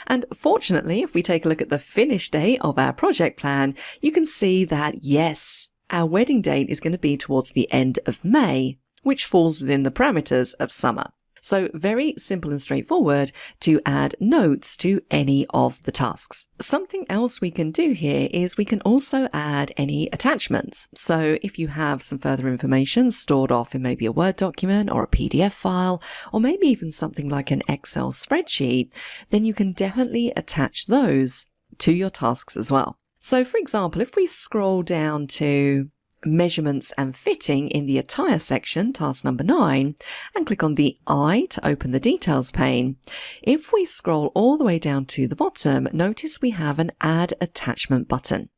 And fortunately, if we take a look at the finish date of our project plan, you can see that yes, our wedding date is going to be towards the end of May, which falls within the parameters of summer. So very simple and straightforward to add notes to any of the tasks. Something else we can do here is we can also add any attachments. So if you have some further information stored off in maybe a Word document or a PDF file, or maybe even something like an Excel spreadsheet, then you can definitely attach those to your tasks as well. So for example, if we scroll down to measurements and fitting in the attire section, task number 9, and click on the I to open the details pane. If we scroll all the way down to the bottom, notice we have an add attachment button.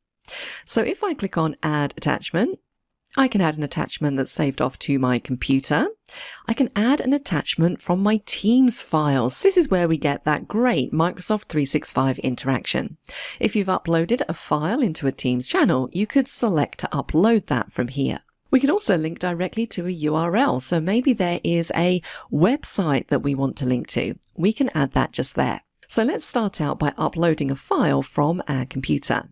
So if I click on add attachment, I can add an attachment that's saved off to my computer. I can add an attachment from my Teams files. This is where we get that great Microsoft 365 interaction. If you've uploaded a file into a Teams channel, you could select to upload that from here. We could also link directly to a URL. So maybe there is a website that we want to link to. We can add that just there. So let's start out by uploading a file from our computer.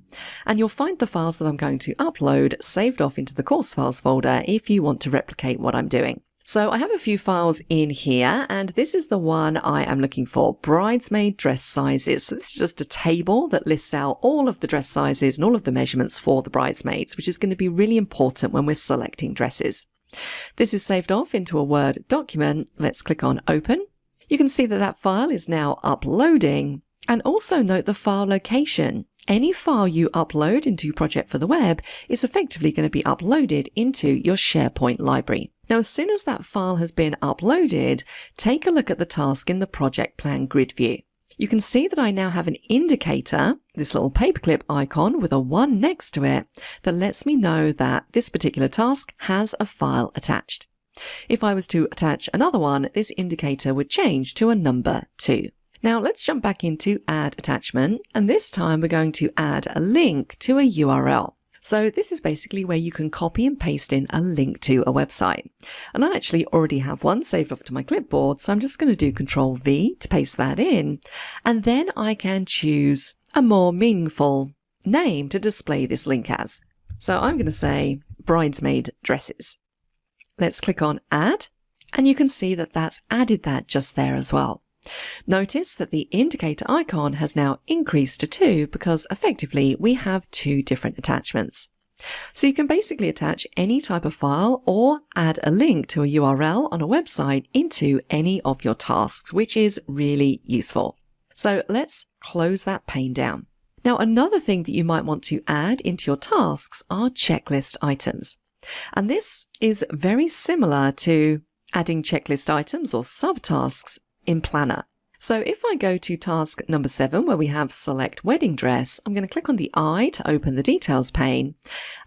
And you'll find the files that I'm going to upload saved off into the course files folder if you want to replicate what I'm doing. So I have a few files in here, and this is the one I am looking for, bridesmaid dress sizes. So this is just a table that lists out all of the dress sizes and all of the measurements for the bridesmaids, which is going to be really important when we're selecting dresses. This is saved off into a Word document. Let's click on Open. You can see that that file is now uploading, and also note the file location. Any file you upload into Project for the Web is effectively going to be uploaded into your SharePoint library. Now, as soon as that file has been uploaded, take a look at the task in the project plan grid view. You can see that I now have an indicator, this little paperclip icon with a 1 next to it, that lets me know that this particular task has a file attached. If I was to attach another one, this indicator would change to a number 2. Now let's jump back into Add Attachment, and this time we're going to add a link to a URL. So this is basically where you can copy and paste in a link to a website. And I actually already have one saved off to my clipboard, so I'm just going to do Control V to paste that in. And then I can choose a more meaningful name to display this link as. So I'm going to say bridesmaid dresses. Let's click on Add, and you can see that that's added that just there as well. Notice that the indicator icon has now increased to 2 because effectively we have 2 different attachments. So you can basically attach any type of file or add a link to a URL on a website into any of your tasks, which is really useful. So let's close that pane down. Now, another thing that you might want to add into your tasks are checklist items. And this is very similar to adding checklist items or subtasks in Planner. So if I go to task number 7, where we have select wedding dress, I'm going to click on the eye to open the details pane.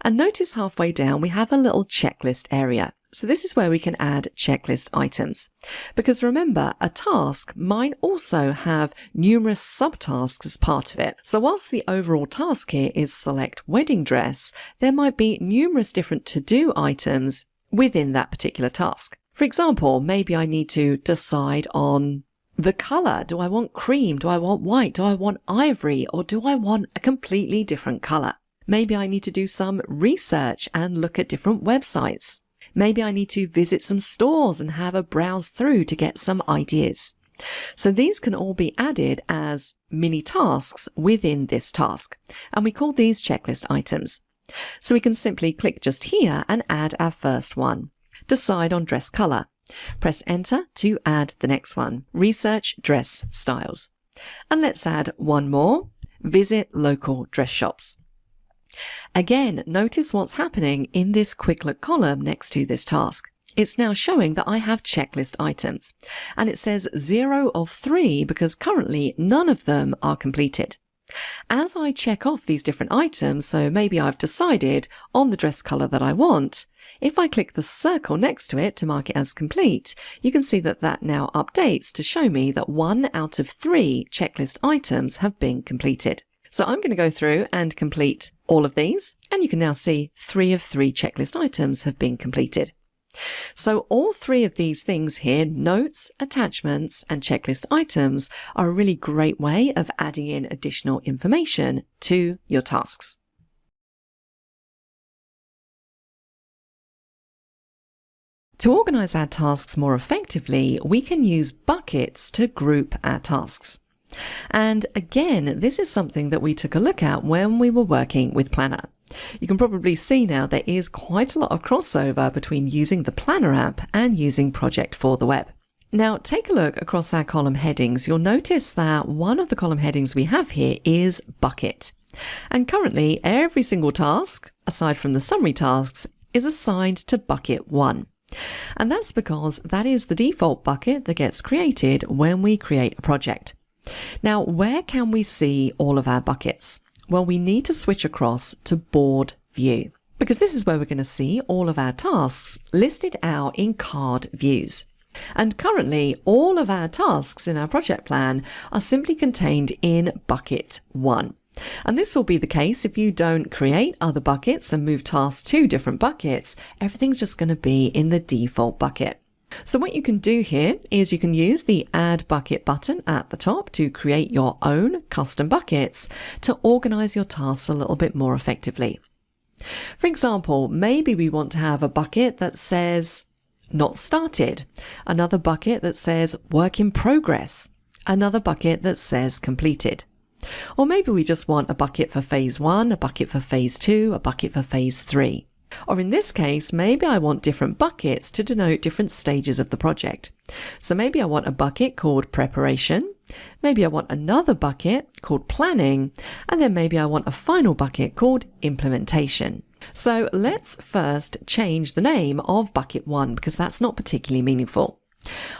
And notice halfway down, we have a little checklist area. So this is where we can add checklist items. Because remember, a task might also have numerous subtasks as part of it. So whilst the overall task here is select wedding dress, there might be numerous different to-do items within that particular task. For example, maybe I need to decide on the color. Do I want cream? Do I want white? Do I want ivory? Or do I want a completely different color? Maybe I need to do some research and look at different websites. Maybe I need to visit some stores and have a browse through to get some ideas. So these can all be added as mini tasks within this task. And we call these checklist items. So we can simply click just here and add our first one. Decide on dress color. Press enter to add the next one, research dress styles. And let's add one more, visit local dress shops. Again, notice what's happening in this quick look column next to this task. It's now showing that I have checklist items, and it says 0 of 3 because currently none of them are completed. As I check off these different items, so maybe I've decided on the dress color that I want, if I click the circle next to it to mark it as complete, you can see that that now updates to show me that 1 out of 3 checklist items have been completed. So I'm going to go through and complete all of these, and you can now see 3 of 3 checklist items have been completed. So all 3 of these things here, notes, attachments, and checklist items, are a really great way of adding in additional information to your tasks. To organize our tasks more effectively, we can use buckets to group our tasks. And again, this is something that we took a look at when we were working with Planner. You can probably see now there is quite a lot of crossover between using the Planner app and using Project for the Web. Now take a look across our column headings. You'll notice that one of the column headings we have here is bucket. And currently every single task, aside from the summary tasks, is assigned to bucket 1. And that's because that is the default bucket that gets created when we create a project. Now, where can we see all of our buckets? Well, we need to switch across to board view, because this is where we're going to see all of our tasks listed out in card views. And currently, all of our tasks in our project plan are simply contained in bucket 1. And this will be the case if you don't create other buckets and move tasks to different buckets. Everything's just going to be in the default bucket. So what you can do here is you can use the Add Bucket button at the top to create your own custom buckets to organize your tasks a little bit more effectively. For example, maybe we want to have a bucket that says Not Started, another bucket that says Work in Progress, another bucket that says Completed. Or maybe we just want a bucket for phase 1, a bucket for phase 2, a bucket for phase 3. Or in this case, maybe I want different buckets to denote different stages of the project. So maybe I want a bucket called Preparation, maybe I want another bucket called Planning, and then maybe I want a final bucket called Implementation. So let's first change the name of bucket 1 because that's not particularly meaningful.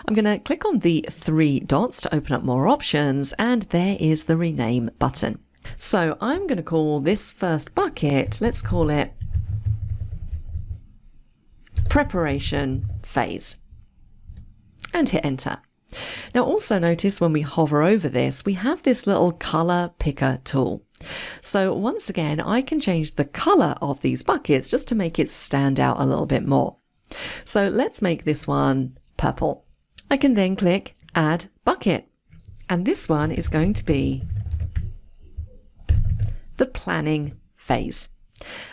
I'm going to click on the 3 dots to open up more options, and there is the Rename button. So I'm going to call this first bucket, let's call it Preparation Phase, and hit enter. Now also notice when we hover over this, we have this little color picker tool. So once again, I can change the color of these buckets just to make it stand out a little bit more. So let's make this one purple. I can then click Add Bucket. And this one is going to be the planning phase.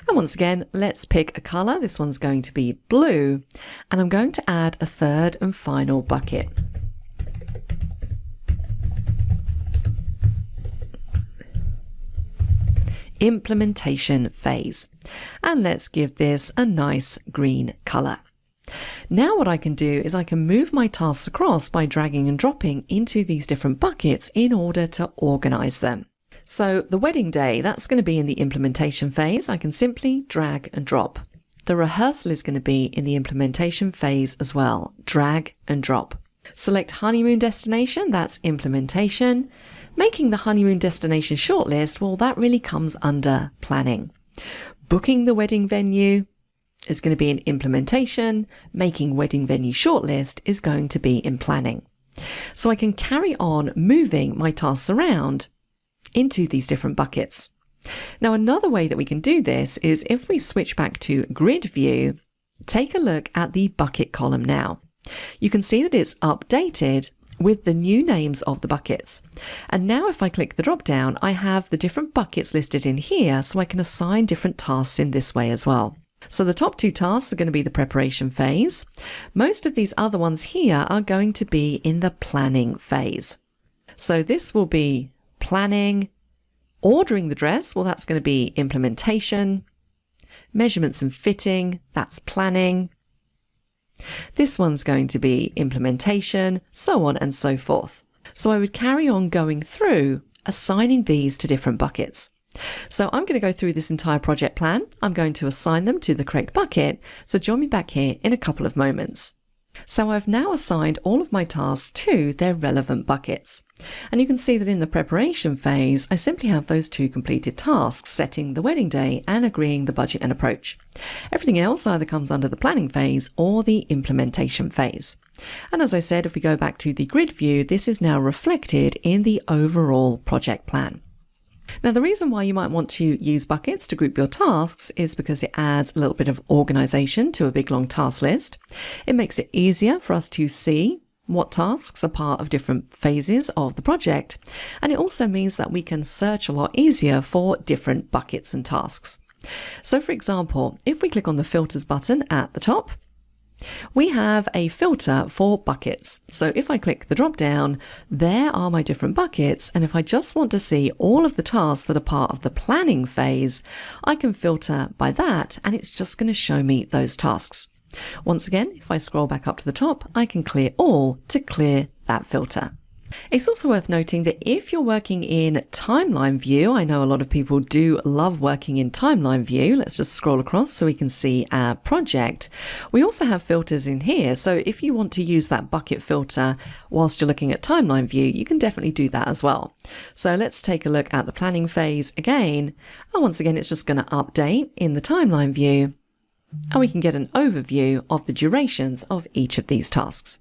And once again, let's pick a color. This one's going to be blue. And I'm going to add a third and final bucket. Implementation phase. And let's give this a nice green color. Now what I can do is I can move my tasks across by dragging and dropping into these different buckets in order to organize them. So the wedding day, that's going to be in the implementation phase. I can simply drag and drop. The rehearsal is going to be in the implementation phase as well. Drag and drop. Select honeymoon destination, that's implementation. Making the honeymoon destination shortlist, well, that really comes under planning. Booking the wedding venue is going to be in implementation. Making wedding venue shortlist is going to be in planning. So I can carry on moving my tasks around into these different buckets. Now, another way that we can do this is if we switch back to grid view, take a look at the bucket column now. You can see that it's updated with the new names of the buckets. And now if I click the drop down, I have the different buckets listed in here, so I can assign different tasks in this way as well. So the top two tasks are going to be the preparation phase. Most of these other ones here are going to be in the planning phase. So this will be planning. Ordering the dress, well, that's going to be implementation. Measurements and fitting, that's planning. This one's going to be implementation, so on and so forth. So I would carry on going through assigning these to different buckets. So I'm going to go through this entire project plan. I'm going to assign them to the correct bucket. So join me back here in a couple of moments. So I've now assigned all of my tasks to their relevant buckets. And you can see that in the preparation phase, I simply have those two completed tasks, setting the wedding day and agreeing the budget and approach. Everything else either comes under the planning phase or the implementation phase. And as I said, if we go back to the grid view, this is now reflected in the overall project plan. Now, the reason why you might want to use buckets to group your tasks is because it adds a little bit of organization to a big long task list. It makes it easier for us to see what tasks are part of different phases of the project. And it also means that we can search a lot easier for different buckets and tasks. So for example, if we click on the filters button at the top, we have a filter for buckets. So if I click the drop down, there are my different buckets. And if I just want to see all of the tasks that are part of the planning phase, I can filter by that, and it's just going to show me those tasks. Once again, if I scroll back up to the top, I can clear all to clear that filter. It's also worth noting that if you're working in timeline view, I know a lot of people do love working in timeline view. Let's just scroll across so we can see our project. We also have filters in here. So if you want to use that bucket filter whilst you're looking at timeline view, you can definitely do that as well. So let's take a look at the planning phase again. And once again, it's just going to update in the timeline view. And we can get an overview of the durations of each of these tasks.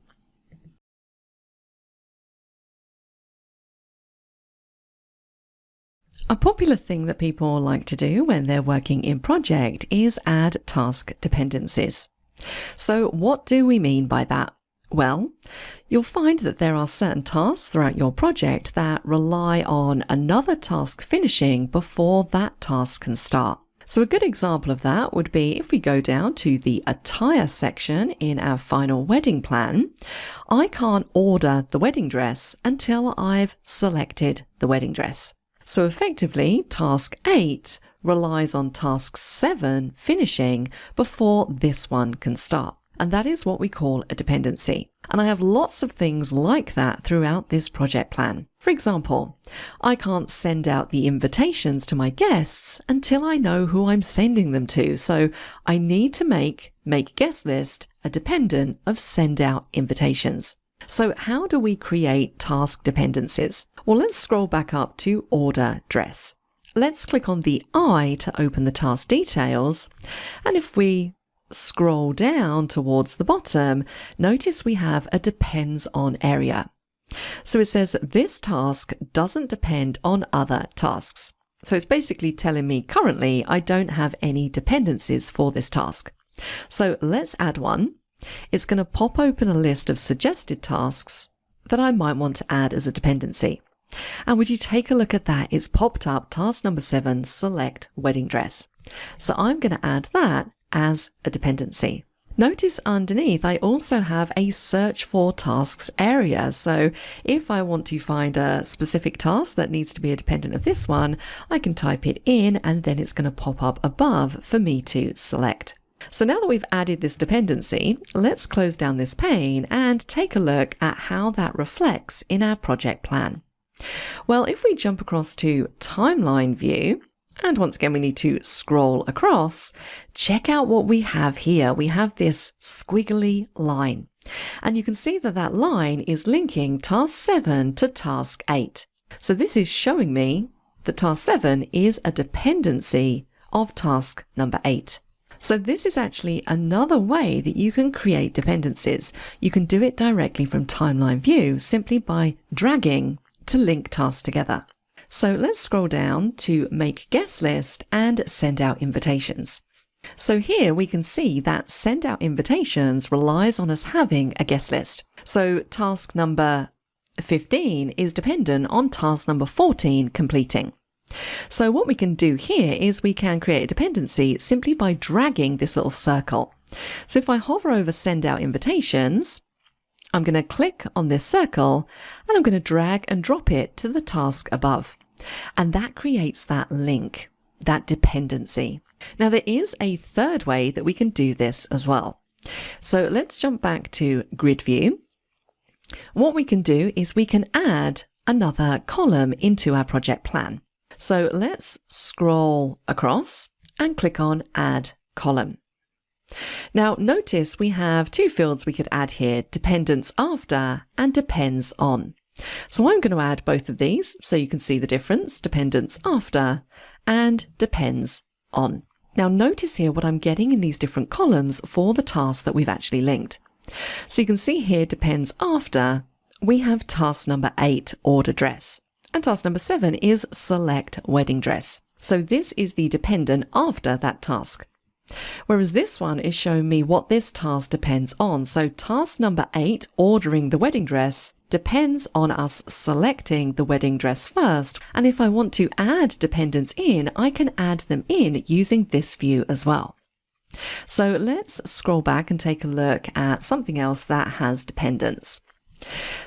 A popular thing that people like to do when they're working in project is add task dependencies. So what do we mean by that? Well, you'll find that there are certain tasks throughout your project that rely on another task finishing before that task can start. So a good example of that would be if we go down to the attire section in our final wedding plan, I can't order the wedding dress until I've selected the wedding dress. So effectively, task 8 relies on task 7 finishing before this one can start. And that is what we call a dependency. And I have lots of things like that throughout this project plan. For example, I can't send out the invitations to my guests until I know who I'm sending them to. So I need to make guest list a dependent of send out invitations. So how do we create task dependencies? Well, let's scroll back up to order dress. Let's click on the I to open the task details. And if we scroll down towards the bottom, notice we have a depends on area. So it says this task doesn't depend on other tasks. So it's basically telling me currently I don't have any dependencies for this task. So let's add one. It's going to pop open a list of suggested tasks that I might want to add as a dependency. And would you take a look at that? It's popped up task number 7, select wedding dress. So I'm going to add that as a dependency. Notice underneath I also have a search for tasks area. So if I want to find a specific task that needs to be a dependent of this one, I can type it in and then it's going to pop up above for me to select. So now that we've added this dependency, let's close down this pane and take a look at how that reflects in our project plan. Well, if we jump across to timeline view, and once again we need to scroll across, check out what we have here. We have this squiggly line. And you can see that that line is linking task 7 to task 8. So this is showing me that task 7 is a dependency of task number 8. So this is actually another way that you can create dependencies. You can do it directly from timeline view simply by dragging to link tasks together. So let's scroll down to make guest list and send out invitations. So here we can see that send out invitations relies on us having a guest list. So task number 15 is dependent on task number 14 completing. So what we can do here is we can create a dependency simply by dragging this little circle. So if I hover over send out invitations, I'm going to click on this circle and I'm going to drag and drop it to the task above. And that creates that link, that dependency. Now there is a third way that we can do this as well. So let's jump back to grid view. What we can do is we can add another column into our project plan. So let's scroll across and click on add column. Now notice we have two fields we could add here, dependents after and depends on. So I'm going to add both of these so you can see the difference, dependents after and depends on. Now notice here what I'm getting in these different columns for the tasks that we've actually linked. So you can see here depends after, we have task number 8, order dress. And task number 7 is select wedding dress. So this is the dependent after that task. Whereas this one is showing me what this task depends on. So task number 8, ordering the wedding dress, depends on us selecting the wedding dress first. And if I want to add dependents in, I can add them in using this view as well. So let's scroll back and take a look at something else that has dependents.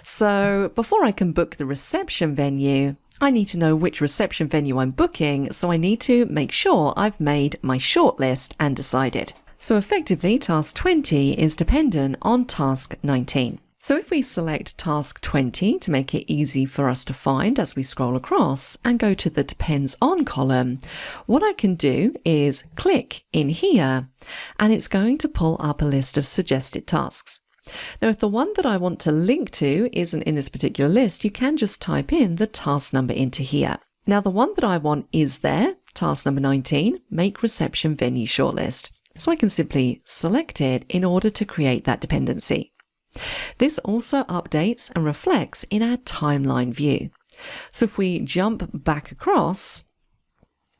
So before I can book the reception venue, I need to know which reception venue I'm booking, so I need to make sure I've made my shortlist and decided. So effectively, task 20 is dependent on task 19. So if we select task 20 to make it easy for us to find as we scroll across and go to the depends on column, what I can do is click in here and it's going to pull up a list of suggested tasks. Now, if the one that I want to link to isn't in this particular list, you can just type in the task number into here. Now, the one that I want is there, task number 19, make reception venue shortlist. So I can simply select it in order to create that dependency. This also updates and reflects in our timeline view. So if we jump back across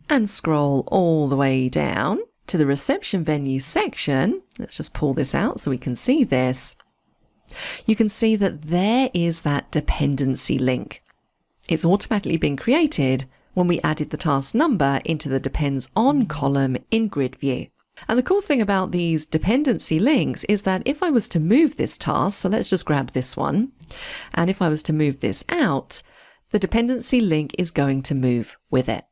and scroll all the way down to the reception venue section, let's just pull this out so we can see this. You can see that there is that dependency link. It's automatically been created when we added the task number into the depends on column in grid view. And the cool thing about these dependency links is that if I was to move this task, so let's just grab this one, and if I was to move this out, the dependency link is going to move with it.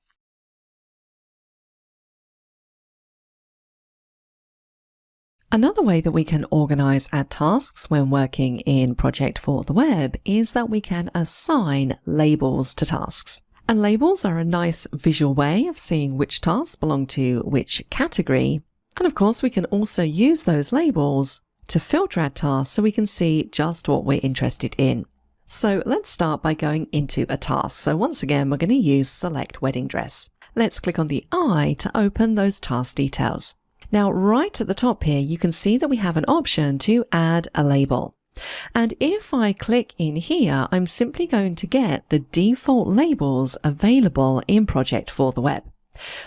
Another way that we can organize our tasks when working in Project for the Web is that we can assign labels to tasks. And labels are a nice visual way of seeing which tasks belong to which category. And of course, we can also use those labels to filter our tasks so we can see just what we're interested in. So let's start by going into a task. So once again, we're going to use select wedding dress. Let's click on the eye to open those task details. Now, right at the top here, you can see that we have an option to add a label. And if I click in here, I'm simply going to get the default labels available in Project for the Web.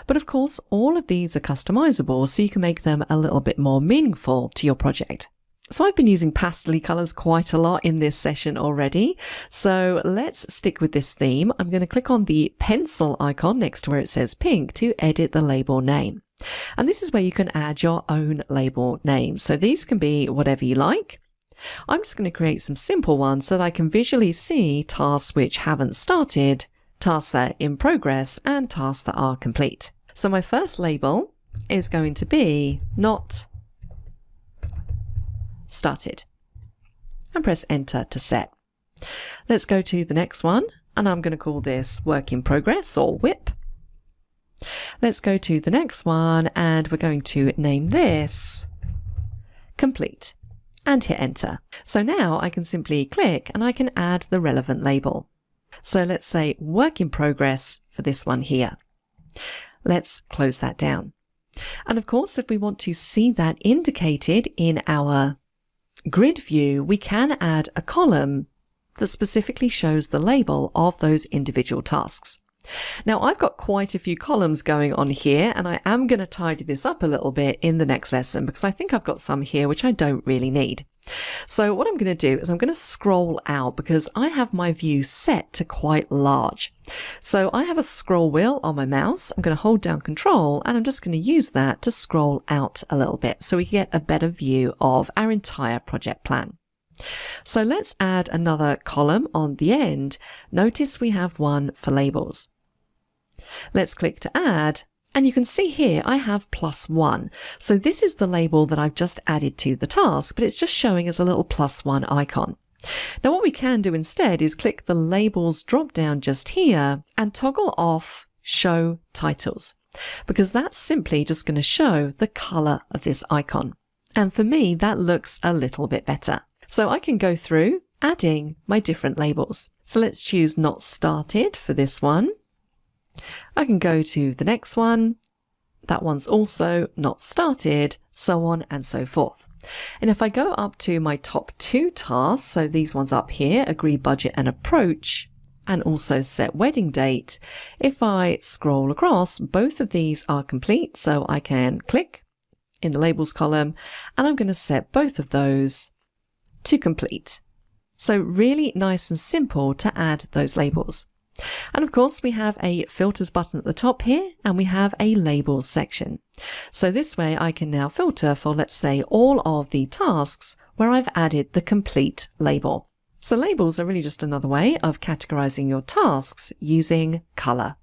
But of course, all of these are customizable, so you can make them a little bit more meaningful to your project. So I've been using pastel colors quite a lot in this session already. So let's stick with this theme. I'm going to click on the pencil icon next to where it says pink to edit the label name. And this is where you can add your own label name. So these can be whatever you like. I'm just going to create some simple ones so that I can visually see tasks which haven't started, tasks that are in progress, and tasks that are complete. So my first label is going to be not started, and press enter to set. Let's go to the next one, and I'm going to call this work in progress or WIP. Let's go to the next one, and we're going to name this complete and hit enter. So now I can simply click and I can add the relevant label. So let's say work in progress for this one here. Let's close that down. And of course, if we want to see that indicated in our grid view, we can add a column that specifically shows the label of those individual tasks. Now, I've got quite a few columns going on here, and I am going to tidy this up a little bit in the next lesson because I think I've got some here which I don't really need. So what I'm going to do is I'm going to scroll out because I have my view set to quite large. So I have a scroll wheel on my mouse. I'm going to hold down Control, and I'm just going to use that to scroll out a little bit so we can get a better view of our entire project plan. So let's add another column on the end. Notice we have one for labels. Let's click to add, and you can see here I have +1. So this is the label that I've just added to the task, but it's just showing as a little +1 icon. Now what we can do instead is click the labels drop down just here and toggle off show titles, because that's simply just going to show the color of this icon. And for me, that looks a little bit better. So I can go through adding my different labels. So let's choose not started for this one. I can go to the next one. That one's also not started, so on and so forth. And if I go up to my top 2 tasks, so these ones up here, agree budget and approach, and also set wedding date, if I scroll across, both of these are complete, so I can click in the labels column, and I'm going to set both of those to complete. So really nice and simple to add those labels. And of course we have a filters button at the top here, and we have a labels section. So this way I can now filter for, let's say, all of the tasks where I've added the complete label. So labels are really just another way of categorizing your tasks using color.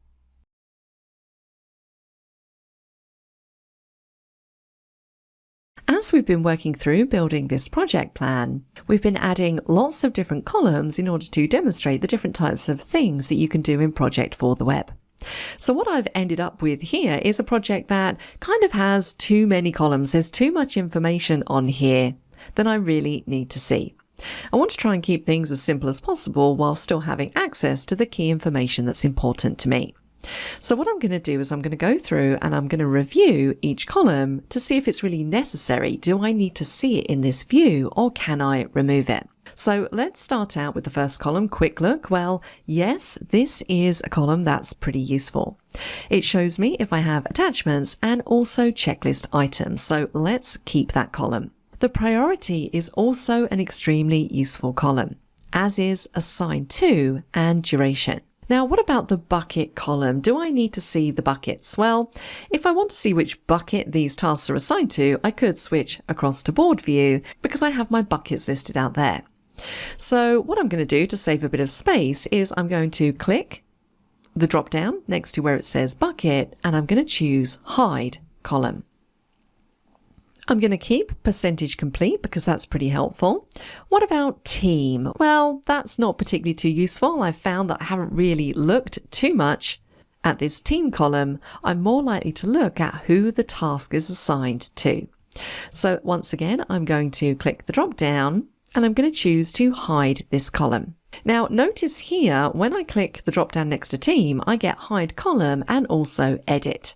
As we've been working through building this project plan, we've been adding lots of different columns in order to demonstrate the different types of things that you can do in Project for the Web. So what I've ended up with here is a project that kind of has too many columns. There's too much information on here than I really need to see. I want to try and keep things as simple as possible while still having access to the key information that's important to me. So what I'm going to do is I'm going to go through and I'm going to review each column to see if it's really necessary. Do I need to see it in this view, or can I remove it? So let's start out with the first column, quick look. Well, yes, this is a column that's pretty useful. It shows me if I have attachments and also checklist items. So let's keep that column. The priority is also an extremely useful column, as is assigned to and duration. Now, what about the bucket column? Do I need to see the buckets? Well, if I want to see which bucket these tasks are assigned to, I could switch across to board view because I have my buckets listed out there. So what I'm going to do to save a bit of space is I'm going to click the drop down next to where it says bucket, and I'm going to choose hide column. I'm going to keep percentage complete because that's pretty helpful. What about team? Well, that's not particularly too useful. I've found that I haven't really looked too much at this team column. I'm more likely to look at who the task is assigned to. So once again, I'm going to click the drop down and I'm going to choose to hide this column. Now notice here, when I click the drop down next to team, I get hide column and also edit.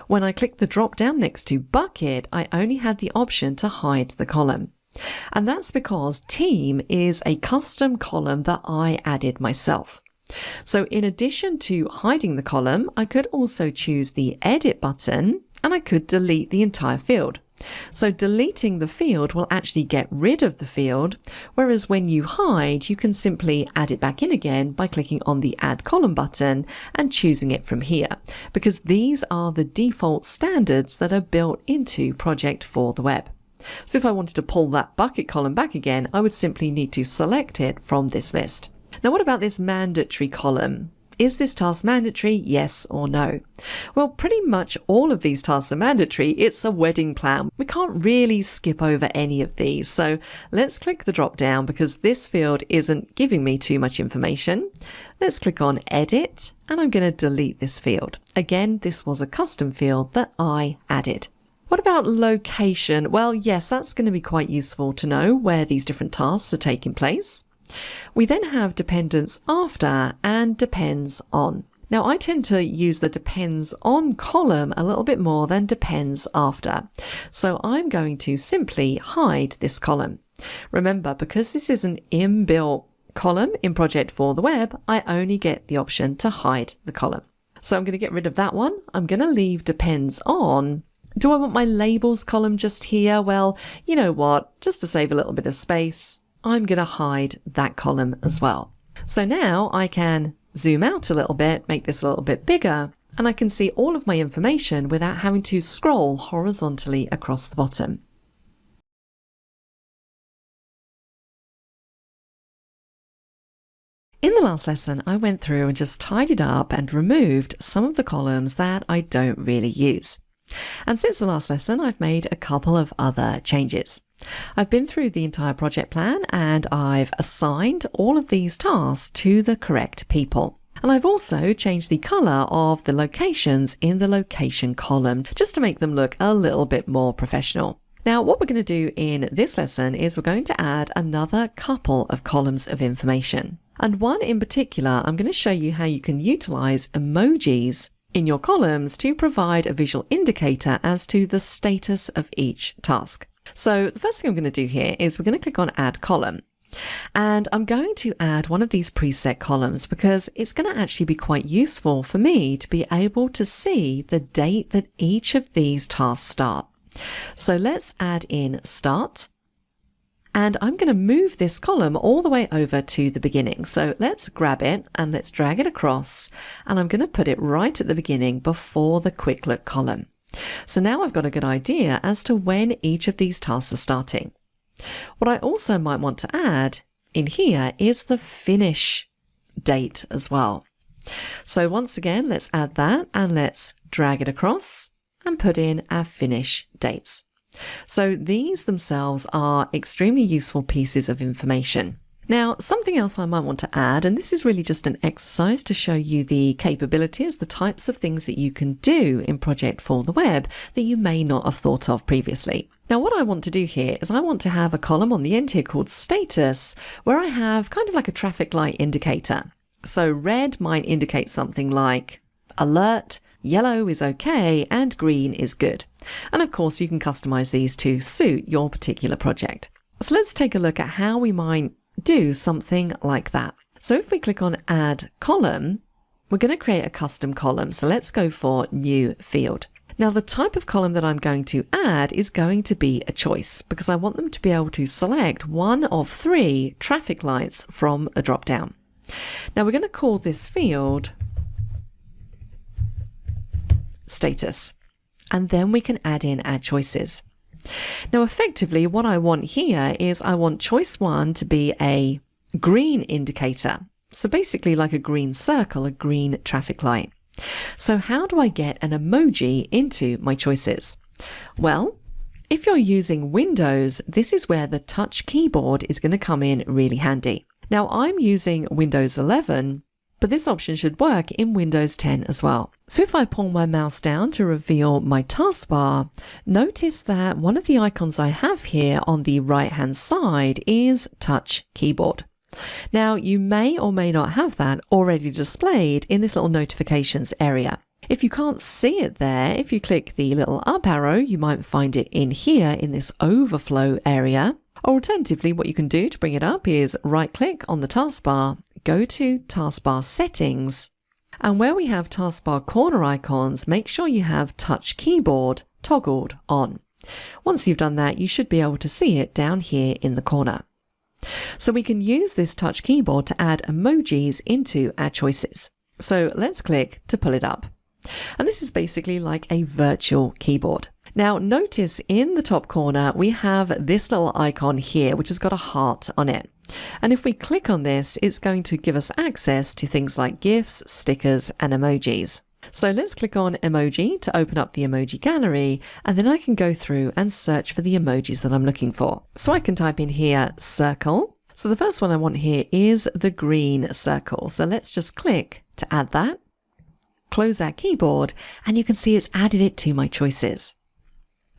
When I click the drop down next to bucket, I only had the option to hide the column. And that's because team is a custom column that I added myself. So in addition to hiding the column, I could also choose the edit button and I could delete the entire field. So deleting the field will actually get rid of the field, whereas when you hide, you can simply add it back in again by clicking on the Add Column button and choosing it from here, because these are the default standards that are built into Project for the Web. So if I wanted to pull that bucket column back again, I would simply need to select it from this list. Now, what about this mandatory column? Is this task mandatory? Yes or no? Well, pretty much all of these tasks are mandatory. It's a wedding plan. We can't really skip over any of these. So let's click the drop down because this field isn't giving me too much information. Let's click on Edit and I'm going to delete this field. Again, this was a custom field that I added. What about location? Well, yes, that's going to be quite useful to know where these different tasks are taking place. We then have dependents after and depends on. Now, I tend to use the depends on column a little bit more than depends after. So I'm going to simply hide this column. Remember, because this is an inbuilt column in Project for the Web, I only get the option to hide the column. So I'm going to get rid of that one. I'm going to leave depends on. Do I want my labels column just here? Well, you know what? Just to save a little bit of space, I'm going to hide that column as well. So now I can zoom out a little bit, make this a little bit bigger, and I can see all of my information without having to scroll horizontally across the bottom. In the last lesson, I went through and just tidied up and removed some of the columns that I don't really use. And since the last lesson, I've made a couple of other changes. I've been through the entire project plan and I've assigned all of these tasks to the correct people. And I've also changed the color of the locations in the location column just to make them look a little bit more professional. Now, what we're going to do in this lesson is we're going to add another couple of columns of information. And one in particular, I'm going to show you how you can utilize emojis in your columns to provide a visual indicator as to the status of each task. So the first thing I'm going to do here is we're going to click on Add Column. And I'm going to add one of these preset columns because it's going to actually be quite useful for me to be able to see the date that each of these tasks start. So let's add in Start. And I'm going to move this column all the way over to the beginning. So let's grab it and let's drag it across. And I'm going to put it right at the beginning before the Quick Look column. So now I've got a good idea as to when each of these tasks are starting. What I also might want to add in here is the finish date as well. So once again, let's add that and let's drag it across and put in our finish dates. So these themselves are extremely useful pieces of information. Now, something else I might want to add, and this is really just an exercise to show you the capabilities, the types of things that you can do in Project for the Web that you may not have thought of previously. Now, what I want to do here is I want to have a column on the end here called Status, where I have kind of like a traffic light indicator. So red might indicate something like alert, yellow is okay, and green is good. And of course, you can customize these to suit your particular project. So let's take a look at how we might do something like that. So if we click on Add Column, we're going to create a custom column. So let's go for New Field. Now, the type of column that I'm going to add is going to be a choice because I want them to be able to select one of 3 traffic lights from a drop-down. Now, we're going to call this field Status, and then we can add in our choices. Now, effectively, what I want here is I want choice 1 to be a green indicator. So basically like a green circle, a green traffic light. So how do I get an emoji into my choices? Well, if you're using Windows, this is where the touch keyboard is going to come in really handy. Now, I'm using Windows 11, but this option should work in Windows 10 as well. So if I pull my mouse down to reveal my taskbar, notice that one of the icons I have here on the right-hand side is Touch Keyboard. Now, you may or may not have that already displayed in this little notifications area. If you can't see it there, if you click the little up arrow, you might find it in here in this overflow area. Alternatively, what you can do to bring it up is right-click on the taskbar, go to Taskbar Settings, and where we have taskbar corner icons, make sure you have Touch Keyboard toggled on. Once you've done that, you should be able to see it down here in the corner. So we can use this touch keyboard to add emojis into our choices. So let's click to pull it up. And this is basically like a virtual keyboard. Now notice in the top corner, we have this little icon here, which has got a heart on it. And if we click on this, it's going to give us access to things like GIFs, stickers, and emojis. So let's click on emoji to open up the emoji gallery, and then I can go through and search for the emojis that I'm looking for. So I can type in here circle. So the first one I want here is the green circle. So let's just click to add that, close our keyboard, and you can see it's added it to my choices.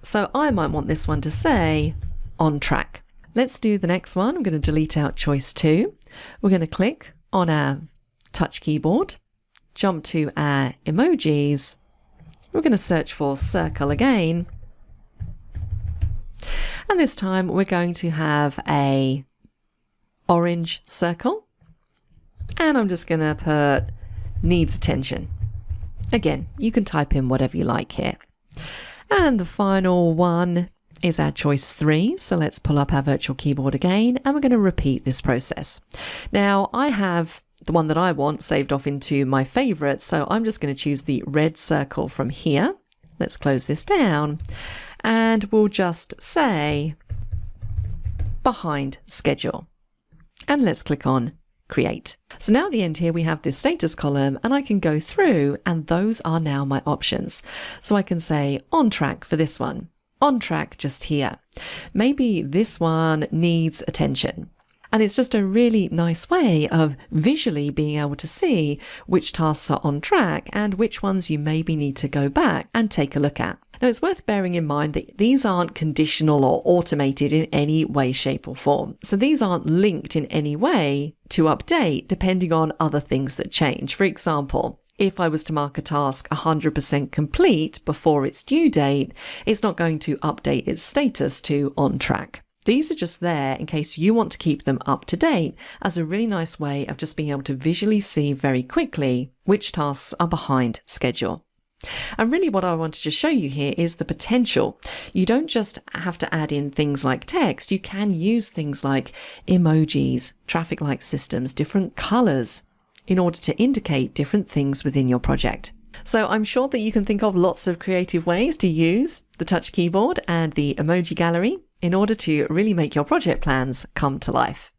So I might want this one to say on track. Let's do the next one. I'm going to delete out choice 2. We're going to click on our touch keyboard, jump to our emojis. We're going to search for circle again. And this time we're going to have a orange circle. And I'm just going to put needs attention. Again, you can type in whatever you like here. And the final one is our choice 3. So let's pull up our virtual keyboard again, and we're going to repeat this process. Now I have the one that I want saved off into my favorites, so I'm just going to choose the red circle from here. Let's close this down, and we'll just say behind schedule. And let's click on create. So now at the end here we have this status column, and I can go through, and those are now my options. So I can say on track for this one, on track just here. Maybe this one needs attention. And it's just a really nice way of visually being able to see which tasks are on track and which ones you maybe need to go back and take a look at. Now, it's worth bearing in mind that these aren't conditional or automated in any way, shape, or form. So these aren't linked in any way to update depending on other things that change. For example, if I was to mark a task 100% complete before its due date, it's not going to update its status to on track. These are just there in case you want to keep them up to date as a really nice way of just being able to visually see very quickly which tasks are behind schedule. And really what I wanted to show you here is the potential. You don't just have to add in things like text, you can use things like emojis, traffic light systems, different colors in order to indicate different things within your project. So I'm sure that you can think of lots of creative ways to use the touch keyboard and the emoji gallery in order to really make your project plans come to life.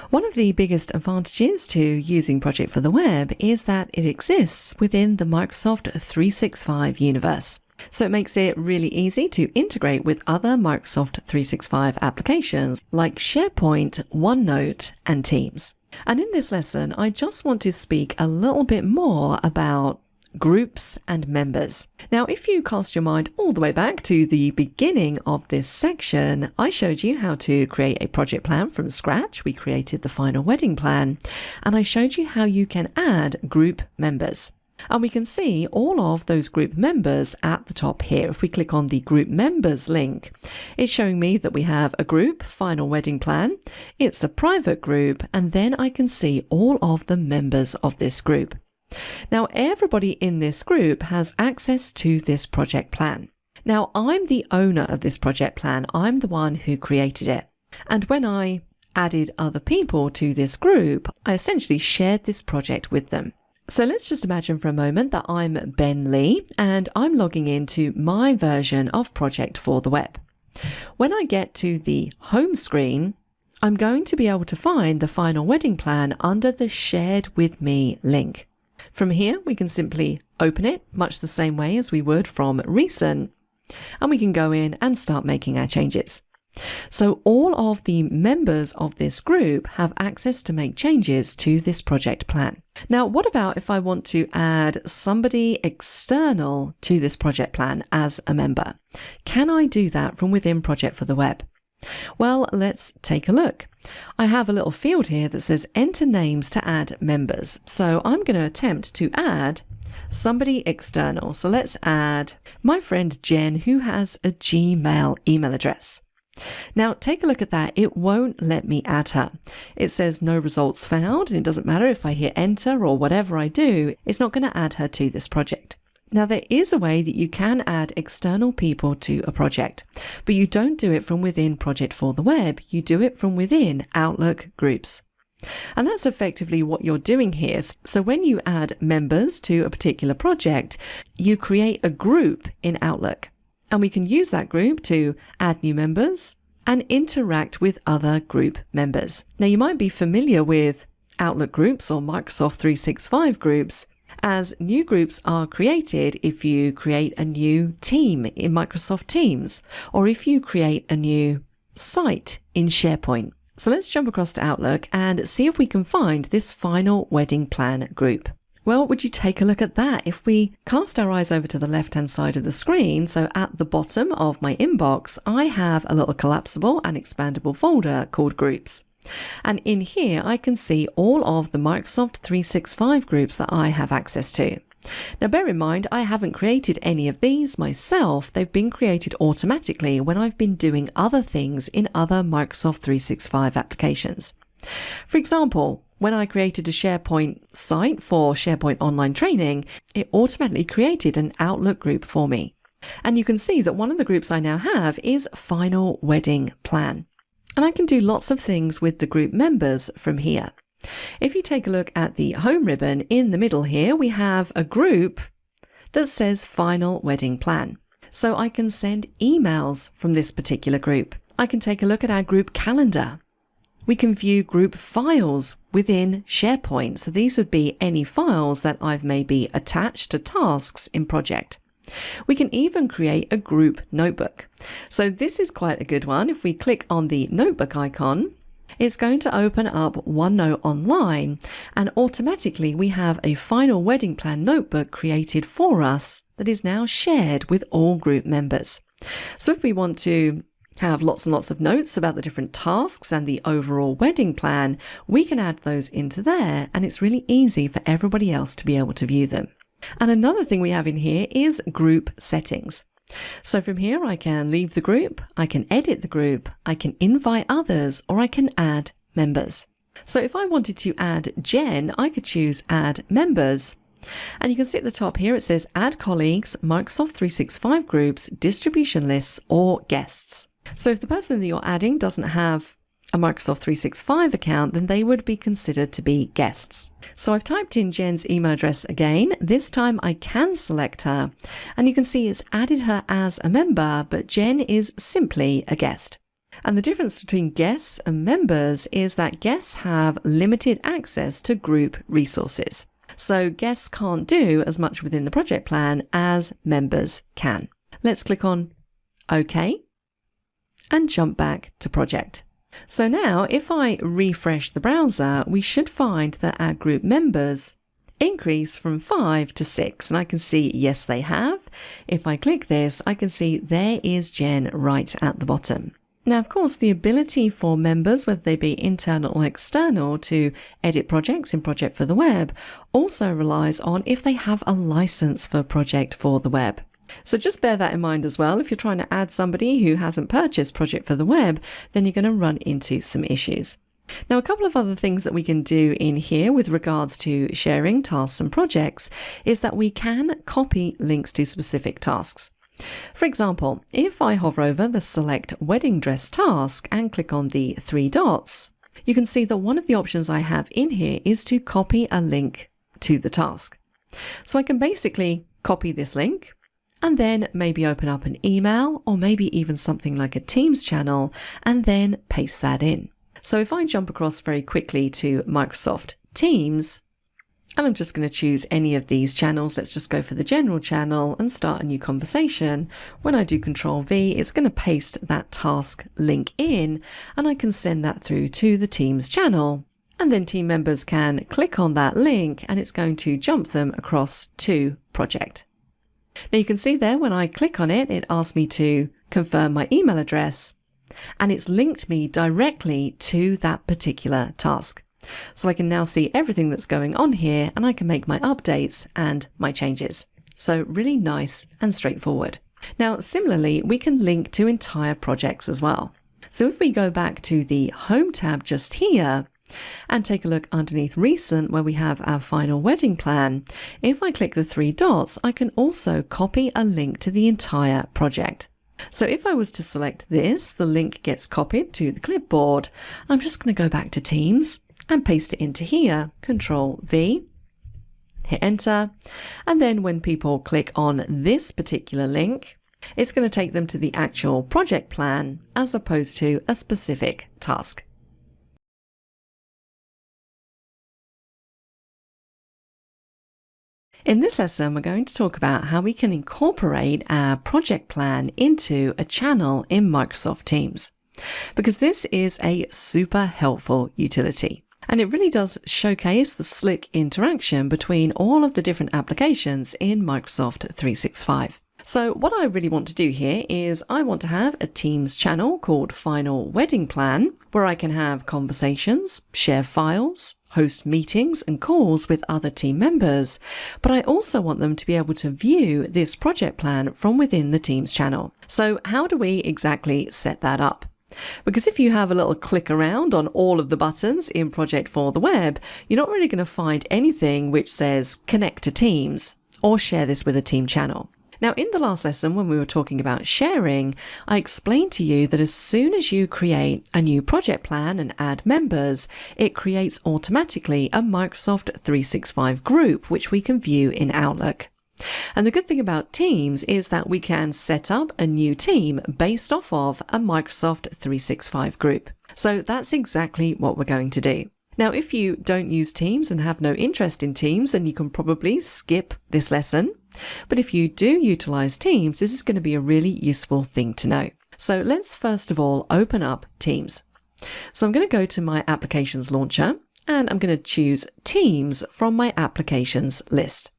One of the biggest advantages to using Project for the Web is that it exists within the Microsoft 365 universe. So it makes it really easy to integrate with other Microsoft 365 applications like SharePoint, OneNote, and Teams. And in this lesson, I just want to speak a little bit more about groups and members. Now, if you cast your mind all the way back to the beginning of this section, I showed you how to create a project plan from scratch. We created the final wedding plan, and I showed you how you can add group members. And we can see all of those group members at the top here. If we click on the group members link, it's showing me that we have a group, final wedding plan. It's a private group, and then I can see all of the members of this group. Now, everybody in this group has access to this project plan. Now, I'm the owner of this project plan. I'm the one who created it. And when I added other people to this group, I essentially shared this project with them. So let's just imagine for a moment that I'm Ben Lee and I'm logging into my version of Project for the Web. When I get to the home screen, I'm going to be able to find the final wedding plan under the Shared With Me link. From here, we can simply open it much the same way as we would from Recent, and we can go in and start making our changes. So all of the members of this group have access to make changes to this project plan. Now, what about if I want to add somebody external to this project plan as a member? Can I do that from within Project for the Web? Well, let's take a look. I have a little field here that says enter names to add members. So I'm going to attempt to add somebody external. So let's add my friend Jen, who has a Gmail email address. Now take a look at that. It won't let me add her. It says no results found, and it doesn't matter if I hit enter or whatever I do, it's not going to add her to this project. Now there is a way that you can add external people to a project, but you don't do it from within Project for the Web, you do it from within Outlook groups. And that's effectively what you're doing here. So when you add members to a particular project, you create a group in Outlook. And we can use that group to add new members and interact with other group members. Now you might be familiar with Outlook groups or Microsoft 365 groups, as new groups are created if you create a new team in Microsoft Teams, or if you create a new site in SharePoint. So let's jump across to Outlook and see if we can find this final wedding plan group. Well, would you take a look at that? If we cast our eyes over to the left-hand side of the screen, so at the bottom of my inbox, I have a little collapsible and expandable folder called Groups. And in here, I can see all of the Microsoft 365 groups that I have access to. Now, bear in mind, I haven't created any of these myself. They've been created automatically when I've been doing other things in other Microsoft 365 applications. For example, when I created a SharePoint site for SharePoint online training, it automatically created an Outlook group for me. And you can see that one of the groups I now have is Final Wedding Plan. And I can do lots of things with the group members from here. If you take a look at the home ribbon in the middle here, we have a group that says Final Wedding Plan. So I can send emails from this particular group. I can take a look at our group calendar. We can view group files within SharePoint. So these would be any files that I've maybe attached to tasks in project. We can even create a group notebook. So this is quite a good one. If we click on the notebook icon, it's going to open up OneNote Online, and automatically we have a Final Wedding Plan notebook created for us that is now shared with all group members. So if we want to have lots and lots of notes about the different tasks and the overall wedding plan, we can add those into there, and it's really easy for everybody else to be able to view them. And another thing we have in here is group settings. So from here, I can leave the group, I can edit the group, I can invite others, or I can add members. So if I wanted to add Jen, I could choose add members. And you can see at the top here, it says add colleagues, Microsoft 365 groups, distribution lists, or guests. So if the person that you're adding doesn't have a Microsoft 365 account, then they would be considered to be guests. So I've typed in Jen's email address again. This time I can select her, and you can see it's added her as a member, but Jen is simply a guest. And the difference between guests and members is that guests have limited access to group resources. So guests can't do as much within the project plan as members can. Let's click on OK and jump back to project. So now if I refresh the browser, we should find that our group members increase from 5 to 6. And I can see, yes, they have. If I click this, I can see there is Jen right at the bottom. Now, of course, the ability for members, whether they be internal or external, to edit projects in Project for the Web also relies on if they have a license for Project for the Web. So just bear that in mind as well. If you're trying to add somebody who hasn't purchased Project for the Web, then you're going to run into some issues. Now, a couple of other things that we can do in here with regards to sharing tasks and projects is that we can copy links to specific tasks. For example, if I hover over the Select Wedding Dress task and click on the 3 dots, you can see that one of the options I have in here is to copy a link to the task. So I can basically copy this link and then maybe open up an email or maybe even something like a Teams channel and then paste that in. So if I jump across very quickly to Microsoft Teams, and I'm just going to choose any of these channels. Let's just go for the general channel and start a new conversation. When I do Control V, it's going to paste that task link in, and I can send that through to the Teams channel. And then team members can click on that link and it's going to jump them across to project. Now you can see there when I click on it, it asks me to confirm my email address and it's linked me directly to that particular task. So I can now see everything that's going on here, and I can make my updates and my changes. So really nice and straightforward. Now, similarly, we can link to entire projects as well. So if we go back to the Home tab just here and take a look underneath Recent where we have our final wedding plan, if I click the three dots, I can also copy a link to the entire project. So if I was to select this, the link gets copied to the clipboard. I'm just going to go back to Teams and paste it into here, Control V, hit enter. And then when people click on this particular link, it's going to take them to the actual project plan as opposed to a specific task. In this lesson, we're going to talk about how we can incorporate our project plan into a channel in Microsoft Teams, because this is a super helpful utility. And it really does showcase the slick interaction between all of the different applications in Microsoft 365. So what I really want to do here is I want to have a Teams channel called Final Wedding Plan, where I can have conversations, share files, host meetings and calls with other team members, but I also want them to be able to view this project plan from within the Teams channel. So how do we exactly set that up? Because if you have a little click around on all of the buttons in Project for the Web, you're not really going to find anything which says connect to Teams or share this with a team channel. Now, in the last lesson, when we were talking about sharing, I explained to you that as soon as you create a new project plan and add members, it creates automatically a Microsoft 365 group, which we can view in Outlook. And the good thing about Teams is that we can set up a new team based off of a Microsoft 365 group. So that's exactly what we're going to do. Now, if you don't use Teams and have no interest in Teams, then you can probably skip this lesson. But if you do utilize Teams, this is going to be a really useful thing to know. So let's first of all open up Teams. So I'm going to go to my applications launcher and I'm going to choose Teams from my applications list.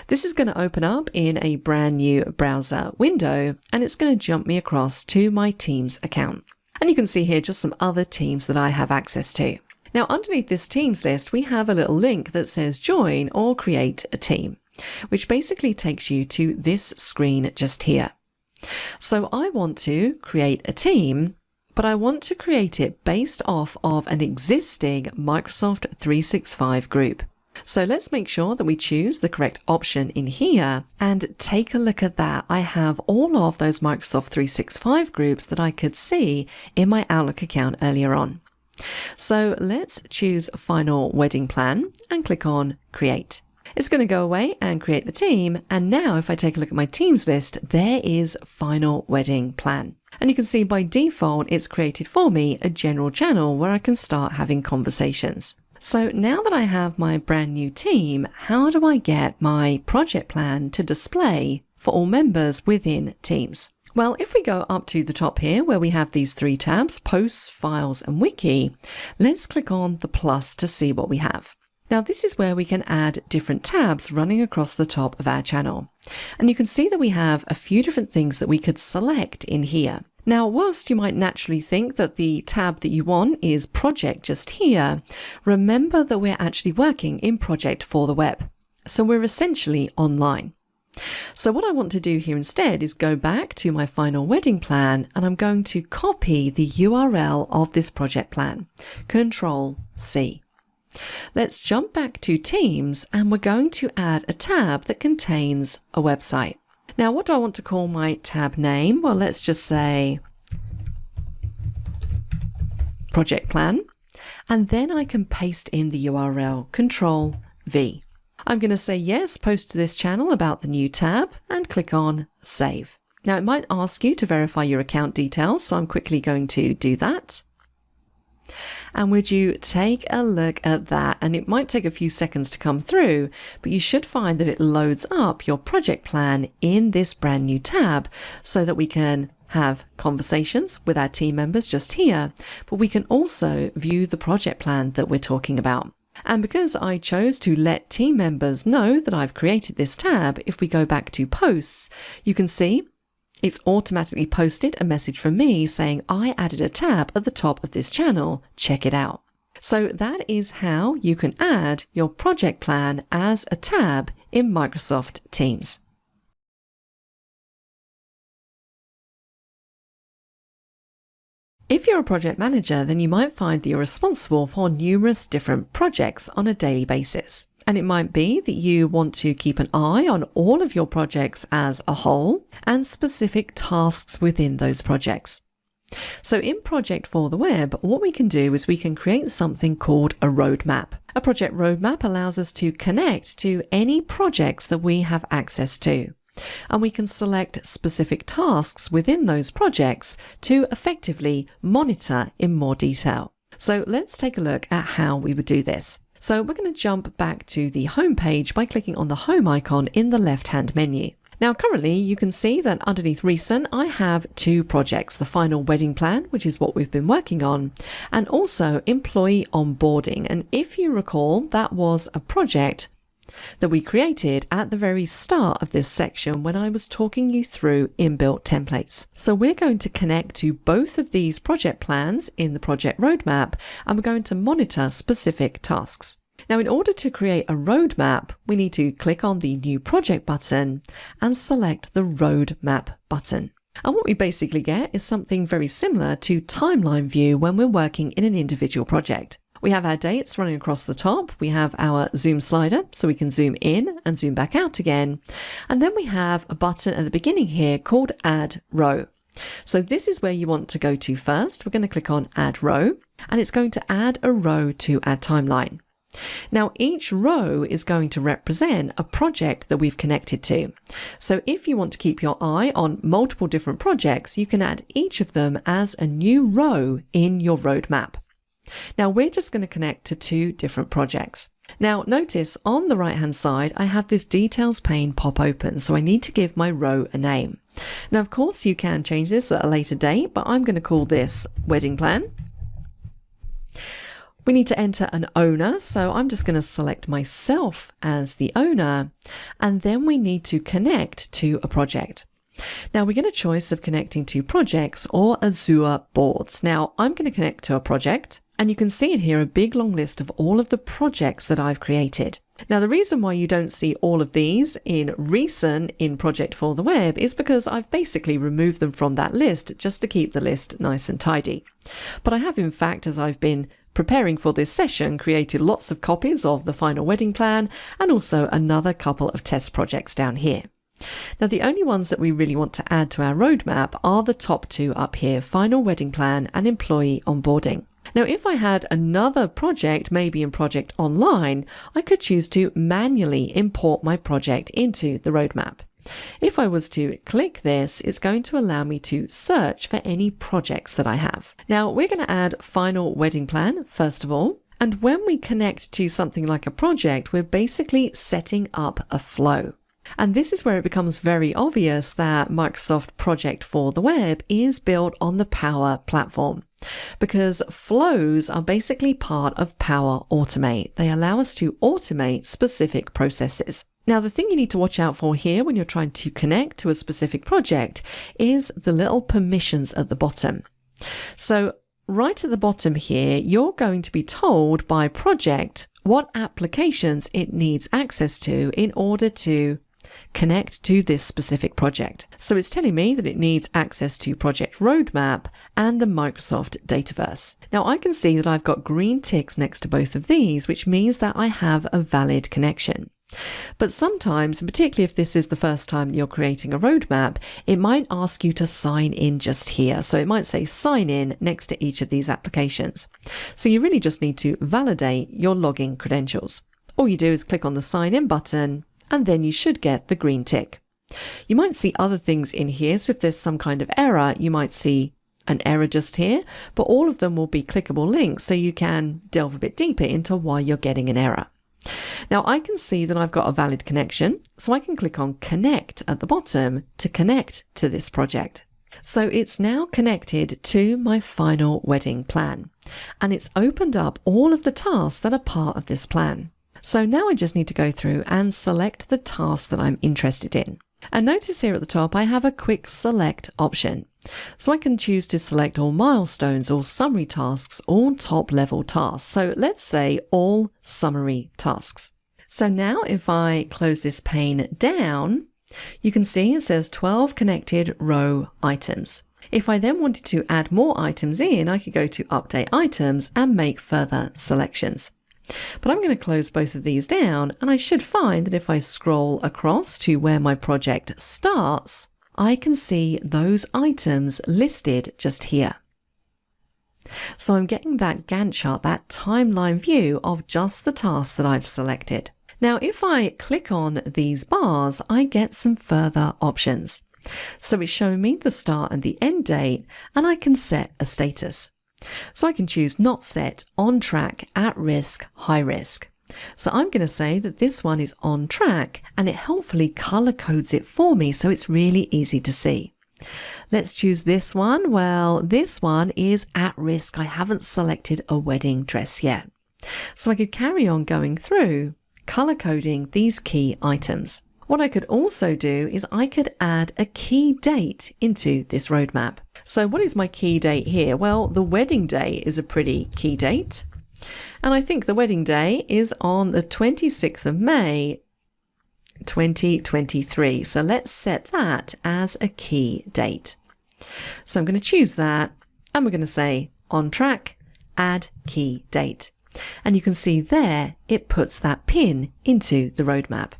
This is going to open up in a brand new browser window and it's going to jump me across to my Teams account. And you can see here just some other teams that I have access to. Now, underneath this Teams list, we have a little link that says join or create a team, which basically takes you to this screen just here. So I want to create a team, but I want to create it based off of an existing Microsoft 365 group. So let's make sure that we choose the correct option in here and take a look at that. I have all of those Microsoft 365 groups that I could see in my Outlook account earlier on. So let's choose Final Wedding Plan and click on Create. It's going to go away and create the team. And now if I take a look at my Teams list, there is Final Wedding Plan. And you can see by default, it's created for me a general channel where I can start having conversations. So now that I have my brand new team, how do I get my project plan to display for all members within Teams? Well, if we go up to the top here where we have these three tabs, Posts, Files and Wiki, let's click on the plus to see what we have. Now this is where we can add different tabs running across the top of our channel. And you can see that we have a few different things that we could select in here. Now, whilst you might naturally think that the tab that you want is Project just here, remember that we're actually working in Project for the Web. So we're essentially online. So what I want to do here instead is go back to my Final Wedding Plan and I'm going to copy the URL of this project plan. Control C. Let's jump back to Teams and we're going to add a tab that contains a website. Now, what do I want to call my tab name? Well, let's just say Project Plan, and then I can paste in the URL, Control V. I'm going to say yes, post to this channel about the new tab and click on Save. Now, it might ask you to verify your account details, so I'm quickly going to do that. And would you take a look at that? And it might take a few seconds to come through, but you should find that it loads up your project plan in this brand new tab so that we can have conversations with our team members just here, but we can also view the project plan that we're talking about. And because I chose to let team members know that I've created this tab, if we go back to Posts, you can see it's automatically posted a message from me saying I added a tab at the top of this channel. Check it out. So that is how you can add your project plan as a tab in Microsoft Teams. If you're a project manager, then you might find that you're responsible for numerous different projects on a daily basis. And it might be that you want to keep an eye on all of your projects as a whole and specific tasks within those projects. So in Project for the Web, what we can do is we can create something called a roadmap. A project roadmap allows us to connect to any projects that we have access to. And we can select specific tasks within those projects to effectively monitor in more detail. So let's take a look at how we would do this. So we're going to jump back to the home page by clicking on the home icon in the left-hand menu. Now currently you can see that underneath recent I have two projects, the final wedding plan, which is what we've been working on, and also employee onboarding. And if you recall, that was a project that we created at the very start of this section when I was talking you through inbuilt templates. So we're going to connect to both of these project plans in the project roadmap, and we're going to monitor specific tasks. Now, in order to create a roadmap, we need to click on the New Project button and select the Roadmap button. And what we basically get is something very similar to Timeline View when we're working in an individual project. We have our dates running across the top. We have our zoom slider, so we can zoom in and zoom back out again. And then we have a button at the beginning here called Add Row. So this is where you want to go to first. We're going to click on Add Row, and it's going to add a row to our timeline. Now, each row is going to represent a project that we've connected to. So if you want to keep your eye on multiple different projects, you can add each of them as a new row in your roadmap. Now we're just going to connect to two different projects. Now notice on the right hand side I have this details pane pop open, so I need to give my row a name. Now of course you can change this at a later date, but I'm going to call this wedding plan. We need to enter an owner, so I'm just going to select myself as the owner, and then we need to connect to a project. Now we get a choice of connecting to projects or Azure boards. Now I'm going to connect to a project, and you can see in here a big long list of all of the projects that I've created. Now the reason why you don't see all of these in recent in Project for the Web is because I've basically removed them from that list just to keep the list nice and tidy. But I have in fact, as I've been preparing for this session, created lots of copies of the final wedding plan and also another couple of test projects down here. Now the only ones that we really want to add to our roadmap are the top two up here, final wedding plan and employee onboarding. Now if I had another project, maybe in Project Online, I could choose to manually import my project into the roadmap. If I was to click this, it's going to allow me to search for any projects that I have. Now we're going to add final wedding plan first of all. And when we connect to something like a project, we're basically setting up a flow. And this is where it becomes very obvious that Microsoft Project for the Web is built on the Power Platform, because flows are basically part of Power Automate. They allow us to automate specific processes. Now, the thing you need to watch out for here when you're trying to connect to a specific project is the little permissions at the bottom. So right at the bottom here, you're going to be told by project what applications it needs access to in order to connect to this specific project. So it's telling me that it needs access to Project Roadmap and the Microsoft Dataverse. Now I can see that I've got green ticks next to both of these, which means that I have a valid connection. But sometimes, particularly if this is the first time you're creating a roadmap, it might ask you to sign in just here. So it might say sign in next to each of these applications. So you really just need to validate your login credentials. All you do is click on the sign in button, and then you should get the green tick. You might see other things in here. So if there's some kind of error, you might see an error just here, but all of them will be clickable links so you can delve a bit deeper into why you're getting an error. Now I can see that I've got a valid connection, so I can click on connect at the bottom to connect to this project. So it's now connected to my final wedding plan, and it's opened up all of the tasks that are part of this plan. So now I just need to go through and select the task that I'm interested in. And notice here at the top, I have a quick select option. So I can choose to select all milestones or summary tasks or top level tasks. So let's say all summary tasks. So now if I close this pane down, you can see it says 12 connected row items. If I then wanted to add more items in, I could go to update items and make further selections. But I'm going to close both of these down, and I should find that if I scroll across to where my project starts, I can see those items listed just here. So I'm getting that Gantt chart, that timeline view of just the tasks that I've selected. Now, if I click on these bars, I get some further options. So it's showing me the start and the end date, and I can set a status. So I can choose not set, on track, at risk, high risk. So I'm going to say that this one is on track, and it helpfully color codes it for me so it's really easy to see. Let's choose this one. Well, this one is at risk. I haven't selected a wedding dress yet. So I could carry on going through, color coding these key items. What I could also do is I could add a key date into this roadmap. So what is my key date here? Well, the wedding day is a pretty key date. And I think the wedding day is on the 26th of May, 2023. So let's set that as a key date. So I'm going to choose that, and we're going to say on track, add key date. And you can see there, it puts that pin into the roadmap.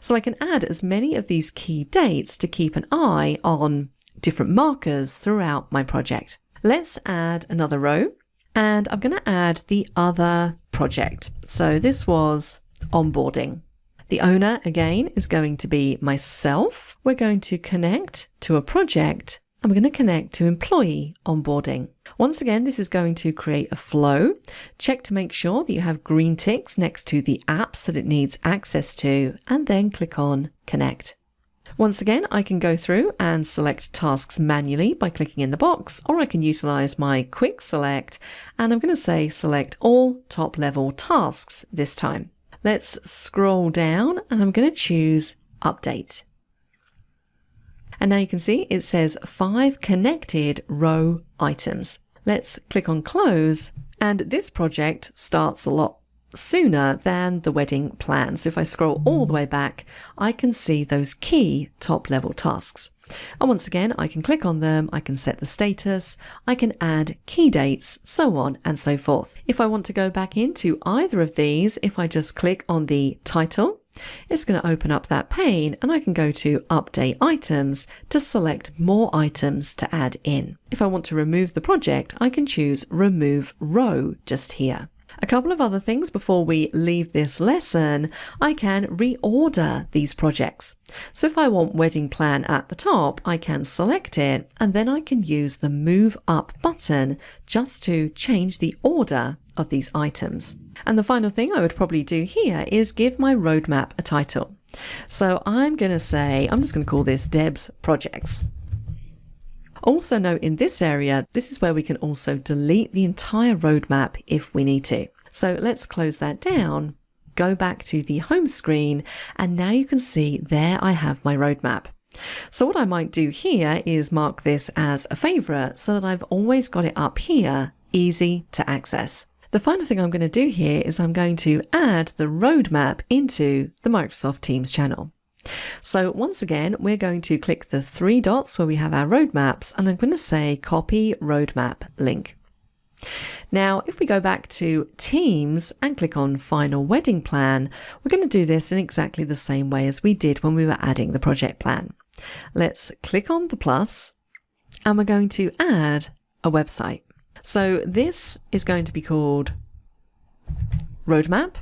So I can add as many of these key dates to keep an eye on different markers throughout my project. Let's add another row, and I'm going to add the other project. So this was onboarding. The owner, again, is going to be myself. We're going to connect to a project, and we're going to connect to employee onboarding. Once again, this is going to create a flow. Check to make sure that you have green ticks next to the apps that it needs access to, and then click on connect. Once again, I can go through and select tasks manually by clicking in the box, or I can utilize my quick select, and I'm going to say select all top level tasks this time. Let's scroll down, and I'm going to choose update. And now you can see it says 5 connected row items. Let's click on close, and this project starts a lot sooner than the wedding plan. So if I scroll all the way back, I can see those key top level tasks. And once again, I can click on them, I can set the status, I can add key dates, so on and so forth. If I want to go back into either of these, if I just click on the title, it's going to open up that pane, and I can go to update items to select more items to add in. If I want to remove the project, I can choose remove row just here. A couple of other things before we leave this lesson, I can reorder these projects. So if I want wedding plan at the top, I can select it, and then I can use the move up button just to change the order of these items. And the final thing I would probably do here is give my roadmap a title. So I'm going to say, I'm just going to call this Deb's Projects. Also note in this area, this is where we can also delete the entire roadmap if we need to. So let's close that down, go back to the home screen, and now you can see there I have my roadmap. So what I might do here is mark this as a favorite so that I've always got it up here, easy to access. The final thing I'm going to do here is I'm going to add the roadmap into the Microsoft Teams channel. So once again, we're going to click the 3 dots where we have our roadmaps, and I'm going to say copy roadmap link. Now, if we go back to Teams and click on Final Wedding Plan, we're going to do this in exactly the same way as we did when we were adding the project plan. Let's click on the plus, and we're going to add a website. So this is going to be called Roadmap,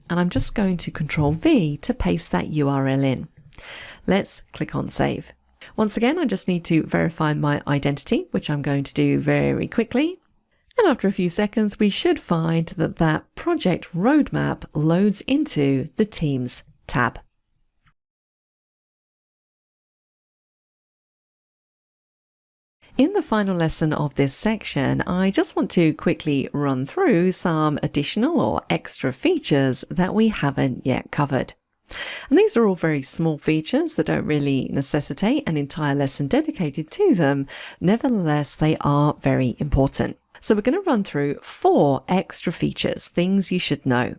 and I'm just going to Control V to paste that URL in. Let's click on Save. Once again, I just need to verify my identity, which I'm going to do very quickly. And after a few seconds, we should find that that project roadmap loads into the Teams tab. In the final lesson of this section, I just want to quickly run through some additional or extra features that we haven't yet covered. And these are all very small features that don't really necessitate an entire lesson dedicated to them. Nevertheless, they are very important. So we're going to run through 4 extra features, things you should know.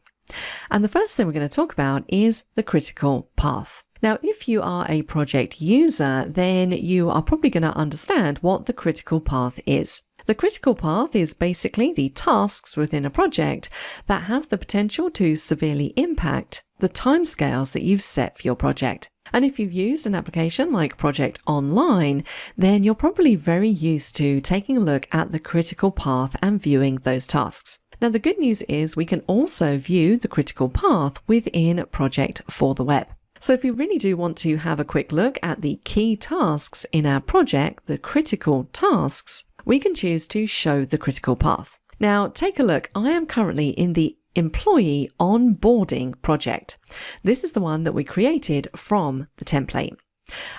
And the first thing we're going to talk about is the critical path. Now, if you are a project user, then you are probably going to understand what the critical path is. The critical path is basically the tasks within a project that have the potential to severely impact the timescales that you've set for your project. And if you've used an application like Project Online, then you're probably very used to taking a look at the critical path and viewing those tasks. Now, the good news is we can also view the critical path within Project for the Web. So if we really do want to have a quick look at the key tasks in our project, the critical tasks, we can choose to show the critical path. Now, take a look. I am currently in the Employee Onboarding project. This is the one that we created from the template.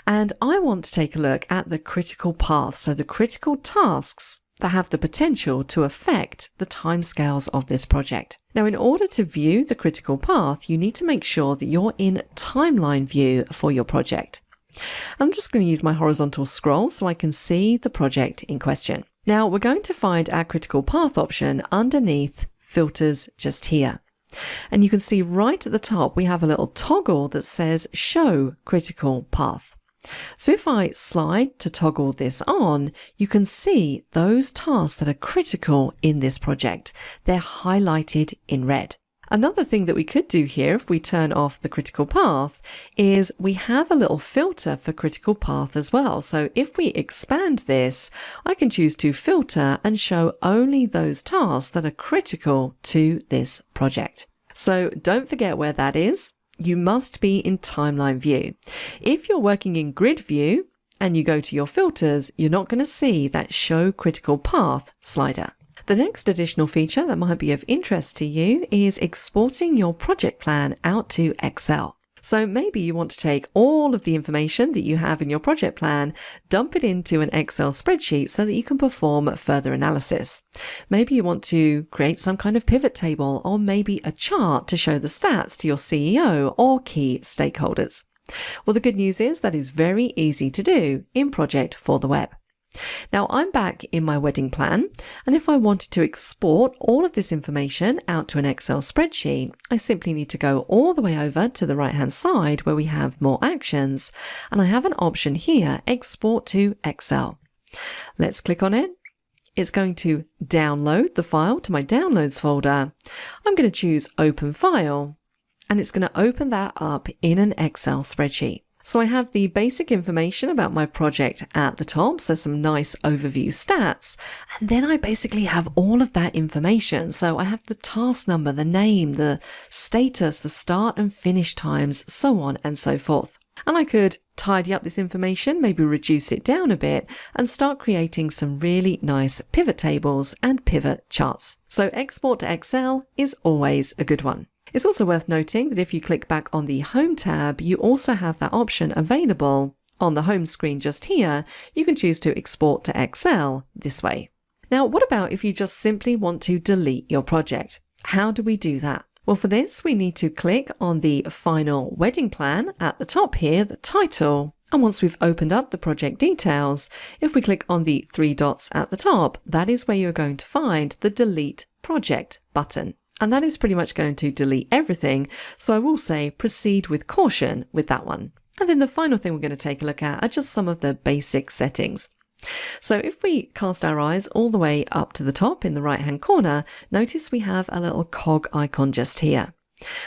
And I want to take a look at the critical path, so the critical tasks that have the potential to affect the timescales of this project. Now, in order to view the critical path, you need to make sure that you're in timeline view for your project. I'm just going to use my horizontal scroll so I can see the project in question. Now, we're going to find our critical path option underneath filters just here. And you can see right at the top, we have a little toggle that says show critical path. So if I slide to toggle this on, you can see those tasks that are critical in this project. They're highlighted in red. Another thing that we could do here, if we turn off the critical path, is we have a little filter for critical path as well. So if we expand this, I can choose to filter and show only those tasks that are critical to this project. So don't forget where that is. You must be in timeline view. If you're working in grid view and you go to your filters, you're not going to see that show critical path slider. The next additional feature that might be of interest to you is exporting your project plan out to Excel. So maybe you want to take all of the information that you have in your project plan, dump it into an Excel spreadsheet so that you can perform further analysis. Maybe you want to create some kind of pivot table or maybe a chart to show the stats to your CEO or key stakeholders. Well, the good news is that is very easy to do in Project for the Web. Now I'm back in my wedding plan, and if I wanted to export all of this information out to an Excel spreadsheet, I simply need to go all the way over to the right hand side where we have more actions, and I have an option here, export to Excel. Let's click on it. It's going to download the file to my downloads folder. I'm going to choose open file, and it's going to open that up in an Excel spreadsheet. So I have the basic information about my project at the top, so some nice overview stats, and then I basically have all of that information. So I have the task number, the name, the status, the start and finish times, so on and so forth. And I could tidy up this information, maybe reduce it down a bit, and start creating some really nice pivot tables and pivot charts. So export to Excel is always a good one. It's also worth noting that if you click back on the Home tab, you also have that option available on the home screen just here. You can choose to export to Excel this way. Now, what about if you just simply want to delete your project? How do we do that? Well, for this, we need to click on the final wedding plan at the top here, the title. And once we've opened up the project details, if we click on the 3 dots at the top, that is where you're going to find the Delete Project button. And that is pretty much going to delete everything. So I will say proceed with caution with that one. And then the final thing we're going to take a look at are just some of the basic settings. So if we cast our eyes all the way up to the top in the right hand corner, notice we have a little cog icon just here.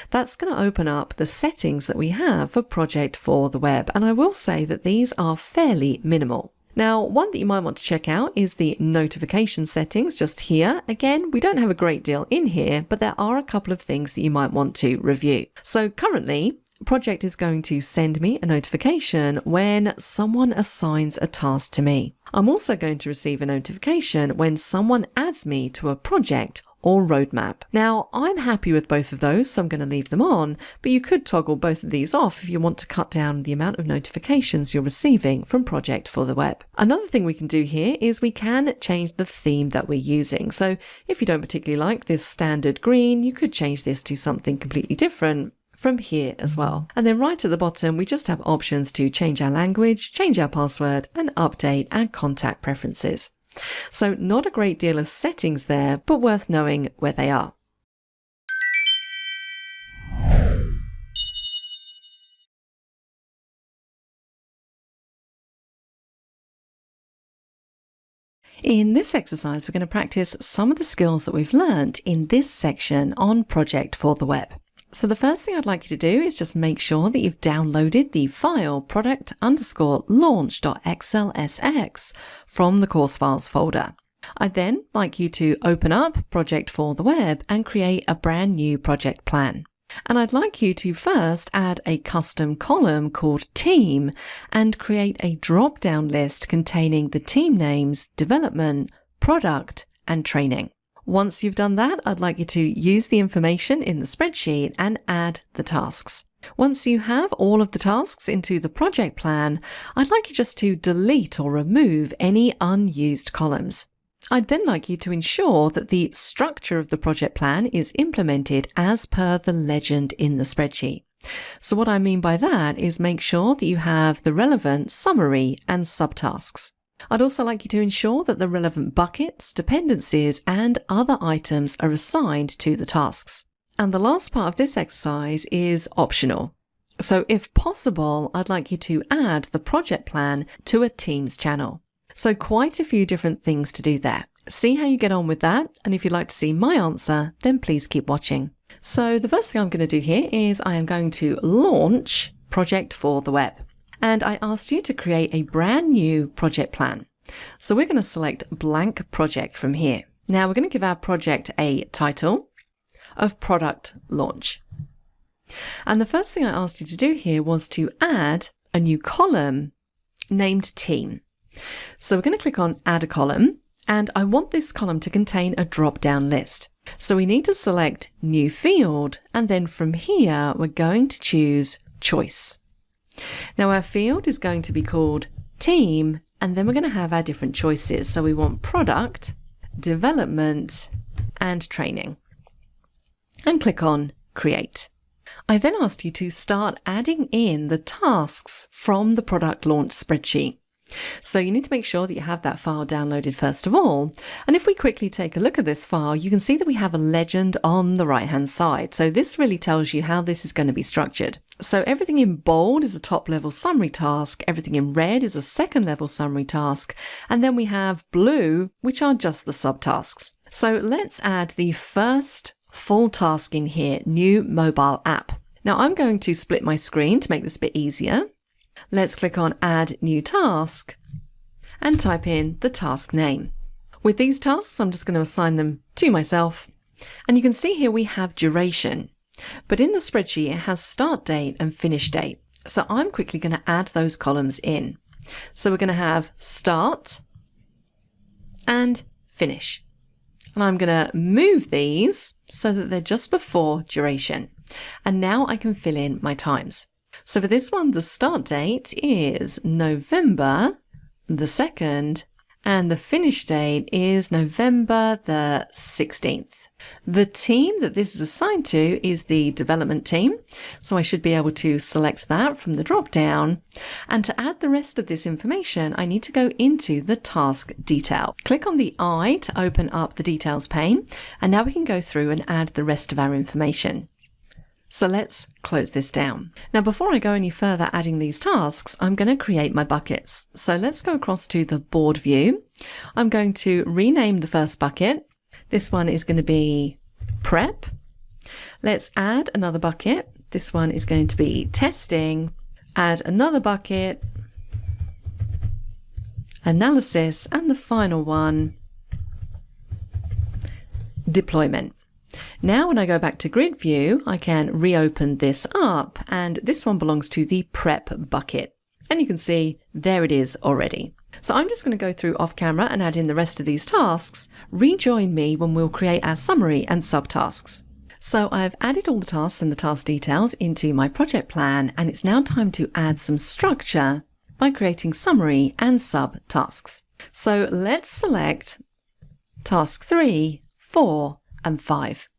That's going to open up the settings that we have for Project for the Web. And I will say that these are fairly minimal. Now, one that you might want to check out is the notification settings just here. Again, we don't have a great deal in here, but there are a couple of things that you might want to review. So currently, Project is going to send me a notification when someone assigns a task to me. I'm also going to receive a notification when someone adds me to a project or roadmap. Now, I'm happy with both of those, so I'm going to leave them on, but you could toggle both of these off if you want to cut down the amount of notifications you're receiving from Project for the Web. Another thing we can do here is we can change the theme that we're using. So if you don't particularly like this standard green, you could change this to something completely different. from here as well. And then right at the bottom, we just have options to change our language, change our password, and update our contact preferences. So not a great deal of settings there, but worth knowing where they are. In this exercise, we're going to practice some of the skills that we've learned in this section on Project for the Web. So the first thing I'd like you to do is just make sure that you've downloaded the file product_launch.xlsx from the course files folder. I'd then like you to open up Project for the Web and create a brand new project plan. And I'd like you to first add a custom column called Team and create a drop-down list containing the team names, development, product, and training. Once you've done that, I'd like you to use the information in the spreadsheet and add the tasks. Once you have all of the tasks into the project plan, I'd like you just to delete or remove any unused columns. I'd then like you to ensure that the structure of the project plan is implemented as per the legend in the spreadsheet. So what I mean by that is make sure that you have the relevant summary and subtasks. I'd also like you to ensure that the relevant buckets, dependencies, and other items are assigned to the tasks. And the last part of this exercise is optional. So if possible, I'd like you to add the project plan to a Teams channel. So quite a few different things to do there. See how you get on with that. And if you'd like to see my answer, then please keep watching. So the first thing I'm going to do here is I am going to launch Project for the Web. And I asked you to create a brand new project plan. So we're going to select blank project from here. Now we're going to give our project a title of product launch. And the first thing I asked you to do here was to add a new column named team. So we're going to click on add a column, and I want this column to contain a drop-down list. So we need to select new field, and then from here we're going to choose choice. Now our field is going to be called team, and then we're going to have our different choices. So we want product, development, and training. And click on create. I then asked you to start adding in the tasks from the product launch spreadsheet. So you need to make sure that you have that file downloaded first of all. And if we quickly take a look at this file, you can see that we have a legend on the right hand side. So this really tells you how this is going to be structured. So everything in bold is a top level summary task, everything in red is a second level summary task, and then we have blue, which are just the subtasks. So let's add the first full task in here, new mobile app. Now I'm going to split my screen to make this a bit easier. Let's click on Add New Task and type in the task name. With these tasks, I'm just going to assign them to myself. And you can see here we have duration, but in the spreadsheet it has start date and finish date. So I'm quickly going to add those columns in. So we're going to have start and finish. And I'm going to move these so that they're just before duration. And now I can fill in my times. So for this one, the start date is November the 2nd, and the finish date is November the 16th. The team that this is assigned to is the development team, so I should be able to select that from the drop-down. And to add the rest of this information, I need to go into the task detail. Click on the eye to open up the details pane, and now we can go through and add the rest of our information. So let's close this down. Now, before I go any further adding these tasks, I'm going to create my buckets. So let's go across to the board view. I'm going to rename the first bucket. This one is going to be prep. Let's add another bucket. This one is going to be testing. Add another bucket, analysis, and the final one, deployment. Now when I go back to grid view, I can reopen this up, and this one belongs to the prep bucket. And you can see there it is already. So I'm just going to go through off camera and add in the rest of these tasks. Rejoin me when we'll create our summary and subtasks. So I've added all the tasks and the task details into my project plan, and it's now time to add some structure by creating summary and subtasks. So let's select task 3, 4, and 5.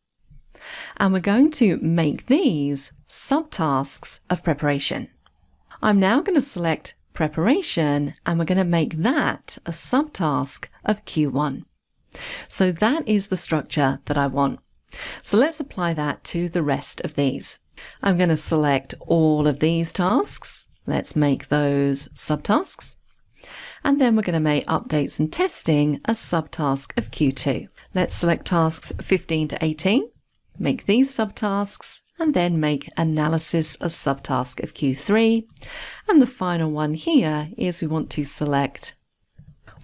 And we're going to make these subtasks of preparation. I'm now going to select preparation and we're going to make that a subtask of Q1. So that is the structure that I want. So let's apply that to the rest of these. I'm going to select all of these tasks. Let's make those subtasks. And then we're going to make updates and testing a subtask of Q2. Let's select tasks 15 to 18, make these subtasks, and then make analysis a subtask of Q3. And the final one here is we want to select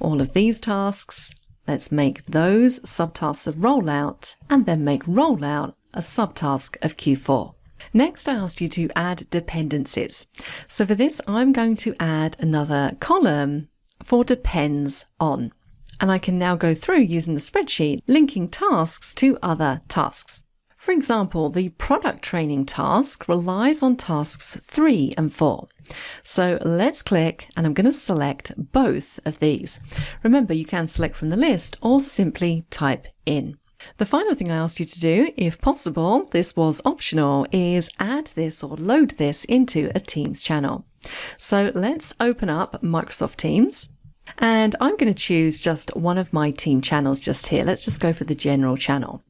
all of these tasks. Let's make those subtasks of rollout and then make rollout a subtask of Q4. Next, I asked you to add dependencies. So for this, I'm going to add another column for depends on. And I can now go through using the spreadsheet, linking tasks to other tasks. For example, the product training task relies on tasks 3 and 4. So let's click and I'm going to select both of these. Remember, you can select from the list or simply type in. The final thing I asked you to do, if possible, this was optional, is add this or load this into a Teams channel. So let's open up Microsoft Teams. And I'm going to choose just one of my team channels just here. Let's just go for the general channel.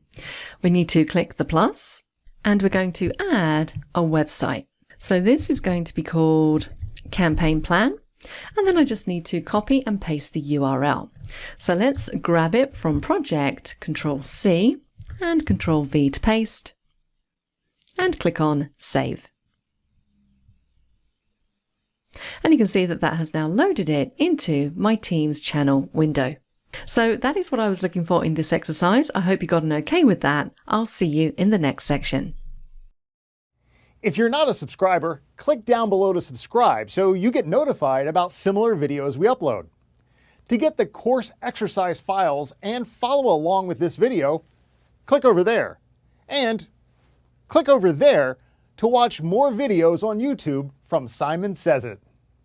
We need to click the plus and we're going to add a website. So this is going to be called Campaign Plan. And then I just need to copy and paste the URL. So let's grab it from project, Control C and Control V to paste and click on Save. And you can see that that has now loaded it into my Teams channel window. So that is what I was looking for in this exercise. I hope you got an okay with that. I'll see you in the next section. If you're not a subscriber, click down below to subscribe so you get notified about similar videos we upload. To get the course exercise files and follow along with this video, click over there. And click over there to watch more videos on YouTube from Simon Sez IT.